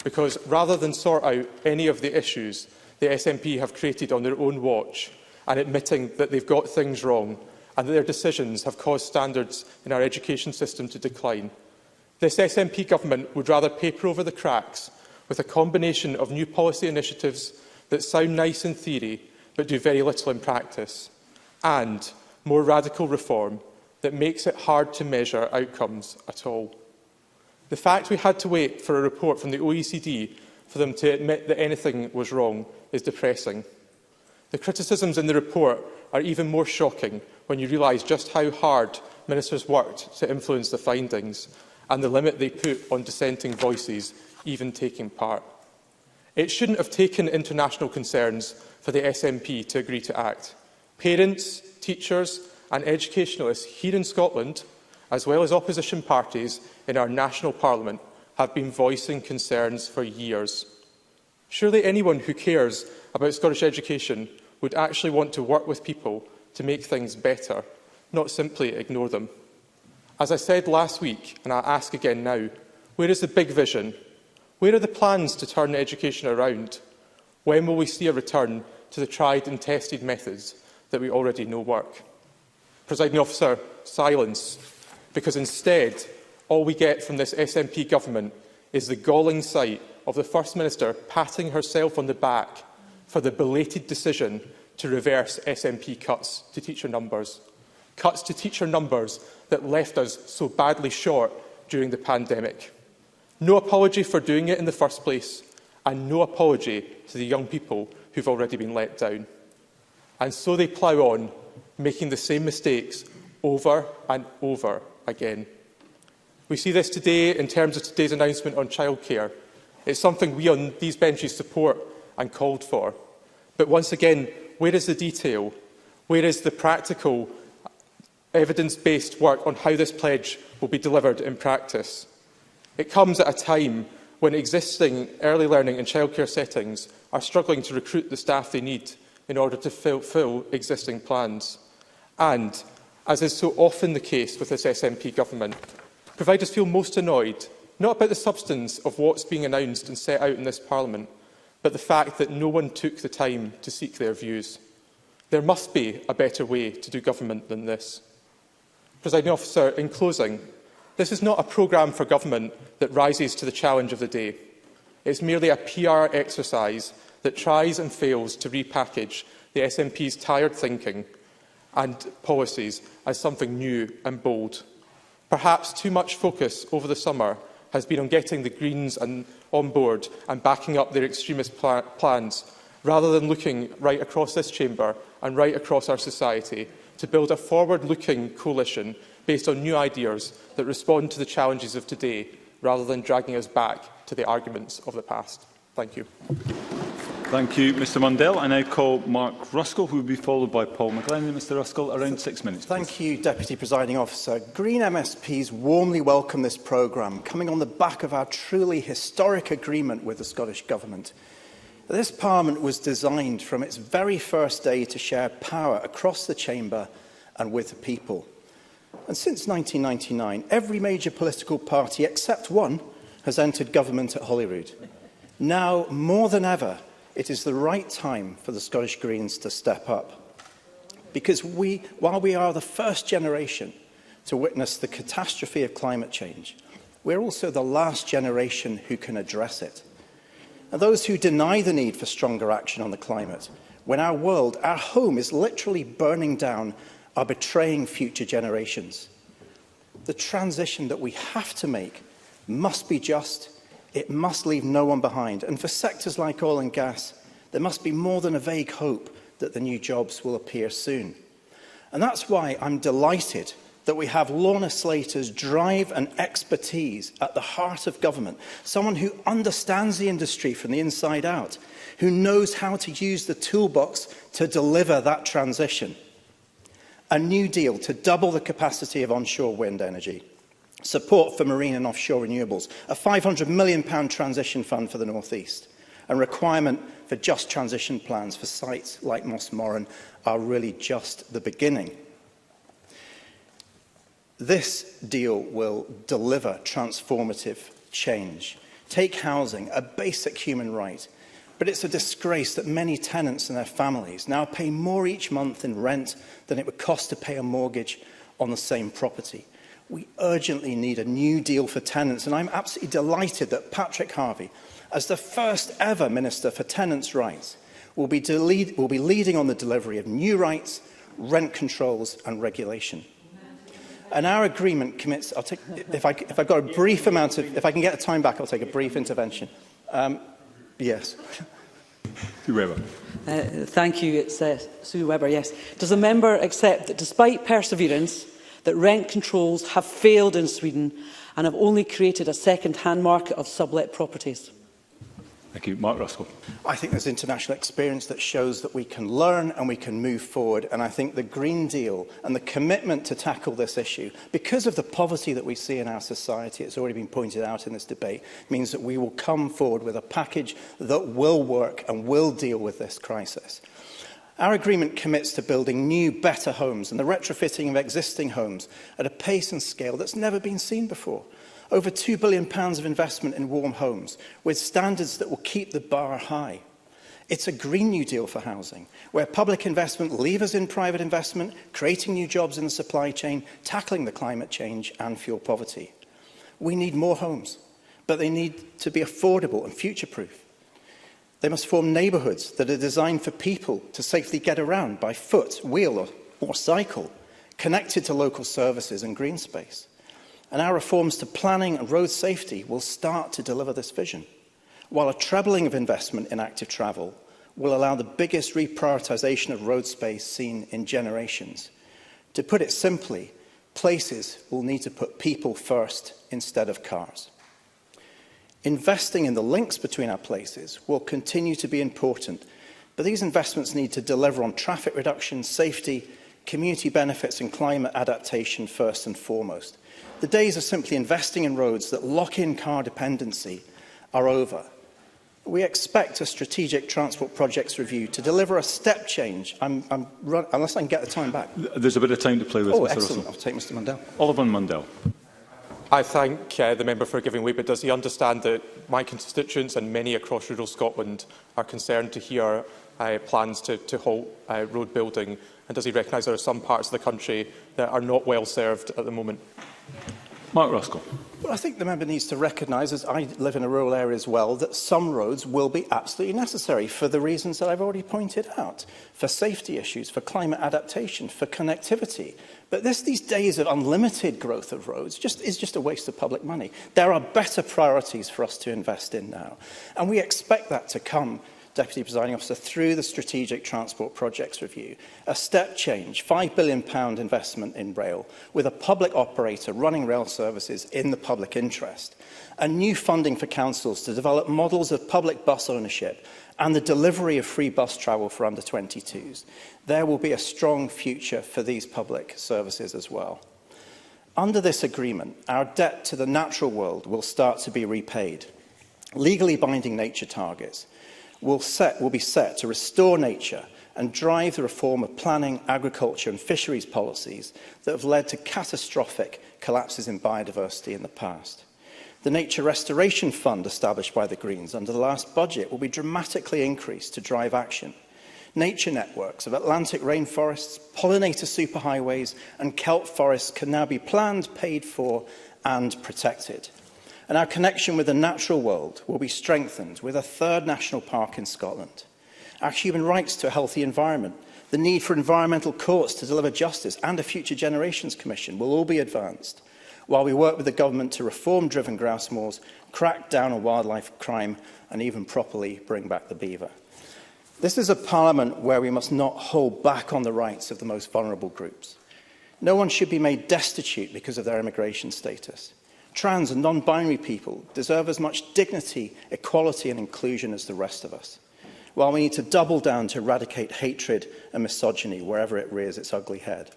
because rather than sort out any of the issues the SNP have created on their own watch and admitting that they've got things wrong and that their decisions have caused standards in our education system to decline, this SNP government would rather paper over the cracks with a combination of new policy initiatives that sound nice in theory but do very little in practice, and more radical reform that makes it hard to measure outcomes at all. The fact we had to wait for a report from the OECD for them to admit that anything was wrong is depressing. The criticisms in the report are even more shocking when you realise just how hard ministers worked to influence the findings and the limit they put on dissenting voices even taking part. It shouldn't have taken international concerns for the SNP to agree to act. Parents, teachers and educationalists here in Scotland, as well as opposition parties in our national parliament, have been voicing concerns for years. Surely anyone who cares about Scottish education would actually want to work with people to make things better, not simply ignore them. As I said last week, and I ask again now, where is the big vision? Where are the plans to turn education around? When will we see a return to the tried and tested methods that we already know work? Presiding Officer, silence, because instead all we get from this SNP government is the galling sight of the First Minister patting herself on the back for the belated decision to reverse SNP cuts to teacher numbers. Cuts to teacher numbers that left us so badly short during the pandemic. No apology for doing it in the first place, and no apology to the young people who've already been let down. And so they plough on, making the same mistakes over and over again. We see this today in terms of today's announcement on childcare. It's something we on these benches support and called for. But once again, where is the detail? Where is the practical, evidence-based work on how this pledge will be delivered in practice? It comes at a time when existing early learning and childcare settings are struggling to recruit the staff they need in order to fulfil existing plans. And, as is so often the case with this SNP government, providers feel most annoyed, not about the substance of what's being announced and set out in this Parliament, but the fact that no one took the time to seek their views. There must be a better way to do government than this. Presiding Officer, in closing, this is not a programme for government that rises to the challenge of the day. It's merely a PR exercise that tries and fails to repackage the SNP's tired thinking and policies as something new and bold. Perhaps too much focus over the summer has been on getting the Greens on board and backing up their extremist plans, rather than looking right across this chamber and right across our society to build a forward-looking coalition based on new ideas that respond to the challenges of today, rather than dragging us back to the arguments of the past. Thank you. Thank you, Mr Mundell. I now call Mark Ruskell, who will be followed by Paul McLennan. Mr Ruskell, around 6 minutes. Please. Thank you, Deputy Presiding Officer. Green MSPs warmly welcome this programme, coming on the back of our truly historic agreement with the Scottish Government. This Parliament was designed from its very first day to share power across the chamber and with the people. And since 1999, every major political party, except one, has entered government at Holyrood. Now, more than ever, it is the right time for the Scottish Greens to step up. Because while we are the first generation to witness the catastrophe of climate change, we're also the last generation who can address it. And those who deny the need for stronger action on the climate, when our world, our home, is literally burning down, are betraying future generations. The transition that we have to make must be just. It must leave no one behind. And for sectors like oil and gas, there must be more than a vague hope that the new jobs will appear soon. And that's why I'm delighted that we have Lorna Slater's drive and expertise at the heart of government, someone who understands the industry from the inside out, who knows how to use the toolbox to deliver that transition. A new deal to double the capacity of onshore wind energy, support for marine and offshore renewables, a £500 million transition fund for the North East, and requirement for just transition plans for sites like Mossmorran are really just the beginning. This deal will deliver transformative change. Take housing, a basic human right, but it's a disgrace that many tenants and their families now pay more each month in rent than it would cost to pay a mortgage on the same property. We urgently need a new deal for tenants, and I'm absolutely delighted that Patrick Harvey, as the first ever Minister for Tenants' Rights, will be leading on the delivery of new rights, rent controls and regulation. And our agreement commits, if I've got a brief amount of, if I can get the time back, I'll take a brief intervention. Yes. Sue Webber. Thank you. It's Sue Webber, yes. Does the member accept that despite perseverance, that rent controls have failed in Sweden and have only created a second-hand market of sublet properties? Thank you. Mark Ruskell. I think there's international experience that shows that we can learn and we can move forward. And I think the Green Deal and the commitment to tackle this issue, because of the poverty that we see in our society, it's already been pointed out in this debate, means that we will come forward with a package that will work and will deal with this crisis. Our agreement commits to building new, better homes and the retrofitting of existing homes at a pace and scale that's never been seen before. Over £2 billion of investment in warm homes, with standards that will keep the bar high. It's a Green New Deal for housing, where public investment levers in private investment, creating new jobs in the supply chain, tackling the climate change and fuel poverty. We need more homes, but they need to be affordable and future-proof. They must form neighbourhoods that are designed for people to safely get around by foot, wheel or cycle, connected to local services and green space. And our reforms to planning and road safety will start to deliver this vision, while a trebling of investment in active travel will allow the biggest reprioritisation of road space seen in generations. To put it simply, places will need to put people first instead of cars. Investing in the links between our places will continue to be important, but these investments need to deliver on traffic reduction, safety, community benefits and climate adaptation first and foremost. The days of simply investing in roads that lock in car dependency are over. We expect a strategic transport projects review to deliver a step change. Unless I can get the time back. There's a bit of time to play with. Oh, Mr. excellent. Russell. I'll take Mr. Mundell. Oliver Mundell. I thank the member for giving way, but does he understand that my constituents and many across rural Scotland are concerned to hear plans to halt road building? And does he recognise there are some parts of the country that are not well served at the moment? Mark Ruskell. Well, I think the member needs to recognise, as I live in a rural area as well, that some roads will be absolutely necessary for the reasons that I've already pointed out, for safety issues, for climate adaptation, for connectivity. But these days of unlimited growth of roads is just a waste of public money. There are better priorities for us to invest in now. And we expect that to come, Deputy Presiding Officer, through the Strategic Transport Projects Review. A step change, £5 billion investment in rail, with a public operator running rail services in the public interest. And new funding for councils to develop models of public bus ownership and the delivery of free bus travel for under 22s. There will be a strong future for these public services as well. Under this agreement, our debt to the natural world will start to be repaid. Legally binding nature targets will be set to restore nature and drive the reform of planning, agriculture and fisheries policies that have led to catastrophic collapses in biodiversity in the past. The Nature Restoration Fund established by the Greens under the last budget will be dramatically increased to drive action. Nature networks of Atlantic rainforests, pollinator superhighways and kelp forests can now be planned, paid for and protected. And our connection with the natural world will be strengthened with a third national park in Scotland. Our human rights to a healthy environment, the need for environmental courts to deliver justice and a Future Generations Commission will all be advanced, while we work with the government to reform driven grouse moors, crack down on wildlife crime and even properly bring back the beaver. This is a parliament where we must not hold back on the rights of the most vulnerable groups. No one should be made destitute because of their immigration status. Trans and non-binary people deserve as much dignity, equality and inclusion as the rest of us. While we need to double down to eradicate hatred and misogyny wherever it rears its ugly head.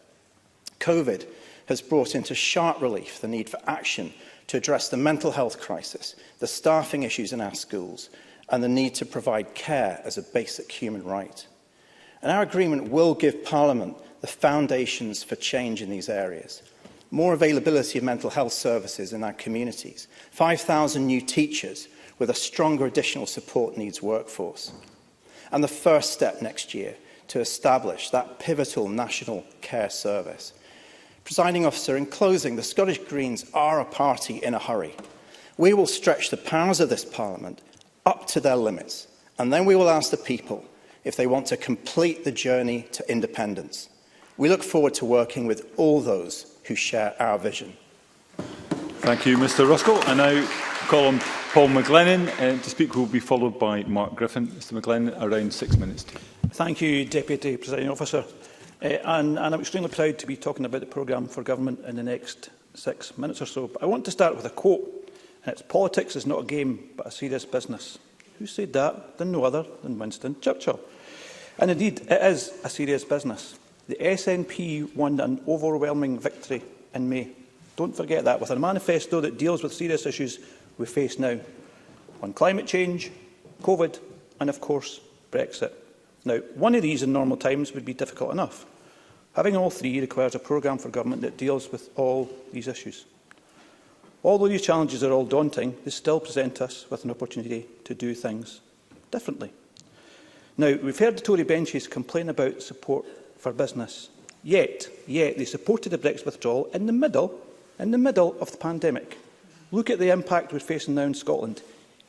COVID has brought into sharp relief the need for action to address the mental health crisis, the staffing issues in our schools, and the need to provide care as a basic human right. And our agreement will give Parliament the foundations for change in these areas. More availability of mental health services in our communities, 5,000 new teachers with a stronger additional support needs workforce, and the first step next year to establish that pivotal national care service. Presiding Officer, in closing, the Scottish Greens are a party in a hurry. We will stretch the powers of this Parliament up to their limits, and then we will ask the people if they want to complete the journey to independence. We look forward to working with all those who share our vision. Thank you, Mr Ruskell. I now call on Paul McGlennan to speak, who will be followed by Mark Griffin. Mr McGlennan, around 6 minutes. Thank you, Deputy Presiding Officer. And I'm extremely proud to be talking about the programme for government in the next 6 minutes or so. But I want to start with a quote. And it's, "Politics is not a game, but a serious business." Who said that? Then no other than Winston Churchill. And indeed, it is a serious business. The SNP won an overwhelming victory in May. Don't forget that, with a manifesto that deals with serious issues we face now. On climate change, COVID, and of course, Brexit. Now, one of these in normal times would be difficult enough. Having all three requires a programme for government that deals with all these issues. Although these challenges are all daunting, they still present us with an opportunity to do things differently. Now, we've heard the Tory benches complain about support for business. Yet they supported the Brexit withdrawal in the middle of the pandemic. Look at the impact we're facing now in Scotland.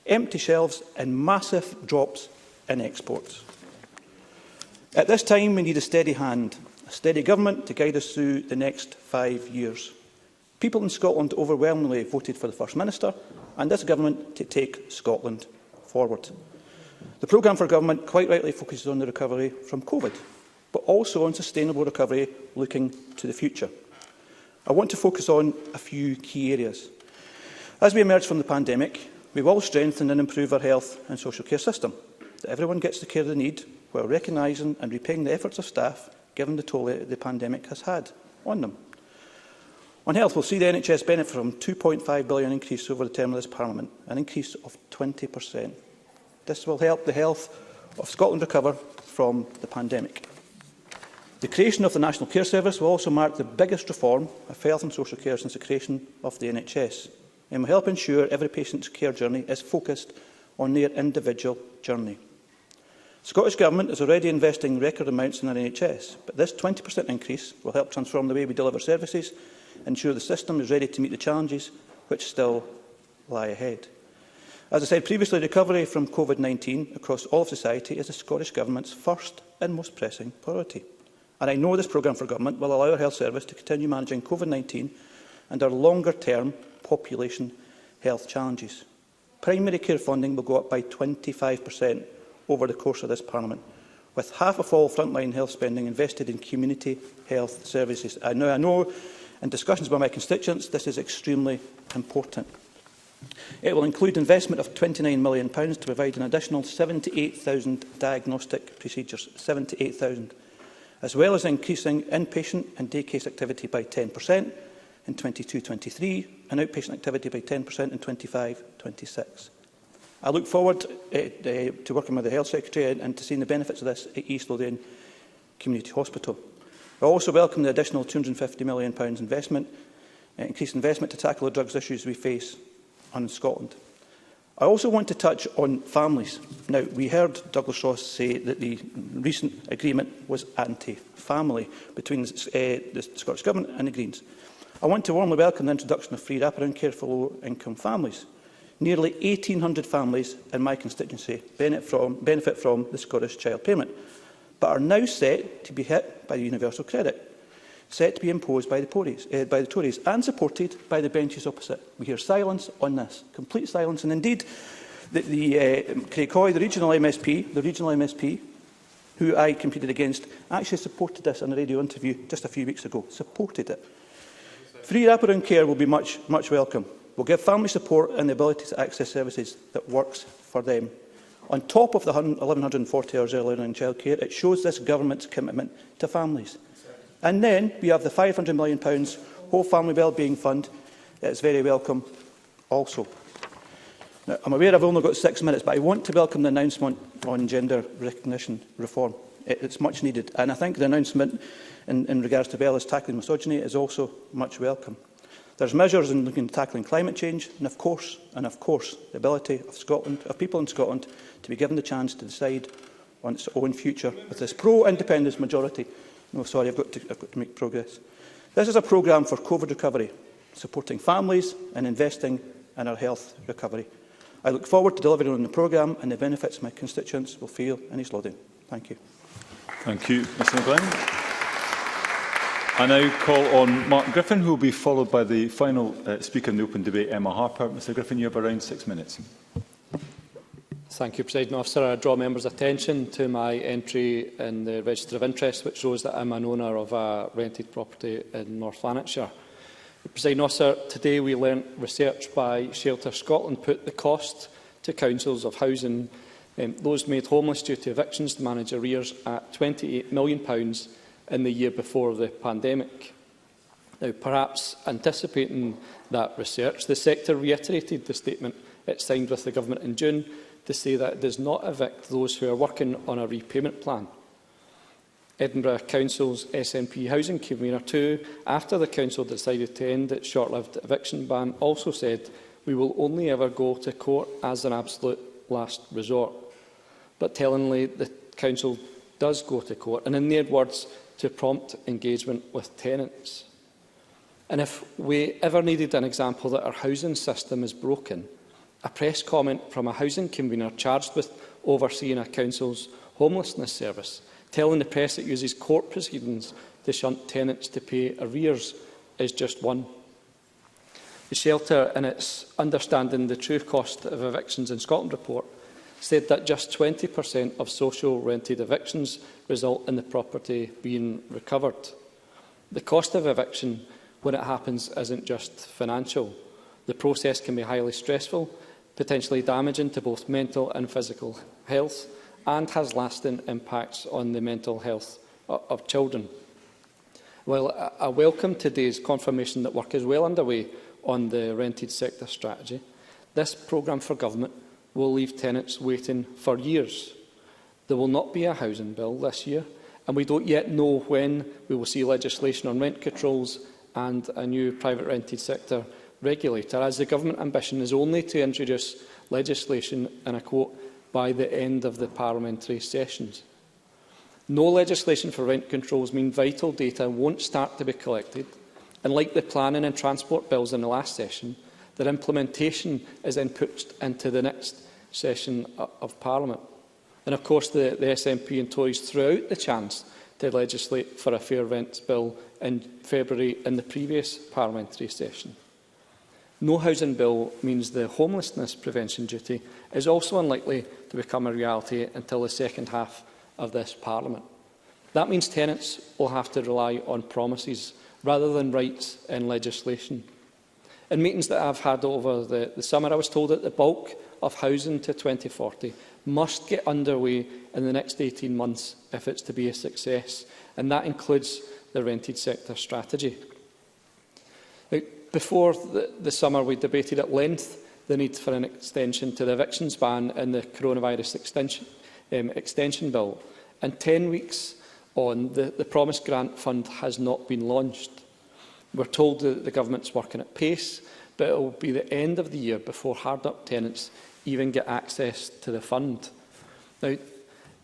Empty shelves and massive drops in exports. At this time, we need a steady hand, a steady government to guide us through the next 5 years. People in Scotland overwhelmingly voted for the First Minister and this government to take Scotland forward. The programme for government quite rightly focuses on the recovery from COVID, but also on sustainable recovery looking to the future. I want to focus on a few key areas. As we emerge from the pandemic, we will strengthen and improve our health and social care system, that everyone gets the care they need, while recognising and repaying the efforts of staff, given the toll the pandemic has had on them. On health, we'll see the NHS benefit from a £2.5 billion increase over the term of this Parliament, an increase of 20%. This will help the health of Scotland recover from the pandemic. The creation of the National Care Service will also mark the biggest reform of health and social care since the creation of the NHS, and will help ensure every patient's care journey is focused on their individual journey. The Scottish Government is already investing record amounts in our NHS, but this 20% increase will help transform the way we deliver services, ensure the system is ready to meet the challenges which still lie ahead. As I said previously, recovery from COVID-19 across all of society is the Scottish Government's first and most pressing priority. And I know this programme for government will allow our health service to continue managing COVID-19 and our longer-term population health challenges. Primary care funding will go up by 25% over the course of this Parliament, with half of all frontline health spending invested in community health services. I know in discussions with my constituents this is extremely important. It will include investment of £29 million to provide an additional 78,000 diagnostic procedures, 78,000, as well as increasing inpatient and day case activity by 10% in 22-23 and outpatient activity by 10% in 25-26. I look forward to working with the Health Secretary and to seeing the benefits of this at East Lothian Community Hospital. I also welcome the additional £250 million investment, increased investment to tackle the drugs issues we face in Scotland. I also want to touch on families. Now, we heard Douglas Ross say that the recent agreement was anti-family between the Scottish Government and the Greens. I want to warmly welcome the introduction of free wraparound care for low-income families. Nearly 1,800 families in my constituency benefit from the Scottish Child Payment, but are now set to be hit by the universal credit, set to be imposed by the Tories and supported by the benches opposite. We hear silence on this, complete silence. And indeed, Craig Hoy, the regional MSP, who I competed against, actually supported this in a radio interview just a few weeks ago. Supported it. Free wraparound care will be much welcome. We'll give family support and the ability to access services that works for them. On top of the 1,140 hours early learning and childcare, it shows this government's commitment to families. And then we have the £500 million Whole Family Wellbeing Fund. It's very welcome also. Now, I'm aware I've only got 6 minutes, but I want to welcome the announcement on gender recognition reform. It's much needed. And I think the announcement in regards to Bella's tackling misogyny is also much welcome. There's measures in looking at tackling climate change, and of course, the ability of people in Scotland to be given the chance to decide on its own future with this pro-independence majority. No, sorry, I've got to make progress. This is a programme for COVID recovery, supporting families and investing in our health recovery. I look forward to delivering on the programme and the benefits my constituents will feel in East Lothian. Thank you. Thank you, Mr McGlynn. I now call on Mark Griffin, who will be followed by the final speaker in the open debate, Emma Harper. Mr Griffin, you have around 6 minutes. Thank you, Presiding Officer. I draw members' attention to my entry in the Register of Interest, which shows that I am an owner of a rented property in North Lanarkshire. Presiding Officer, today we learnt research by Shelter Scotland put the cost to councils of housing those made homeless due to evictions to manage arrears at £28 million in the year before the pandemic. Now, perhaps anticipating that research, the sector reiterated the statement it signed with the Government in June to say that it does not evict those who are working on a repayment plan. Edinburgh Council's SNP housing convener too, after the council decided to end its short-lived eviction ban, also said, "We will only ever go to court as an absolute last resort." But tellingly, the council does go to court, and in their words, to prompt engagement with tenants. And if we ever needed an example that our housing system is broken, a press comment from a housing convener charged with overseeing a council's homelessness service, telling the press it uses court proceedings to shunt tenants to pay arrears, is just one. The Shelter, in its Understanding the True Cost of Evictions in Scotland report, said that just 20% of social rented evictions result in the property being recovered. The cost of eviction, when it happens, isn't just financial. The process can be highly stressful, potentially damaging to both mental and physical health, and has lasting impacts on the mental health of children. While I welcome today's confirmation that work is well underway on the rented sector strategy, this programme for government will leave tenants waiting for years. There will not be a housing bill this year, and we don't yet know when we will see legislation on rent controls and a new private rented sector regulator, as the government ambition is only to introduce legislation, and I quote, by the end of the parliamentary sessions. No legislation for rent controls mean vital data won't start to be collected, and like the planning and transport bills in the last session, their implementation is then put into the next session of Parliament. And of course the SNP and Tories threw out the chance to legislate for a fair rents bill in February in the previous parliamentary session. No housing bill means the homelessness prevention duty is also unlikely to become a reality until the second half of this Parliament. That means tenants will have to rely on promises rather than rights in legislation. In meetings that I've had over the summer, I was told that the bulk of housing to 2040 must get underway in the next 18 months if it's to be a success, and that includes the rented sector strategy. Before the summer, we debated at length the need for an extension to the evictions ban in the coronavirus extension bill, and 10 weeks on, the promised grant fund has not been launched. We're told that the government's working at pace, but it will be the end of the year before hard-up tenants even get access to the fund. Now,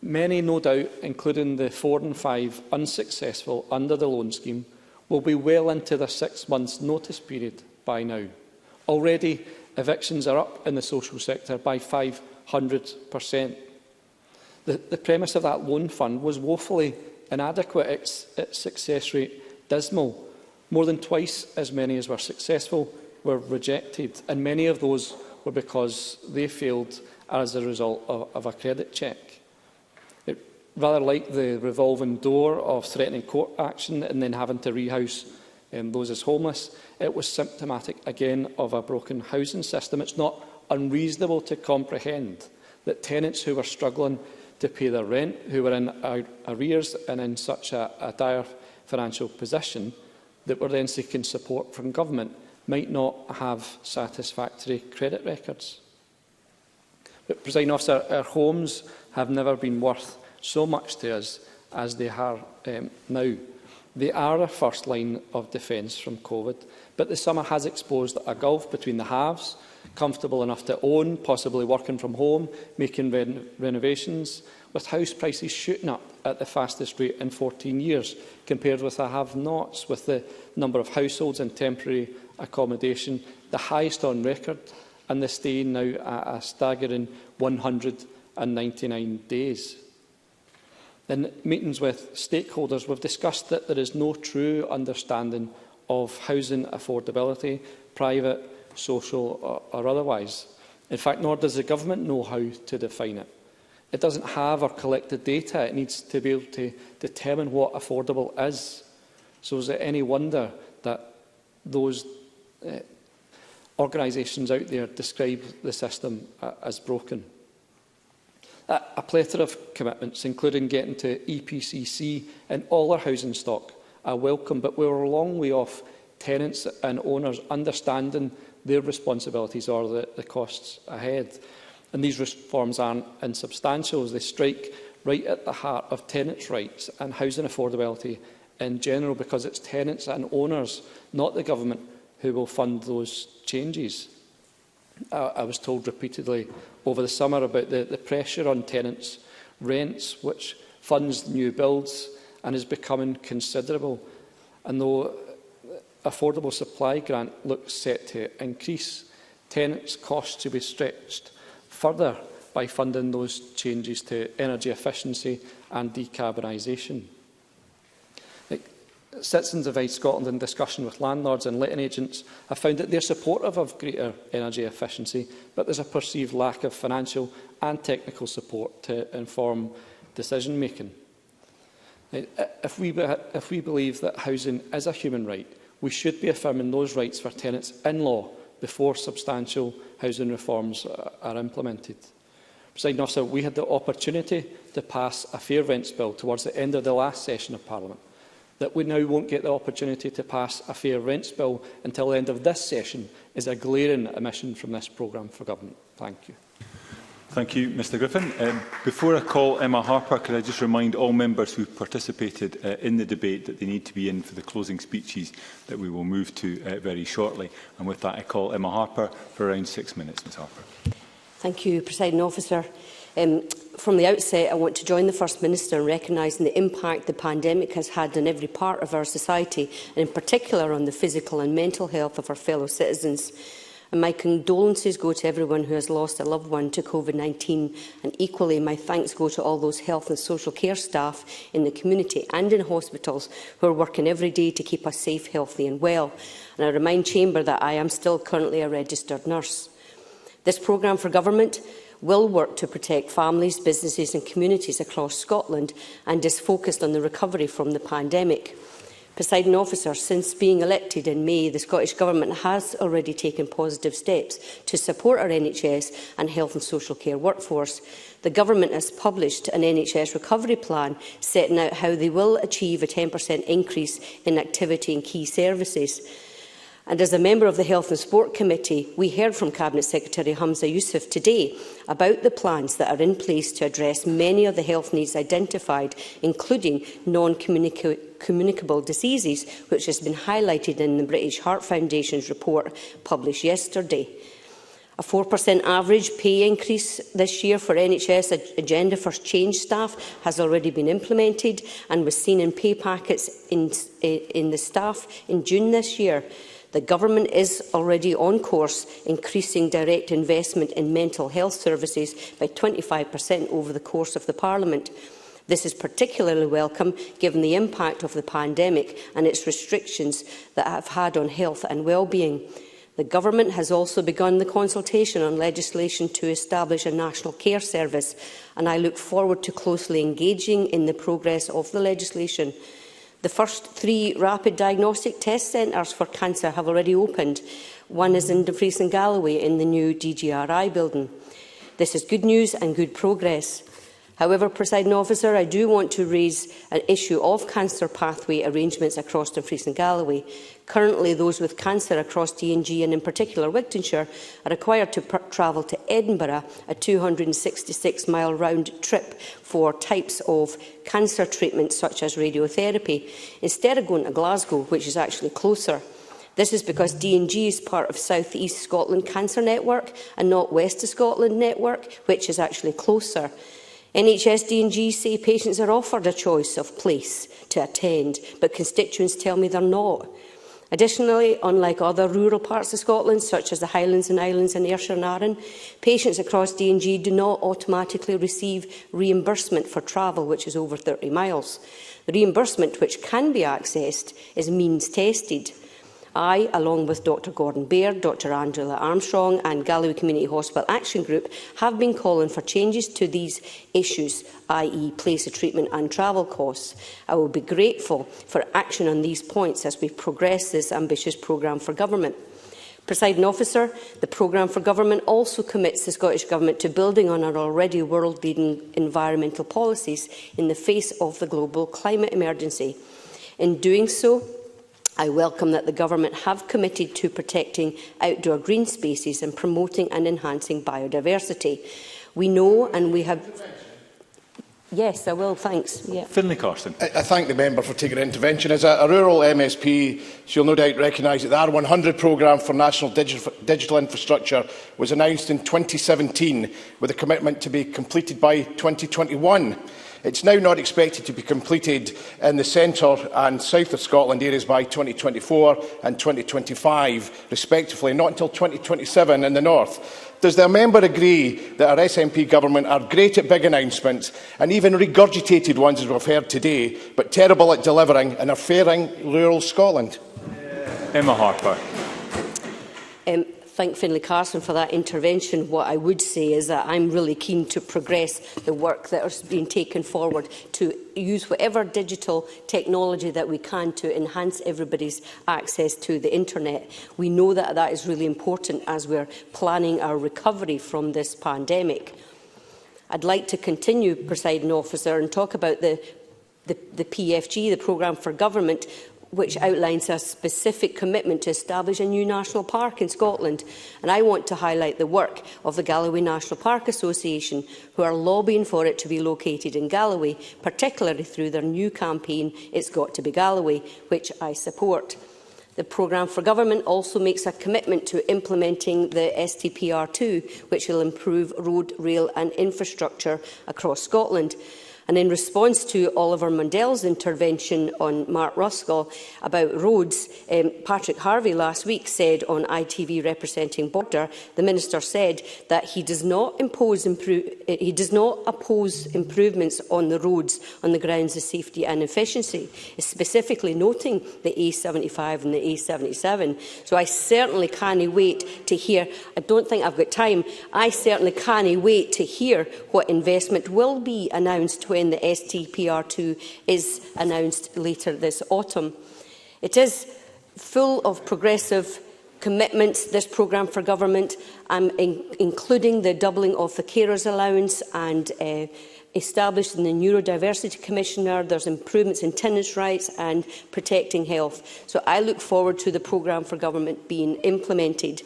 many, no doubt, including the 4 and 5 unsuccessful under the loan scheme, will be well into their 6 months notice period by now. Already, evictions are up in the social sector by 500%. The premise of that loan fund was woefully inadequate, its success rate dismal. More than twice as many as were successful were rejected, and many of those were because they failed as a result of a credit check. rather like the revolving door of threatening court action and then having to rehouse those as homeless, it was symptomatic again of a broken housing system. It's not unreasonable to comprehend that tenants who were struggling to pay their rent, who were in arrears and in such a dire financial position, that were then seeking support from government, might not have satisfactory credit records. But, Presiding Officer, our homes have never been worth so much to us as they are now. They are our first line of defence from COVID, but the summer has exposed a gulf between the haves, comfortable enough to own, possibly working from home, making renovations, with house prices shooting up at the fastest rate in 14 years, compared with the have-nots, with the number of households in temporary accommodation the highest on record, and the stay now at a staggering 199 days. In meetings with stakeholders, we've discussed that there is no true understanding of housing affordability, private, social or otherwise. In fact, nor does the government know how to define it. It doesn't have or collect the data it needs to be able to determine what affordable is. So is it any wonder that those organisations out there describe the system as broken? A plethora of commitments, including getting to EPCC and all our housing stock, are welcome, but we're a long way off tenants and owners understanding their responsibilities or the costs ahead. And these reforms aren't insubstantial, as they strike right at the heart of tenants' rights and housing affordability in general, because it's tenants and owners, not the government, who will fund those changes. I was told repeatedly over the summer about the pressure on tenants' rents, which funds new builds and is becoming considerable. And though affordable supply grant looks set to increase, tenants' costs to be stretched further by funding those changes to energy efficiency and decarbonisation. Citizens of East Scotland, in discussion with landlords and letting agents, have found that they are supportive of greater energy efficiency, but there is a perceived lack of financial and technical support to inform decision making. If we believe that housing is a human right, we should be affirming those rights for tenants in law before substantial housing reforms are implemented. Presiding Officer, we had the opportunity to pass a fair rents bill towards the end of the last session of Parliament. That we now won't get the opportunity to pass a fair rents bill until the end of this session is a glaring omission from this programme for government. Thank you. Thank you, Mr Griffin. Before I call Emma Harper, could I just remind all members who participated in the debate that they need to be in for the closing speeches that we will move to very shortly. And with that, I call Emma Harper for around 6 minutes. Ms Harper. Thank you, Presiding Officer. From the outset, I want to join the First Minister in recognising the impact the pandemic has had on every part of our society, and in particular on the physical and mental health of our fellow citizens. And my condolences go to everyone who has lost a loved one to COVID-19, and equally my thanks go to all those health and social care staff in the community and in hospitals who are working every day to keep us safe, healthy and well. And I remind Chamber that I am still currently a registered nurse. This programme for government will work to protect families, businesses and communities across Scotland and is focused on the recovery from the pandemic. Presiding Officer, since being elected in May, the Scottish Government has already taken positive steps to support our NHS and health and social care workforce. The Government has published an NHS recovery plan setting out how they will achieve a 10% increase in activity in key services. And as a member of the Health and Sport Committee, we heard from Cabinet Secretary Hamza Yousaf today about the plans that are in place to address many of the health needs identified, including non-communicable diseases, which has been highlighted in the British Heart Foundation's report published yesterday. A 4% average pay increase this year for NHS Agenda for Change staff has already been implemented and was seen in pay packets in the staff in June this year. The Government is already on course, increasing direct investment in mental health services by 25% over the course of the Parliament. This is particularly welcome given the impact of the pandemic and its restrictions that have had on health and well-being. The Government has also begun the consultation on legislation to establish a national care service, and I look forward to closely engaging in the progress of the legislation. The first 3 rapid diagnostic test centres for cancer have already opened. One is in Dumfries and Galloway in the new DGRI building. This is good news and good progress. However, Presiding Officer, I do want to raise an issue of cancer pathway arrangements across Dumfries and Galloway. Currently, those with cancer across DNG and in particular Wigtonshire are required to travel to Edinburgh, a 266-mile round trip for types of cancer treatments such as radiotherapy, instead of going to Glasgow, which is actually closer. This is because DNG is part of South East Scotland Cancer Network and not West of Scotland Network, which is actually closer. NHS DNG say patients are offered a choice of place to attend, but constituents tell me they're not. Additionally, unlike other rural parts of Scotland, such as the Highlands and Islands and Ayrshire and Arran, patients across DNG do not automatically receive reimbursement for travel which is over 30 miles. The reimbursement which can be accessed is means tested. I, along with Dr Gordon Baird, Dr Angela Armstrong and Galloway Community Hospital Action Group, have been calling for changes to these issues, i.e. place of treatment and travel costs. I will be grateful for action on these points as we progress this ambitious programme for government. Presiding Officer, the programme for government also commits the Scottish Government to building on our already world-leading environmental policies in the face of the global climate emergency. In doing so, I welcome that the Government have committed to protecting outdoor green spaces and promoting and enhancing biodiversity. We know and we have... Yes, I will, thanks. Yeah. Finlay Carson. I thank the member for taking her intervention. As a rural MSP, she'll no doubt recognise that the R100 programme for national digital infrastructure was announced in 2017 with a commitment to be completed by 2021. It's now not expected to be completed in the centre and south of Scotland areas by 2024 and 2025, respectively, not until 2027 in the north. Does the member agree that our SNP government are great at big announcements and even regurgitated ones as we've heard today, but terrible at delivering and are failing rural Scotland? Emma Harper. Thank Finlay Carson for that intervention. What I would say is that I'm really keen to progress the work that has been taken forward to use whatever digital technology that we can to enhance everybody's access to the internet. We know that that is really important as we're planning our recovery from this pandemic. I'd like to continue, Presiding Officer, and talk about the PFG, the Programme for Government, which outlines a specific commitment to establish a new national park in Scotland. And I want to highlight the work of the Galloway National Park Association, who are lobbying for it to be located in Galloway, particularly through their new campaign, It's Got to be Galloway, which I support. The Programme for Government also makes a commitment to implementing the STPR2, which will improve road, rail and infrastructure across Scotland. And in response to Oliver Mundell's intervention on Mark Ruskell about roads, Patrick Harvey last week said on ITV representing Border, the Minister said that he does not oppose improvements on the roads on the grounds of safety and efficiency, specifically noting the A75 and the A77. So I certainly can't wait to hear, I don't think I've got time, I certainly can't wait to hear what investment will be announced when the STPR2 is announced later this autumn. It is full of progressive commitments, this programme for government, including the doubling of the carers allowance and establishing the Neurodiversity Commissioner. There's improvements in tenants' rights and protecting health. So I look forward to the programme for government being implemented.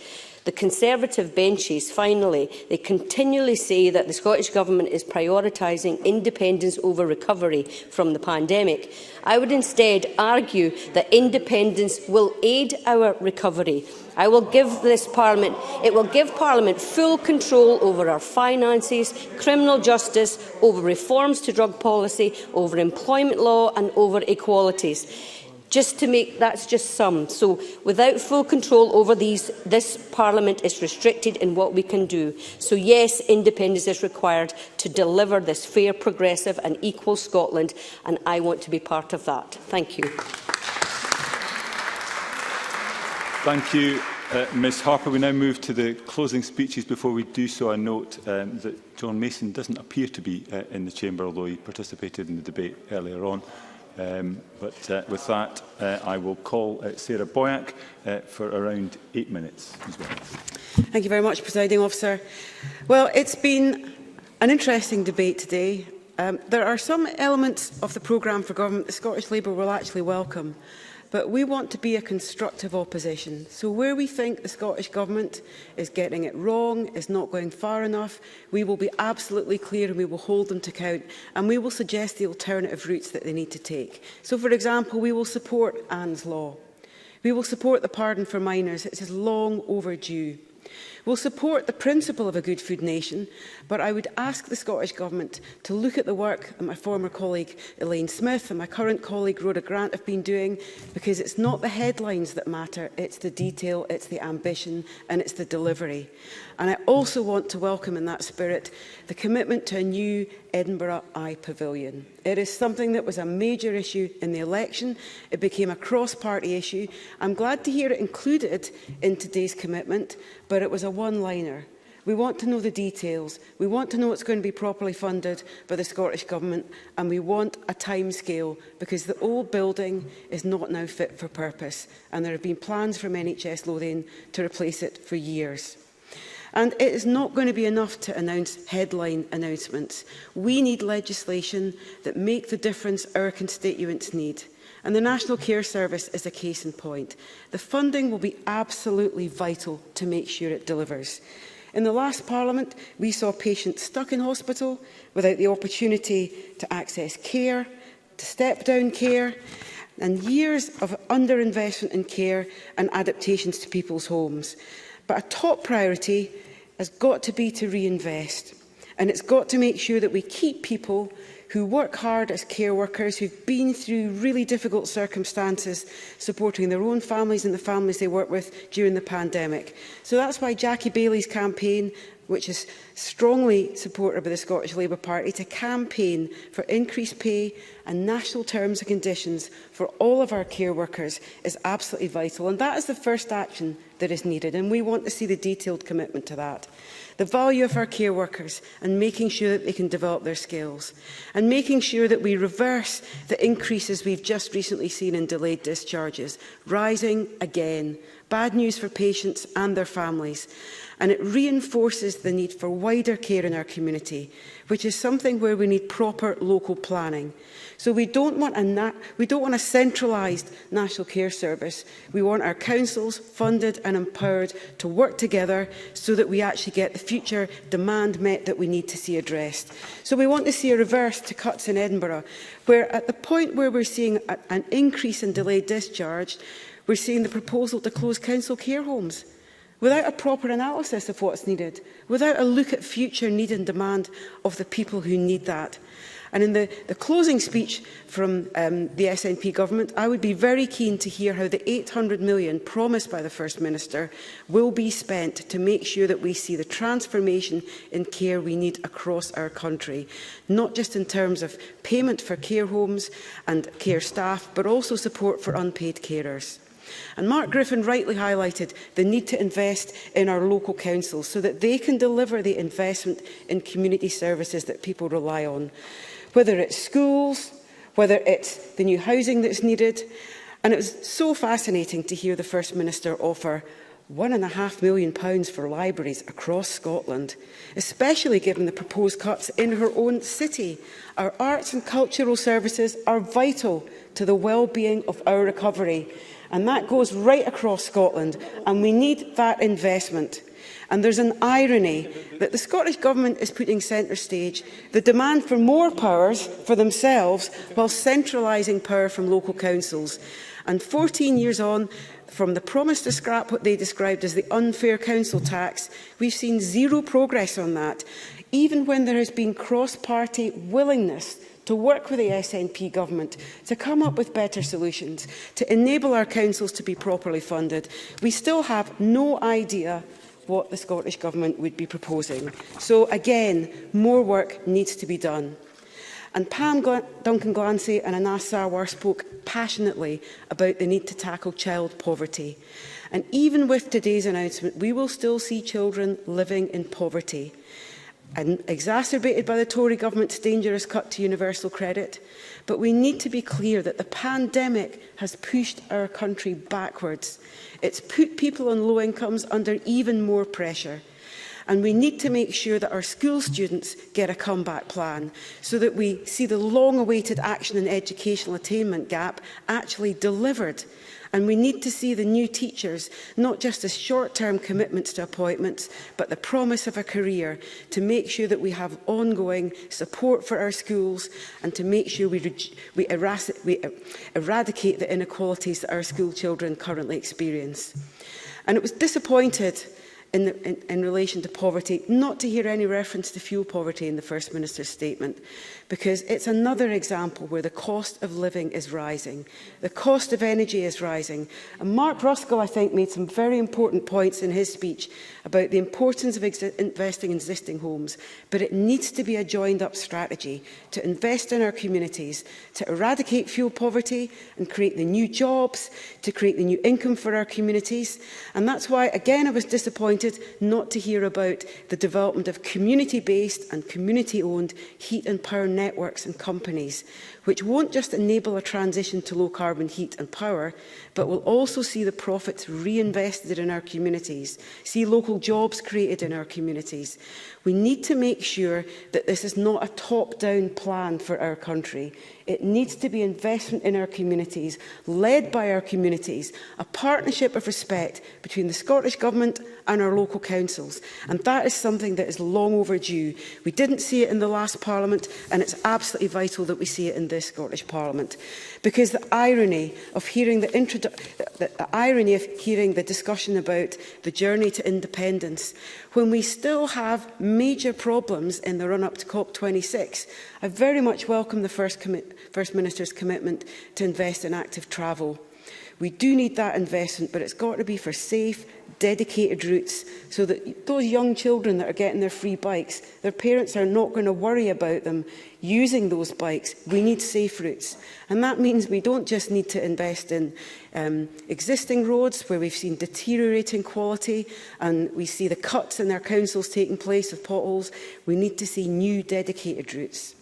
The Conservative benches, finally, they continually say that the Scottish Government is prioritising independence over recovery from the pandemic. I would instead argue that independence will aid our recovery. It will give Parliament full control over our finances, criminal justice, over reforms to drug policy, over employment law and over equalities. That's just some. So without full control over these, this Parliament is restricted in what we can do. So yes, independence is required to deliver this fair, progressive and equal Scotland, and I want to be part of that. Thank you. Thank you. Ms Harper. We now move to the closing speeches. Before we do so, I note that John Mason doesn't appear to be in the chamber, although he participated in the debate earlier on. With that, I will call Sarah Boyack for around 8 minutes as well. Thank you very much, Presiding Officer. Well, it's been an interesting debate today. There are some elements of the programme for government the Scottish Labour will actually welcome, but we want to be a constructive opposition. So where we think the Scottish Government is getting it wrong, is not going far enough, we will be absolutely clear and we will hold them to account, and we will suggest the alternative routes that they need to take. So, for example, we will support Anne's Law. We will support the pardon for minors. It is long overdue. We'll support the principle of a good food nation, but I would ask the Scottish Government to look at the work that my former colleague Elaine Smith and my current colleague Rhoda Grant have been doing, because it's not the headlines that matter, it's the detail, it's the ambition and it's the delivery. And I also want to welcome in that spirit the commitment to a new Edinburgh Eye Pavilion. It is something that was a major issue in the election. It became a cross-party issue. I'm glad to hear it included in today's commitment, but it was a one-liner. We want to know the details. We want to know it's going to be properly funded by the Scottish Government, and we want a timescale, because the old building is not now fit for purpose, and there have been plans from NHS Lothian to replace it for years. And it is not going to be enough to announce headline announcements. We need legislation that make the difference our constituents need. And the National Care Service is a case in point. The funding will be absolutely vital to make sure it delivers. In the last Parliament, we saw patients stuck in hospital without the opportunity to access care, to step-down care, and years of underinvestment in care and adaptations to people's homes. But a top priority has got to be to reinvest. And it's got to make sure that we keep people who work hard as care workers, who've been through really difficult circumstances, supporting their own families and the families they work with during the pandemic. So that's why Jackie Bailey's campaign, which is strongly supported by the Scottish Labour Party, to campaign for increased pay and national terms and conditions for all of our care workers is absolutely vital. And that is the first action that is needed, and we want to see the detailed commitment to that. The value of our care workers and making sure that they can develop their skills, and making sure that we reverse the increases we've just recently seen in delayed discharges, rising again. Bad news for patients and their families. And it reinforces the need for wider care in our community, which is something where we need proper local planning. So we don't want a centralised National Care Service. We want our councils funded and empowered to work together so that we actually get the future demand met that we need to see addressed. So we want to see a reverse to cuts in Edinburgh, where at the point where we're seeing an increase in delayed discharge, we're seeing the proposal to close council care homes, without a proper analysis of what's needed, without a look at future need and demand of the people who need that. And in the closing speech from the SNP government, I would be very keen to hear how the £800 million promised by the First Minister will be spent to make sure that we see the transformation in care we need across our country, not just in terms of payment for care homes and care staff, but also support for unpaid carers. And Mark Griffin rightly highlighted the need to invest in our local councils so that they can deliver the investment in community services that people rely on, whether it's schools, whether it's the new housing that's needed. And it was so fascinating to hear the First Minister offer £1.5 million for libraries across Scotland, especially given the proposed cuts in her own city. Our arts and cultural services are vital to the well-being of our recovery. And that goes right across Scotland, and we need that investment. And there's an irony that the Scottish Government is putting centre stage the demand for more powers for themselves while centralising power from local councils. And 14 years on, from the promise to scrap what they described as the unfair council tax, we've seen zero progress on that, even when there has been cross-party willingness to work with the SNP government to come up with better solutions, to enable our councils to be properly funded. We still have no idea what the Scottish Government would be proposing. So again, more work needs to be done. And Duncan Glancy and Anas Sarwar spoke passionately about the need to tackle child poverty. And even with today's announcement, we will still see children living in poverty, and exacerbated by the Tory government's dangerous cut to universal credit. But we need to be clear that the pandemic has pushed our country backwards. It's put people on low incomes under even more pressure. And we need to make sure that our school students get a comeback plan so that we see the long-awaited action and educational attainment gap actually delivered. And we need to see the new teachers not just as short-term commitments to appointments, but the promise of a career to make sure that we have ongoing support for our schools and to make sure we eradicate the inequalities that our school children currently experience. And it was disappointed in relation to poverty not to hear any reference to fuel poverty in the First Minister's statement, because it's another example where the cost of living is rising, the cost of energy is rising. And Mark Ruskell, I think, made some very important points in his speech about the importance of investing in existing homes, but it needs to be a joined-up strategy to invest in our communities, to eradicate fuel poverty and create the new jobs, to create the new income for our communities. And that's why, again, I was disappointed not to hear about the development of community-based and community-owned heat and power networks and companies, which won't just enable a transition to low-carbon heat and power, but will also see the profits reinvested in our communities, see local jobs created in our communities. We need to make sure that this is not a top-down plan for our country. It needs to be investment in our communities, led by our communities, a partnership of respect between the Scottish Government and our local councils. And that is something that is long overdue. We didn't see it in the last Parliament, and it's absolutely vital that we see it in this Scottish Parliament. Because the irony of hearing the discussion about the journey to independence, when we still have major problems in the run-up to COP26, I very much welcome the First Minister's commitment to invest in active travel. We do need that investment, but it's got to be for safe, dedicated routes so that those young children that are getting their free bikes, their parents are not going to worry about them using those bikes. We need safe routes. And that means we don't just need to invest in existing roads where we've seen deteriorating quality and we see the cuts in our councils taking place with potholes. We need to see new dedicated routes.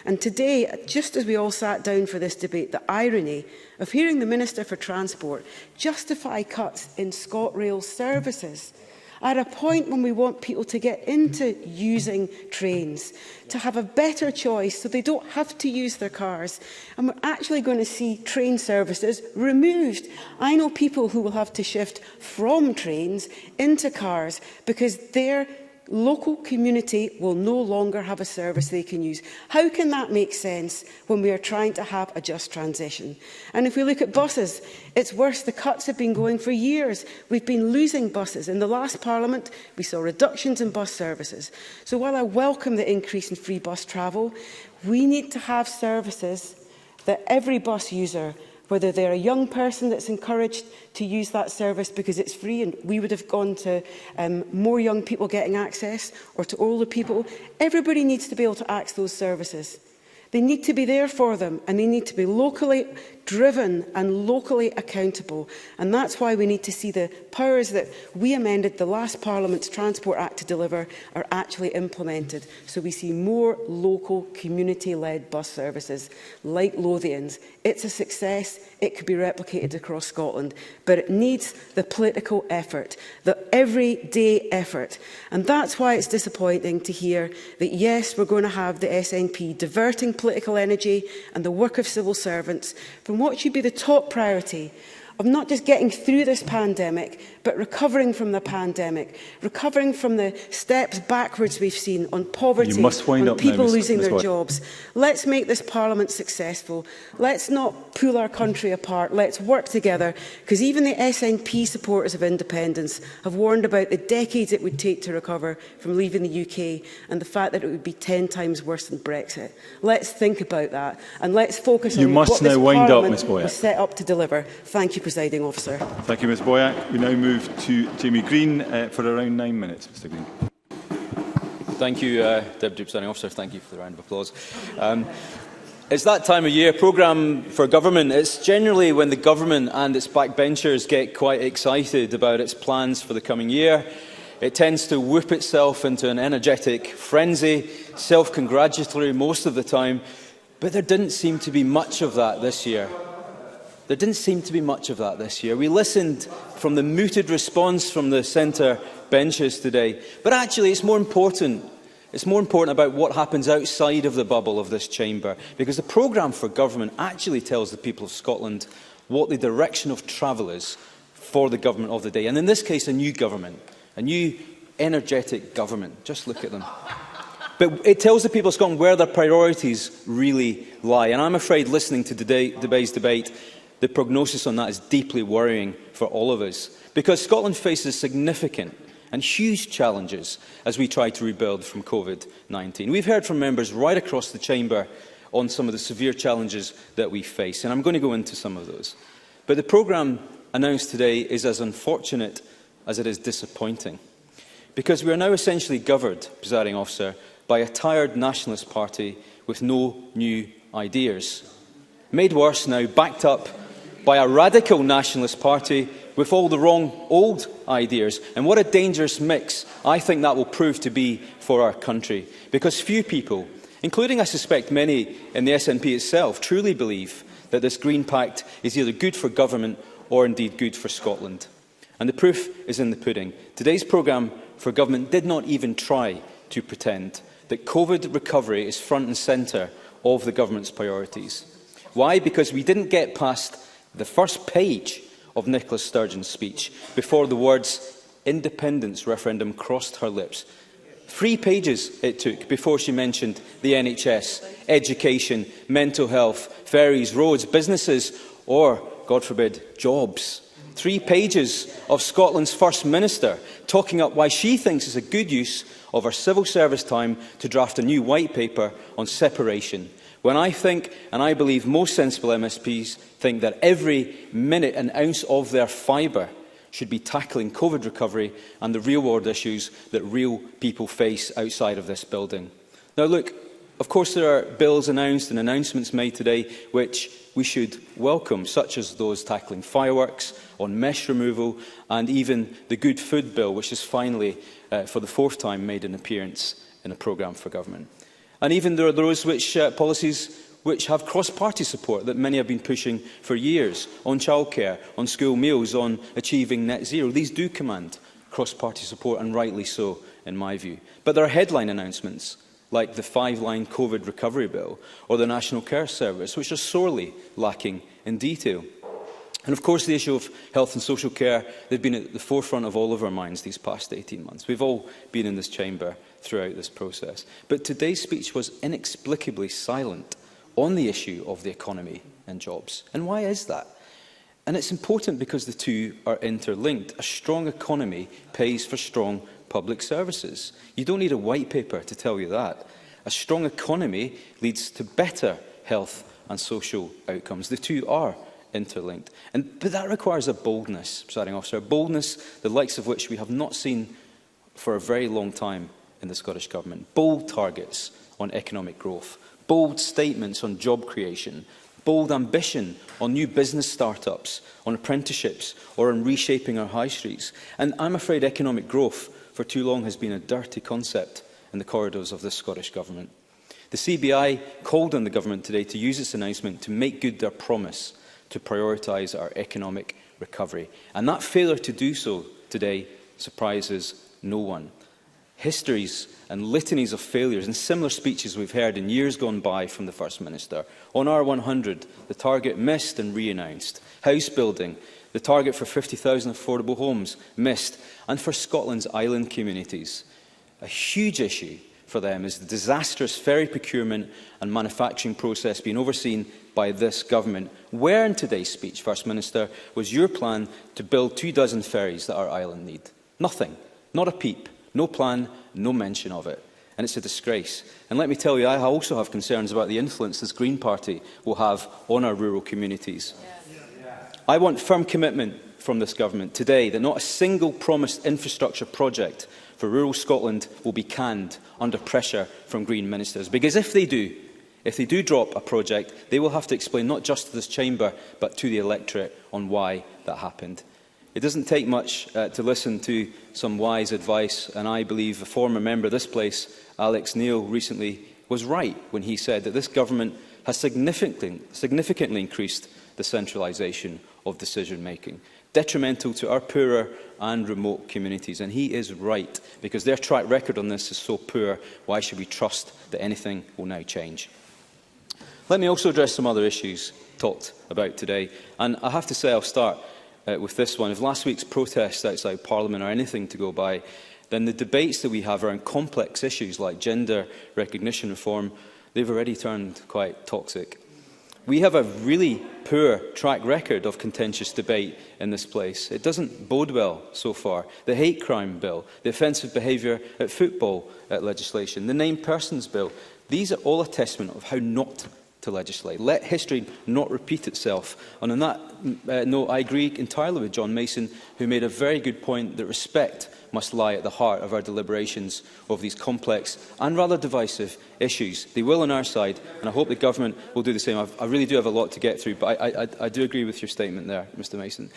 And today, just as we all sat down for this debate, the irony of hearing the Minister for Transport justify cuts in ScotRail services at a point when we want people to get into using trains, to have a better choice so they don't have to use their cars. And we're actually going to see train services removed. I know people who will have to shift from trains into cars because their local community will no longer have a service they can use. How can that make sense when we are trying to have a just transition? And if we look at buses, it's worse. The cuts have been going for years. We've been losing buses. In the last Parliament, we saw reductions in bus services. So while I welcome the increase in free bus travel, we need to have services that every bus user, whether they're a young person that's encouraged to use that service because it's free, and we would have gone to more young people getting access, or to older people, everybody needs to be able to access those services. They need to be there for them, and they need to be locally driven and locally accountable. And that's why we need to see the powers that we amended the last Parliament's Transport Act to deliver are actually implemented. So we see more local community-led bus services like Lothian's. It's a success. It could be replicated across Scotland, but it needs the political effort, the everyday effort. And that's why it's disappointing to hear that, yes, we're going to have the SNP diverting political energy and the work of civil servants from what should be the top priority of not just getting through this pandemic, but recovering from the pandemic, recovering from the steps backwards we've seen on poverty, on people losing their jobs. Let's make this Parliament successful. Let's not pull our country apart. Let's work together, because even the SNP supporters of independence have warned about the decades it would take to recover from leaving the UK and the fact that it would be 10 times worse than Brexit. Let's think about that, and let's focus on what this Parliament was set up to deliver. Thank you, Presiding Officer. Thank you, Ms Boyack. We now move to Jamie Green for around 9 minutes. Mr Green. Thank you, Deputy Presiding Officer. Thank you for the round of applause. It's that time of year, programme for government. It's generally when the government and its backbenchers get quite excited about its plans for the coming year. It tends to whoop itself into an energetic frenzy, self-congratulatory most of the time, but there didn't seem to be much of that this year. We listened from the muted response from the centre benches today, but actually it's more important about what happens outside of the bubble of this chamber, because the programme for government actually tells the people of Scotland what the direction of travel is for the government of the day. And in this case, a new government, a new energetic government. Just look at them. But it tells the people of Scotland where their priorities really lie. And I'm afraid, listening to today's debate, the prognosis on that is deeply worrying for all of us, because Scotland faces significant and huge challenges as we try to rebuild from COVID-19. We've heard from members right across the chamber on some of the severe challenges that we face, and I'm going to go into some of those. But the programme announced today is as unfortunate as it is disappointing, because we are now essentially governed, Presiding Officer, by a tired nationalist party with no new ideas. Made worse now, backed up by a radical nationalist party with all the wrong old ideas. And what a dangerous mix I think that will prove to be for our country. Because few people, including I suspect many in the SNP itself, truly believe that this Green Pact is either good for government or indeed good for Scotland. And the proof is in the pudding. Today's programme for government did not even try to pretend that COVID recovery is front and centre of the government's priorities. Why? Because we didn't get past the first page of Nicola Sturgeon's speech before the words independence referendum crossed her lips. 3 pages it took before she mentioned the NHS, education, mental health, ferries, roads, businesses, or, God forbid, jobs. 3 pages of Scotland's First Minister talking up why she thinks it's a good use of her civil service time to draft a new white paper on separation, when I think, and I believe most sensible MSPs think, that every minute and ounce of their fibre should be tackling COVID recovery and the real-world issues that real people face outside of this building. Now look, of course there are bills announced and announcements made today which we should welcome, such as those tackling fireworks, on mesh removal, and even the Good Food Bill, which has finally, for the 4th time, made an appearance in a programme for government. And even there are those policies which have cross-party support that many have been pushing for years, on childcare, on school meals, on achieving net zero. These do command cross-party support, and rightly so, in my view. But there are headline announcements, like the 5-line COVID recovery bill or the National Care Service, which are sorely lacking in detail. And of course the issue of health and social care, they've been at the forefront of all of our minds these past 18 months. We've all been in this chamber throughout this process. But today's speech was inexplicably silent on the issue of the economy and jobs. And why is that? And it's important because the two are interlinked. A strong economy pays for strong public services. You don't need a white paper to tell you that. A strong economy leads to better health and social outcomes. The two are interlinked. But that requires a boldness, Presiding Officer, a boldness the likes of which we have not seen for a very long time in the Scottish Government. Bold targets on economic growth, bold statements on job creation, bold ambition on new business start-ups, on apprenticeships, or on reshaping our high streets. And I'm afraid economic growth for too long has been a dirty concept in the corridors of this Scottish Government. The CBI called on the Government today to use its announcement to make good their promise to prioritise our economic recovery. And that failure to do so today surprises no one. Histories and litanies of failures and similar speeches we've heard in years gone by from the First Minister. On R100, the target missed and re-announced. House building, the target for 50,000 affordable homes, missed. And for Scotland's island communities, a huge issue for them is the disastrous ferry procurement and manufacturing process being overseen by this government. Where in today's speech, First Minister, was your plan to build 24 ferries that our island need? Nothing. Not a peep. No plan, no mention of it. And it's a disgrace. And let me tell you, I also have concerns about the influence this Green Party will have on our rural communities. I want firm commitment from this government today that not a single promised infrastructure project for rural Scotland will be canned under pressure from Green ministers. Because if they do drop a project, they will have to explain not just to this chamber, but to the electorate on why that happened. It doesn't take much to listen to some wise advice, and I believe a former member of this place, Alex Neil, recently was right when he said that this government has significantly increased the centralisation of decision-making, detrimental to our poorer and remote communities. And he is right, because their track record on this is so poor. Why should we trust that anything will now change? Let me also address some other issues talked about today. And I have to say, I'll start with this one. If last week's protests outside Parliament are anything to go by, then the debates that we have around complex issues like gender recognition reform, they've already turned quite toxic. We have a really poor track record of contentious debate in this place. It doesn't bode well so far. The hate crime bill, the offensive behaviour at football legislation, the named persons bill, these are all a testament of how not to legislate. Let history not repeat itself. And on that note, I agree entirely with John Mason, who made a very good point that respect must lie at the heart of our deliberations of these complex and rather divisive issues. They will on our side, and I hope the government will do the same. I really do have a lot to get through, but I do agree with your statement there, Mr Mason.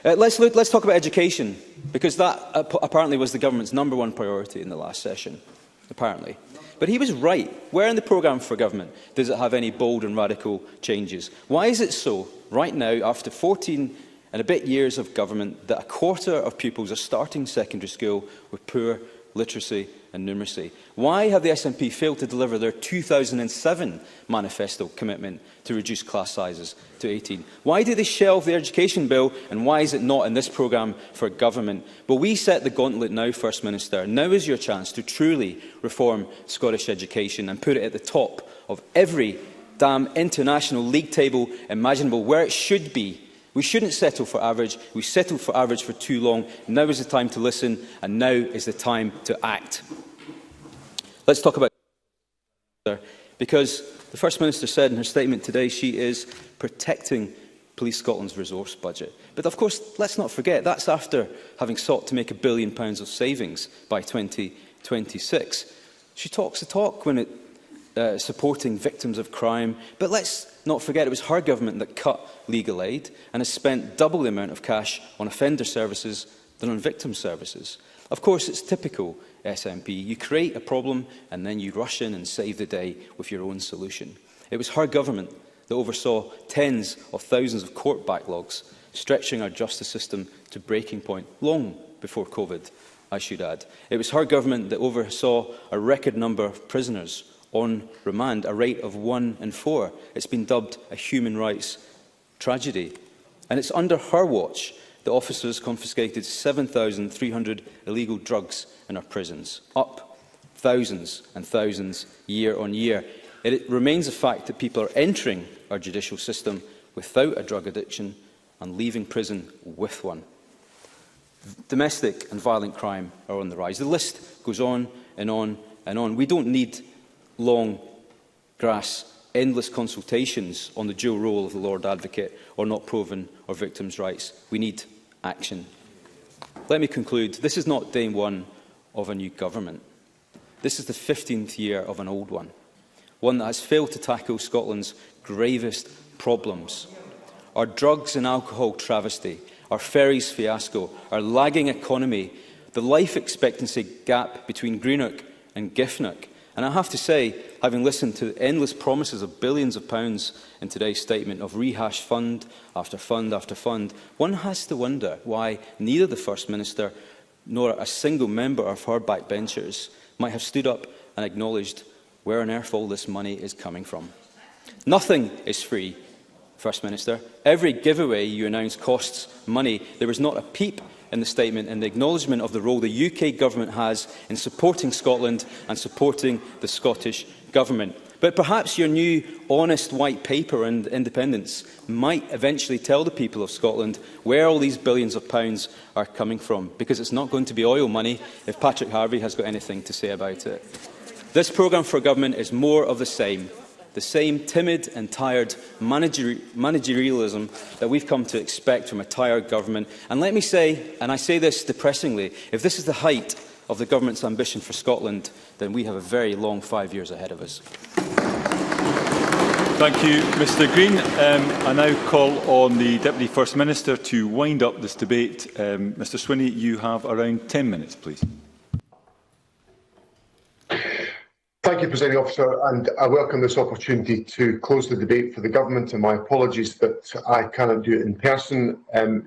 Let's talk about education, because that apparently was the government's #1 priority in the last session, apparently. But he was right. Where in the programme for government does it have any bold and radical changes? Why is it so, right now, after 14 and a bit years of government, that a quarter of pupils are starting secondary school with poor literacy and numeracy? Why have the SNP failed to deliver their 2007 manifesto commitment to reduce class sizes to 18? Why do they shelve the education bill, and why is it not in this programme for government? But we set the gauntlet now, First Minister. Now is your chance to truly reform Scottish education and put it at the top of every damn international league table imaginable, where it should be. We shouldn't settle for average. We've settled for average for too long. Now is the time to listen, and now is the time to act. Let's talk about, because the First Minister said in her statement today she is protecting Police Scotland's resource budget. But of course, let's not forget, that's after having sought to make £1 billion of savings by 2026. She talks the talk when supporting victims of crime, but let's not forget it was her government that cut legal aid and has spent double the amount of cash on offender services than on victim services. Of course, it's typical SNP. You create a problem and then you rush in and save the day with your own solution. It was her government that oversaw tens of thousands of court backlogs, stretching our justice system to breaking point long before COVID, I should add. It was her government that oversaw a record number of prisoners on remand, a rate of 1 in 4. It's been dubbed a human rights tragedy. And it's under her watch that officers confiscated 7,300 illegal drugs in our prisons, up thousands and thousands year on year. It remains a fact that people are entering our judicial system without a drug addiction and leaving prison with one. Domestic and violent crime are on the rise. The list goes on and on and on. We don't need long grass, endless consultations on the dual role of the Lord Advocate or not proven or victims' rights. We need action. Let me conclude. This is not day one of a new government. This is the 15th year of an old one, one that has failed to tackle Scotland's gravest problems. Our drugs and alcohol travesty, our ferries fiasco, our lagging economy, the life expectancy gap between Greenock and Giffnock. And I have to say, having listened to endless promises of billions of pounds in today's statement of rehashed fund after fund after fund, one has to wonder why neither the First Minister nor a single member of her backbenchers might have stood up and acknowledged where on earth all this money is coming from. Nothing is free, First Minister. Every giveaway you announce costs money. There was not a peep in the statement and the acknowledgement of the role the UK Government has in supporting Scotland and supporting the Scottish Government. But perhaps your new honest white paper and independence might eventually tell the people of Scotland where all these billions of pounds are coming from, because it's not going to be oil money if Patrick Harvie has got anything to say about it. This programme for government is more of the same timid and tired managerialism that we've come to expect from a tired government. And let me say, and I say this depressingly, if this is the height of the Government's ambition for Scotland, then we have a very long 5 years ahead of us. Thank you, Mr Green. I now call on the Deputy First Minister to wind up this debate. Mr Swinney, you have around 10 minutes, please. Thank you, Presiding Officer, and I welcome this opportunity to close the debate for the Government, and my apologies that I cannot do it in person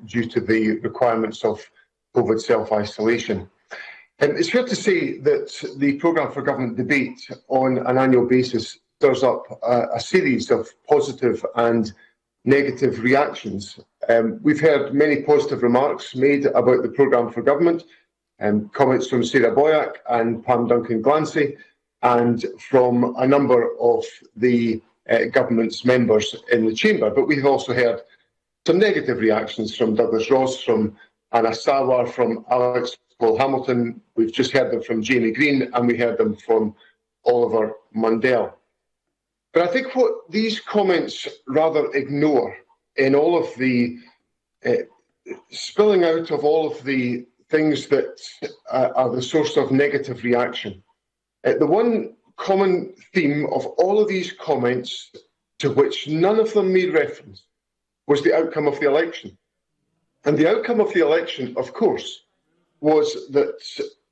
due to the requirements of COVID self-isolation. It's fair to say that the Programme for Government debate on an annual basis stirs up a series of positive and negative reactions. We've heard many positive remarks made about the Programme for Government, comments from Sarah Boyack and Pam Duncan-Glancy, and from a number of the Government's members in the Chamber. But we've also heard some negative reactions from Douglas Ross, from Anna Sawar, from Alex Cole-Hamilton. We've just heard them from Jamie Green, and we heard them from Oliver Mundell. But I think what these comments rather ignore in all of the spilling out of all of the things that are the source of negative reaction, the one common theme of all of these comments, to which none of them made reference, was the outcome of the election. And the outcome of the election, of course, was that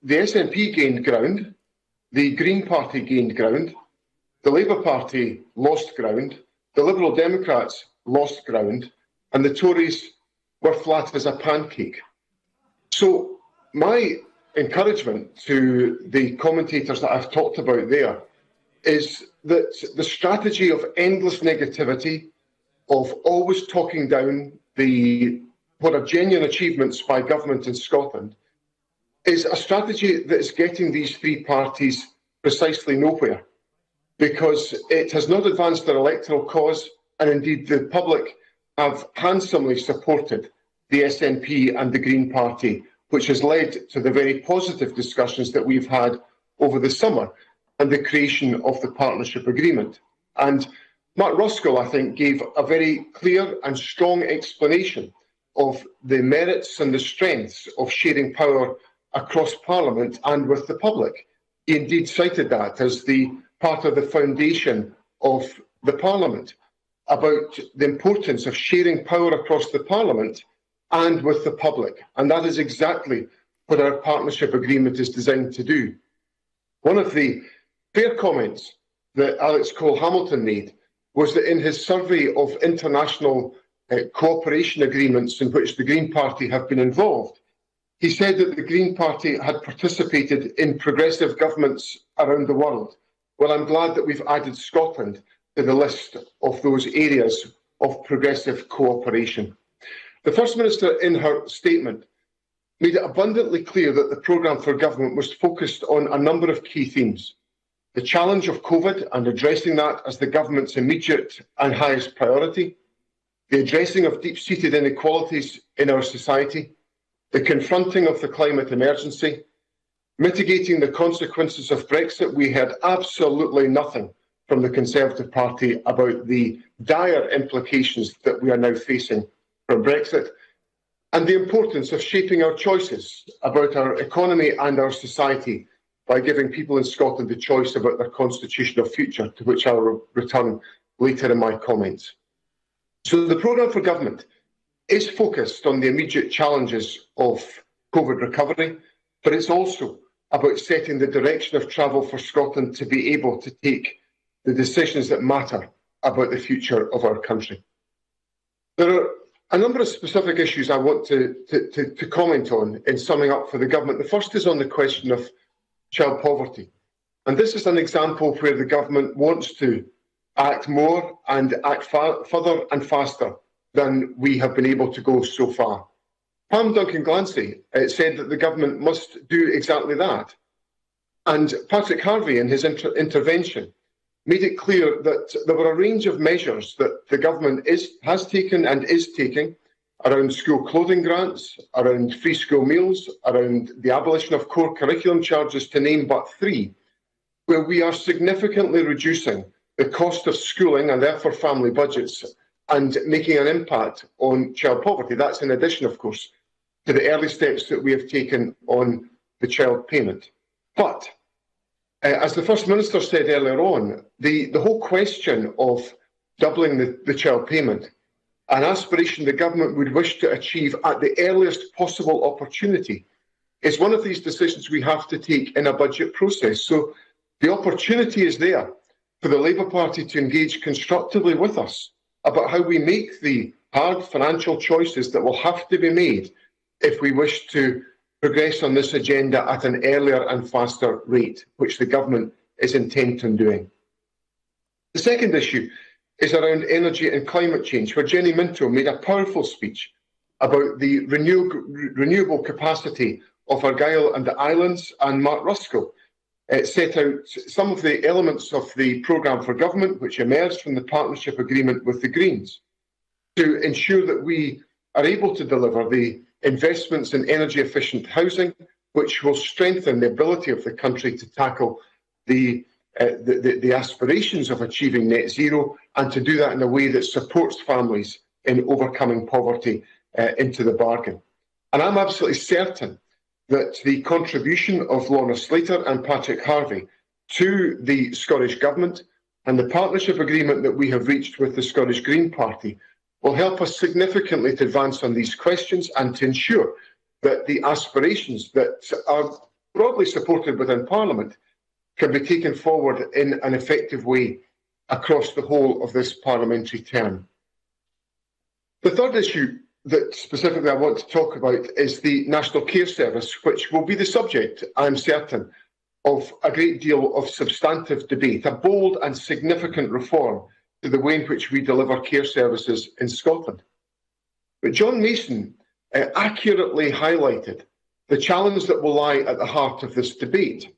the SNP gained ground, the Green Party gained ground, the Labour Party lost ground, the Liberal Democrats lost ground, and the Tories were flat as a pancake. So my encouragement to the commentators that I've talked about there is that the strategy of endless negativity, of always talking down what are genuine achievements by government in Scotland, is a strategy that is getting these three parties precisely nowhere, because it has not advanced their electoral cause, and indeed the public have handsomely supported the SNP and the Green Party, which has led to the very positive discussions that we've had over the summer and the creation of the partnership agreement. And Mark Ruskell, I think, gave a very clear and strong explanation of the merits and the strengths of sharing power across Parliament and with the public. He indeed cited that as the part of the foundation of the Parliament, about the importance of sharing power across the Parliament and with the public. And that is exactly what our partnership agreement is designed to do. One of the fair comments that Alex Cole-Hamilton made was that in his survey of international cooperation agreements in which the Green Party have been involved, he said that the Green Party had participated in progressive governments around the world. Well, I'm glad that we've added Scotland to the list of those areas of progressive cooperation. The First Minister, in her statement, made it abundantly clear that the Programme for Government was focused on a number of key themes. The challenge of COVID and addressing that as the Government's immediate and highest priority, the addressing of deep-seated inequalities in our society, the confronting of the climate emergency, mitigating the consequences of Brexit. We heard absolutely nothing from the Conservative Party about the dire implications that we are now facing from Brexit, and the importance of shaping our choices about our economy and our society by giving people in Scotland the choice about their constitutional future, to which I will return later in my comments. So the Programme for Government is focused on the immediate challenges of COVID recovery, but it's also about setting the direction of travel for Scotland to be able to take the decisions that matter about the future of our country. There are a number of specific issues I want to comment on in summing up for the Government. The first is on the question of child poverty. And this is an example where the Government wants to act more and act further and faster than we have been able to go so far. Pam Duncan-Glancy said that the Government must do exactly that. And Patrick Harvey, in his intervention, made it clear that there were a range of measures that the Government has taken and is taking around school clothing grants, around free school meals, around the abolition of core curriculum charges, to name but three, where we are significantly reducing the cost of schooling and therefore family budgets and making an impact on child poverty. That's in addition, of course, to the early steps that we have taken on the child payment. But, as the First Minister said earlier on, the whole question of doubling the child payment, an aspiration the government would wish to achieve at the earliest possible opportunity, is one of these decisions we have to take in a budget process. So the opportunity is there for the Labour Party to engage constructively with us about how we make the hard financial choices that will have to be made if we wish to progress on this agenda at an earlier and faster rate, which the government is intent on doing. The second issue is around energy and climate change, where Jenny Minto made a powerful speech about the renewable capacity of Argyll and the Islands, and Mark Ruskell set out some of the elements of the programme for government which emerged from the partnership agreement with the Greens to ensure that we are able to deliver the investments in energy efficient housing, which will strengthen the ability of the country to tackle the aspirations of achieving net zero, and to do that in a way that supports families in overcoming poverty into the bargain. And I'm absolutely certain that the contribution of Lorna Slater and Patrick Harvey to the Scottish Government and the partnership agreement that we have reached with the Scottish Green Party will help us significantly to advance on these questions and to ensure that the aspirations that are broadly supported within Parliament can be taken forward in an effective way across the whole of this parliamentary term. The third issue that specifically I want to talk about is the National Care Service, which will be the subject, I'm certain, of a great deal of substantive debate, a bold and significant reform to the way in which we deliver care services in Scotland. But John Mason accurately highlighted the challenge that will lie at the heart of this debate,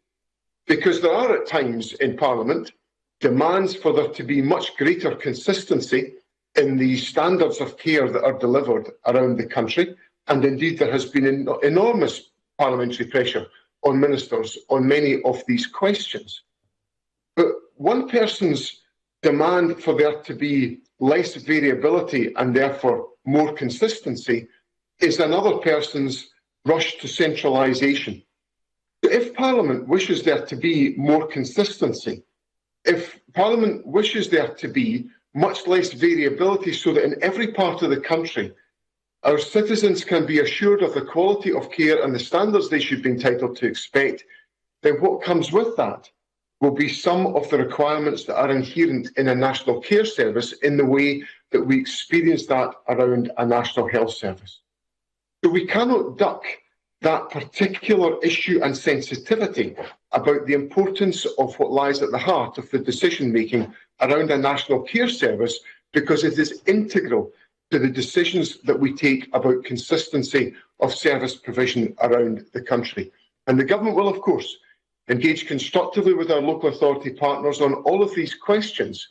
because there are at times in Parliament demands for there to be much greater consistency in the standards of care that are delivered around the country, and indeed there has been enormous parliamentary pressure on ministers on many of these questions. But one person's demand for there to be less variability and therefore more consistency is another person's rush to centralisation. If Parliament wishes there to be more consistency, if Parliament wishes there to be much less variability so that in every part of the country our citizens can be assured of the quality of care and the standards they should be entitled to expect, then what comes with that will be some of the requirements that are inherent in a national care service in the way that we experience that around a national health service. So we cannot duck that particular issue and sensitivity about the importance of what lies at the heart of the decision-making around a national care service, because it is integral to the decisions that we take about consistency of service provision around the country. And the Government will, of course, engage constructively with our local authority partners on all of these questions.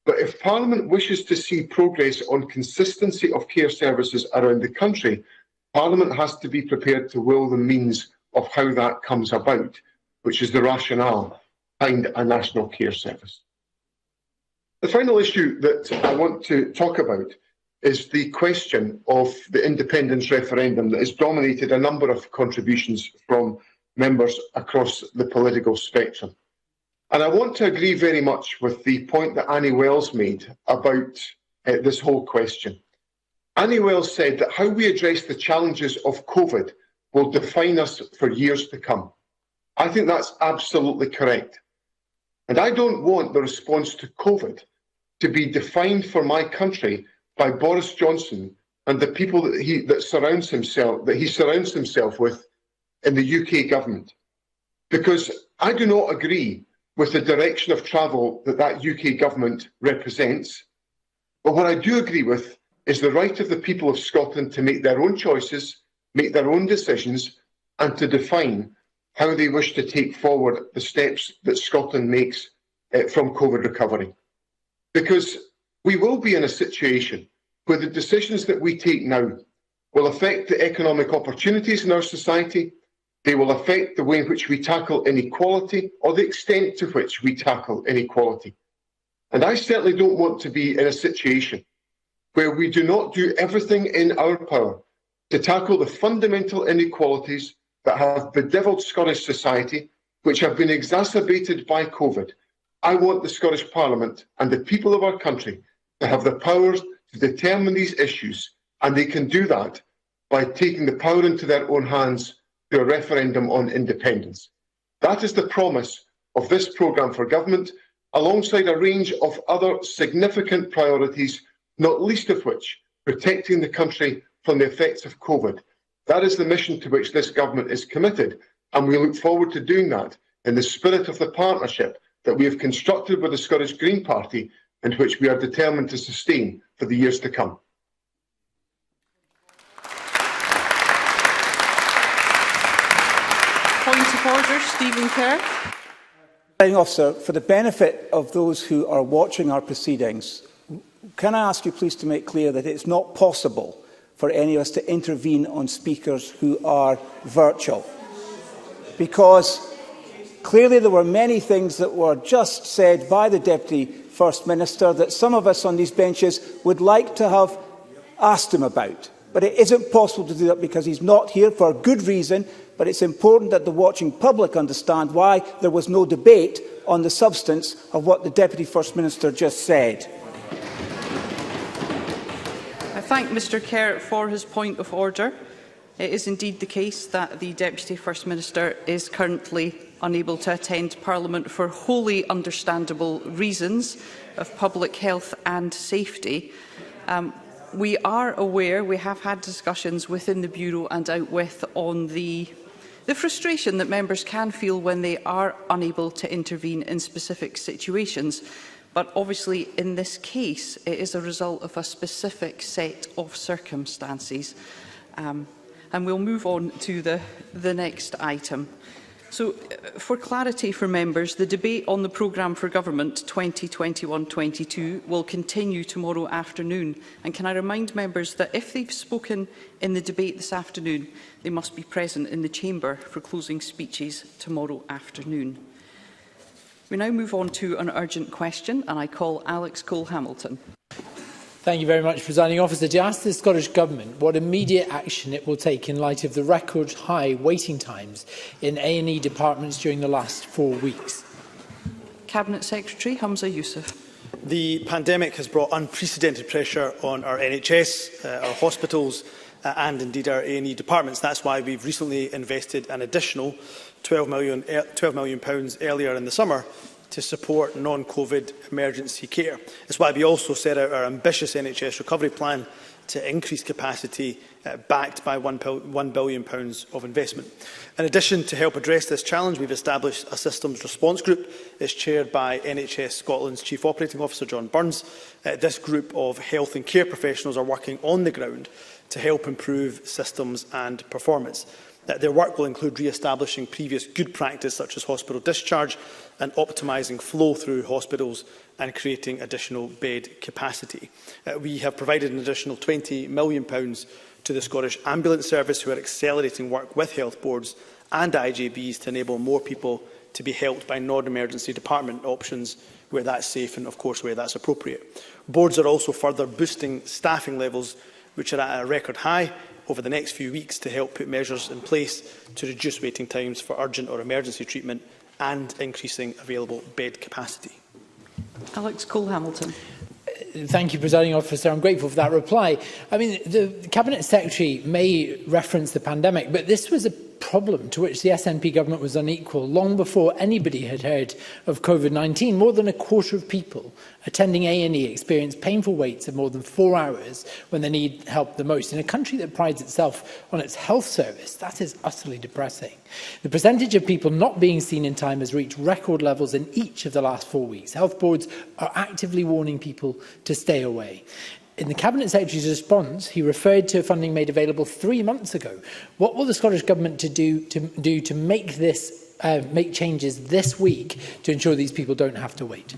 But if Parliament wishes to see progress on consistency of care services around the country, Parliament has to be prepared to will the means of how that comes about, which is the rationale behind a national care service. The final issue that I want to talk about is the question of the independence referendum that has dominated a number of contributions from members across the political spectrum. And I want to agree very much with the point that Annie Wells made about this whole question. Annie Wells said that how we address the challenges of COVID will define us for years to come. I think that's absolutely correct. And I don't want the response to COVID to be defined for my country by Boris Johnson and the people that he surrounds himself with in the UK government. Because I do not agree with the direction of travel that UK government represents. But what I do agree with is the right of the people of Scotland to make their own choices, make their own decisions, and to define how they wish to take forward the steps that Scotland makes from COVID recovery. Because we will be in a situation where the decisions that we take now will affect the economic opportunities in our society, they will affect the way in which we tackle inequality, or the extent to which we tackle inequality. And I certainly don't want to be in a situation where we do not do everything in our power to tackle the fundamental inequalities that have bedevilled Scottish society, which have been exacerbated by COVID. I want the Scottish Parliament and the people of our country to have the powers to determine these issues, and they can do that by taking the power into their own hands through a referendum on independence. That is the promise of this programme for government, alongside a range of other significant priorities, not least of which protecting the country from the effects of COVID. That is the mission to which this government is committed, and we look forward to doing that in the spirit of the partnership that we have constructed with the Scottish Green Party, and which we are determined to sustain for the years to come. Point of order, Stephen Kerr. Presiding Officer, for the benefit of those who are watching our proceedings, can I ask you please to make clear that it's not possible for any of us to intervene on speakers who are virtual? Because clearly there were many things that were just said by the Deputy First Minister that some of us on these benches would like to have asked him about. But it isn't possible to do that because he's not here for a good reason. But it's important that the watching public understand why there was no debate on the substance of what the Deputy First Minister just said. I thank Mr Kerr for his point of order. It is indeed the case that the Deputy First Minister is currently unable to attend Parliament for wholly understandable reasons of public health and safety. We are aware, we have had discussions within the Bureau and out with on the frustration that members can feel when they are unable to intervene in specific situations. But obviously, in this case, it is a result of a specific set of circumstances. And we'll move on to the next item. So, for clarity for members, the debate on the programme for government 2021-22 will continue tomorrow afternoon. And can I remind members that if they've spoken in the debate this afternoon, they must be present in the chamber for closing speeches tomorrow afternoon. We now move on to an urgent question, and I call Alex Cole-Hamilton. Thank you very much, Presiding Officer. To ask the Scottish Government what immediate action it will take in light of the record high waiting times in A&E departments during the last 4 weeks. Cabinet Secretary Humza Yousaf. The pandemic has brought unprecedented pressure on our NHS, our hospitals and indeed our A&E departments. That's why we've recently invested an additional £12 million earlier in the summer to support non-COVID emergency care. That's why we also set out our ambitious NHS recovery plan to increase capacity backed by £1 billion of investment. In addition, to help address this challenge, we've established a systems response group. It's chaired by NHS Scotland's Chief Operating Officer, John Burns. This group of health and care professionals are working on the ground to help improve systems and performance. Their work will include re-establishing previous good practice such as hospital discharge and optimising flow through hospitals and creating additional bed capacity. We have provided an additional £20 million to the Scottish Ambulance Service, who are accelerating work with health boards and IJBs to enable more people to be helped by non-emergency department options where that's safe and, of course, where that's appropriate. Boards are also further boosting staffing levels, which are at a record high, over the next few weeks to help put measures in place to reduce waiting times for urgent or emergency treatment and increasing available bed capacity. Alex Cole-Hamilton. Thank you, Presiding Officer. I'm grateful for that reply. I mean, the Cabinet Secretary may reference the pandemic, but this was a problem to which the SNP government was unequal long before anybody had heard of COVID-19. More than a quarter of people attending A&E experience painful waits of more than 4 hours when they need help the most. In a country that prides itself on its health service, that is utterly depressing. The percentage of people not being seen in time has reached record levels in each of the last 4 weeks. Health boards are actively warning people to stay away. In the Cabinet Secretary's response, he referred to funding made available 3 months ago. What will the Scottish Government do to make changes this week to ensure these people don't have to wait?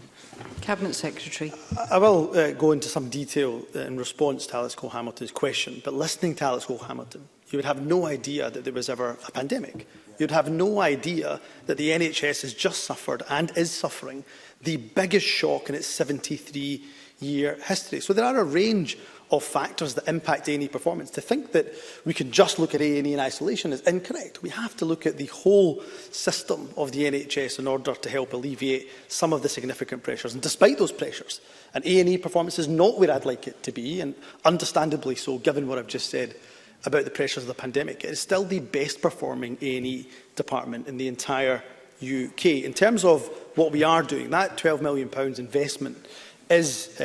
Cabinet Secretary. I will go into some detail in response to Alex Cole-Hamilton's question, but listening to Alex Cole-Hamilton, you would have no idea that there was ever a pandemic. You'd have no idea that the NHS has just suffered and is suffering the biggest shock in its 73-year history. So there are a range of factors that impact A&E performance. To think that we can just look at A&E in isolation is incorrect. We have to look at the whole system of the NHS in order to help alleviate some of the significant pressures. And despite those pressures, an A&E performance is not where I'd like it to be, and understandably so, given what I've just said about the pressures of the pandemic. It is still the best performing A&E department in the entire UK. In terms of what we are doing, that £12 million investment is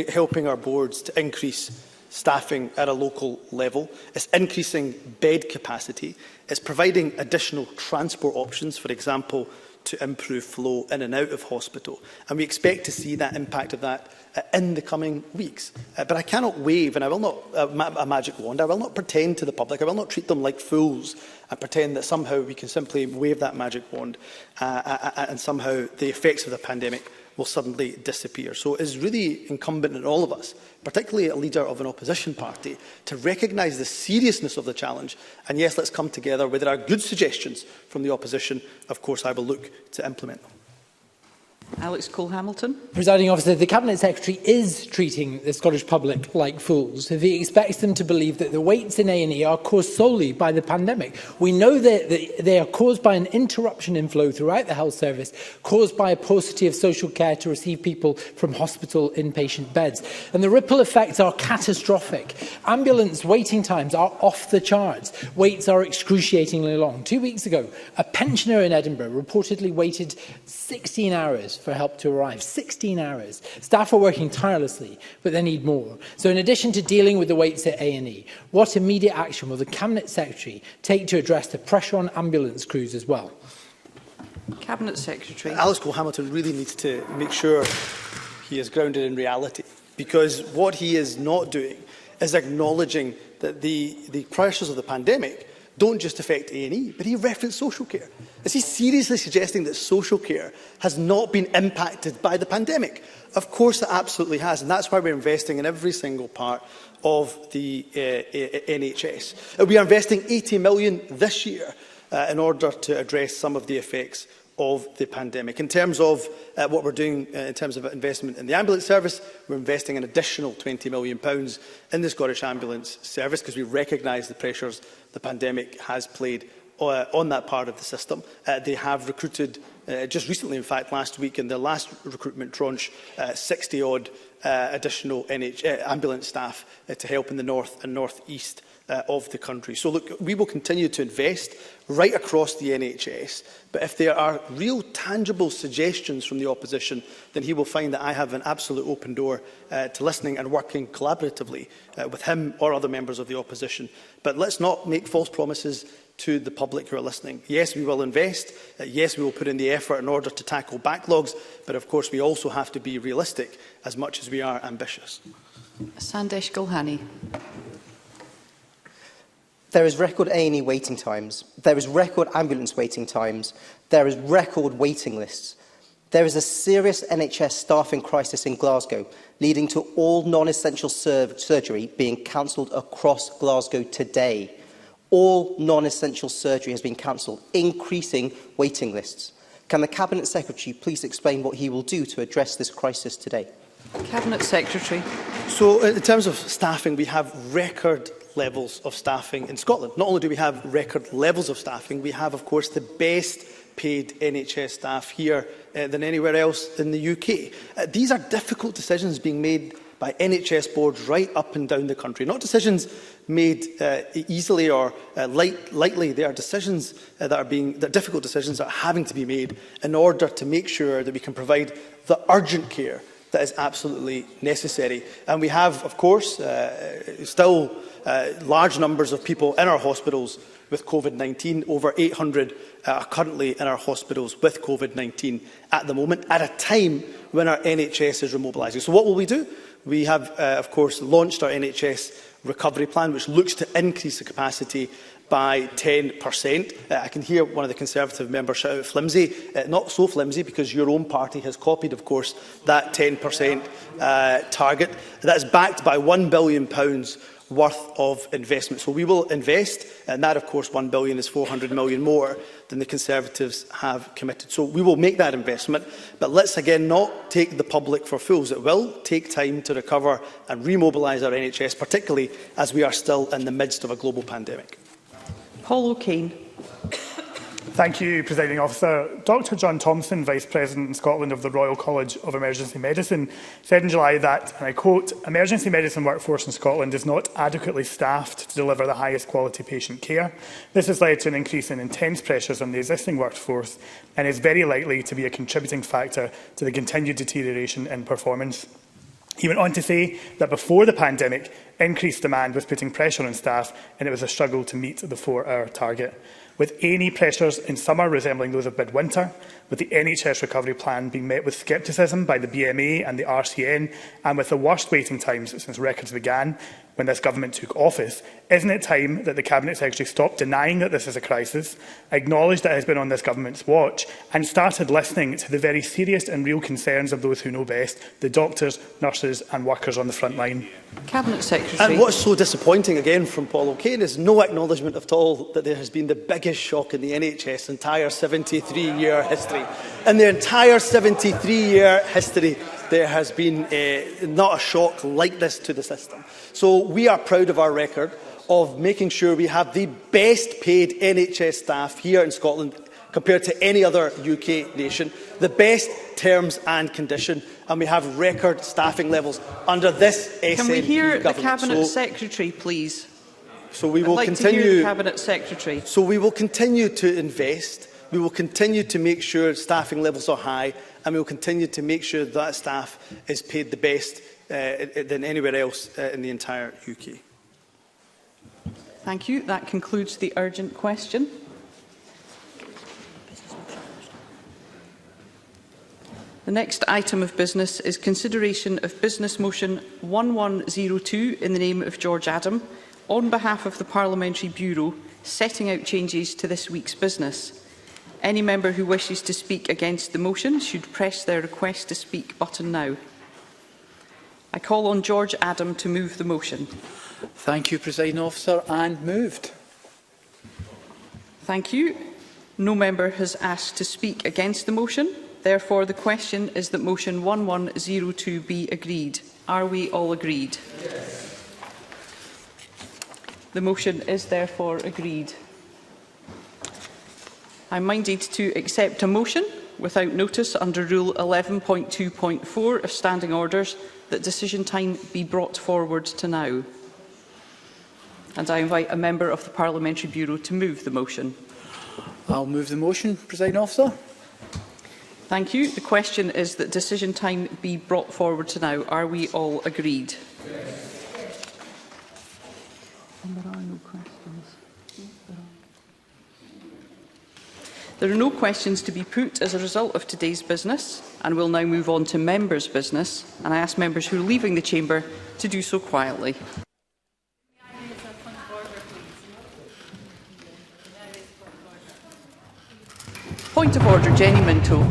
helping our boards to increase staffing at a local level. It's increasing bed capacity. It's providing additional transport options, for example, to improve flow in and out of hospital. And we expect to see that impact of that in the coming weeks. But I cannot wave, and I will not, a magic wand. I will not pretend to the public. I will not treat them like fools and pretend that somehow we can simply wave that magic wand and somehow the effects of the pandemic will suddenly disappear. So it is really incumbent on all of us, particularly a leader of an opposition party, to recognise the seriousness of the challenge. And yes, let's come together. Where there are good suggestions from the opposition, of course, I will look to implement them. Alex Cole-Hamilton. Presiding Officer, the Cabinet Secretary is treating the Scottish public like fools if he expects them to believe that the waits in A&E are caused solely by the pandemic. We know that they are caused by an interruption in flow throughout the health service, caused by a paucity of social care to receive people from hospital inpatient beds. And the ripple effects are catastrophic. Ambulance waiting times are off the charts. Waits are excruciatingly long. 2 weeks ago, a pensioner in Edinburgh reportedly waited 16 hours for help to arrive. 16 hours. Staff are working tirelessly, but they need more. So in addition to dealing with the waits at A&E, what immediate action will the Cabinet Secretary take to address the pressure on ambulance crews as well? Cabinet Secretary. Alex Cole-Hamilton really needs to make sure he is grounded in reality, because what he is not doing is acknowledging that the pressures of the pandemic don't just affect A&E, but he referenced social care. Is he seriously suggesting that social care has not been impacted by the pandemic? Of course it absolutely has, and that's why we're investing in every single part of the NHS. We are investing 80 million this year in order to address some of the effects of the pandemic. In terms of what we're doing in terms of investment in the ambulance service, we're investing an additional £20 million in the Scottish Ambulance Service because we recognise the pressures the pandemic has played on that part of the system. They have recruited, just recently, in fact, last week, in their last recruitment tranche, 60-odd additional ambulance staff to help in the north and north east of the country. So look, we will continue to invest right across the NHS, but if there are real tangible suggestions from the opposition, then he will find that I have an absolute open door to listening and working collaboratively with him or other members of the opposition. But let's not make false promises to the public who are listening. Yes, we will invest. Yes, we will put in the effort in order to tackle backlogs, but of course we also have to be realistic as much as we are ambitious. Sandesh Gulhani. There is record A&E waiting times. There is record ambulance waiting times. There is record waiting lists. There is a serious NHS staffing crisis in Glasgow, leading to all non-essential surgery being cancelled across Glasgow today. All non-essential surgery has been cancelled, increasing waiting lists. Can the Cabinet Secretary please explain what he will do to address this crisis today? Cabinet Secretary. So in terms of staffing, we have record levels of staffing in Scotland. Not only do we have record levels of staffing, we have, of course, the best paid NHS staff here than anywhere else in the UK. These are difficult decisions being made by NHS boards right up and down the country. Not decisions made easily or lightly. They are decisions difficult decisions that are having to be made in order to make sure that we can provide the urgent care that is absolutely necessary. And we have, of course, still large numbers of people in our hospitals with COVID-19. Over 800 are currently in our hospitals with COVID-19 at the moment, at a time when our NHS is remobilising. So what will we do? We have, of course, launched our NHS recovery plan, which looks to increase the capacity by 10%. I can hear one of the Conservative members shout out flimsy. Not so flimsy, because your own party has copied, of course, that 10% target. That is backed by £1 billion worth of investment. So we will invest, and that, of course, £1 billion is £400 million more than the Conservatives have committed. So we will make that investment, but let's again not take the public for fools. It will take time to recover and remobilise our NHS, particularly as we are still in the midst of a global pandemic. Paul O'Kane. Thank you, Presiding Officer. Dr John Thompson, Vice President in Scotland of the Royal College of Emergency Medicine, said in July that, and I quote, "Emergency medicine workforce in Scotland is not adequately staffed to deliver the highest quality patient care. This has led to an increase in intense pressures on the existing workforce and is very likely to be a contributing factor to the continued deterioration in performance." He went on to say that before the pandemic, increased demand was putting pressure on staff and it was a struggle to meet the 4-hour target. With A&E pressures in summer resembling those of midwinter, with the NHS recovery plan being met with scepticism by the BMA and the RCN, and with the worst waiting times since records began when this government took office, isn't it time that the Cabinet Secretary stopped denying that this is a crisis, acknowledged that it has been on this government's watch, and started listening to the very serious and real concerns of those who know best, the doctors, nurses and workers on the front line? Cabinet Secretary. And what's so disappointing again from Paul O'Kane is no acknowledgement at all that there has been the biggest shock in the NHS entire 73-year history. In the entire 73-year history, there has been not a shock like this to the system. So we are proud of our record of making sure we have the best paid NHS staff here in Scotland compared to any other UK nation, the best terms and condition, and we have record staffing levels under this SNP Can we hear government. the Cabinet Secretary, please? So we will I'd like continue. to hear the Cabinet Secretary. So we will continue to invest. We will continue to make sure staffing levels are high, and we will continue to make sure that staff is paid the best than anywhere else in the entire UK. Thank you. That concludes the urgent question. The next item of business is consideration of Business Motion 1102 in the name of George Adam, on behalf of the Parliamentary Bureau, setting out changes to this week's business. Any member who wishes to speak against the motion should press their request to speak button now. I call on George Adam to move the motion. Thank you, Presiding Officer, and moved. Thank you. No member has asked to speak against the motion. Therefore, the question is that motion 1102 be agreed. Are we all agreed? Yes. The motion is therefore agreed. I am minded to accept a motion without notice under Rule 11.2.4 of Standing Orders that decision time be brought forward to now. And I invite a member of the Parliamentary Bureau to move the motion. I'll move the motion, Presiding Officer. Thank you. The question is that decision time be brought forward to now. Are we all agreed? Yes. And there are no questions. There are no questions to be put as a result of today's business, and we'll now move on to members' business. And I ask members who are leaving the chamber to do so quietly. Point of order, Jenny Minto.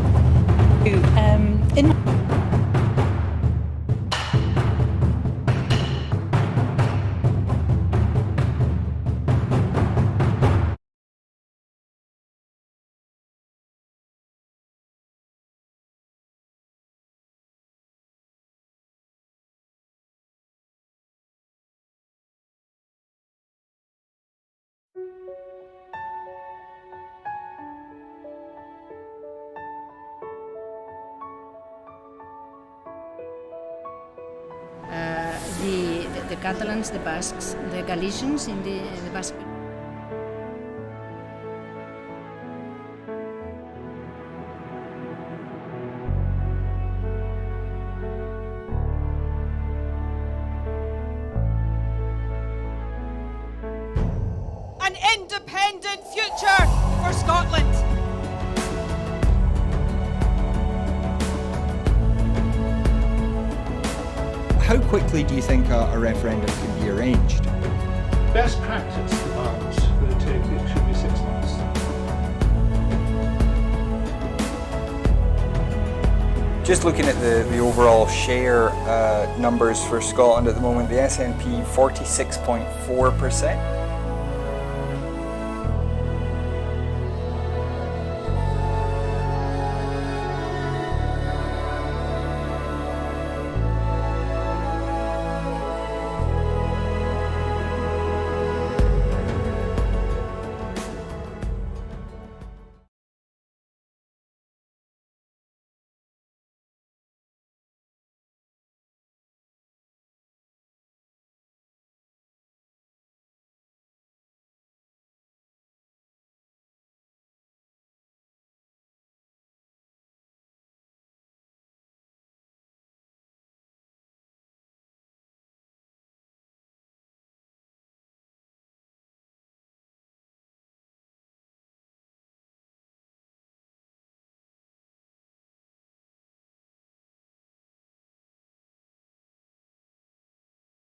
The Catalans, the Basques, the Galicians in the Basque. An independent future for Scotland. How quickly do you think a referendum can be arranged? Best practice demands that it should be 6 months. Just looking at the overall share numbers for Scotland at the moment, the SNP 46.4%,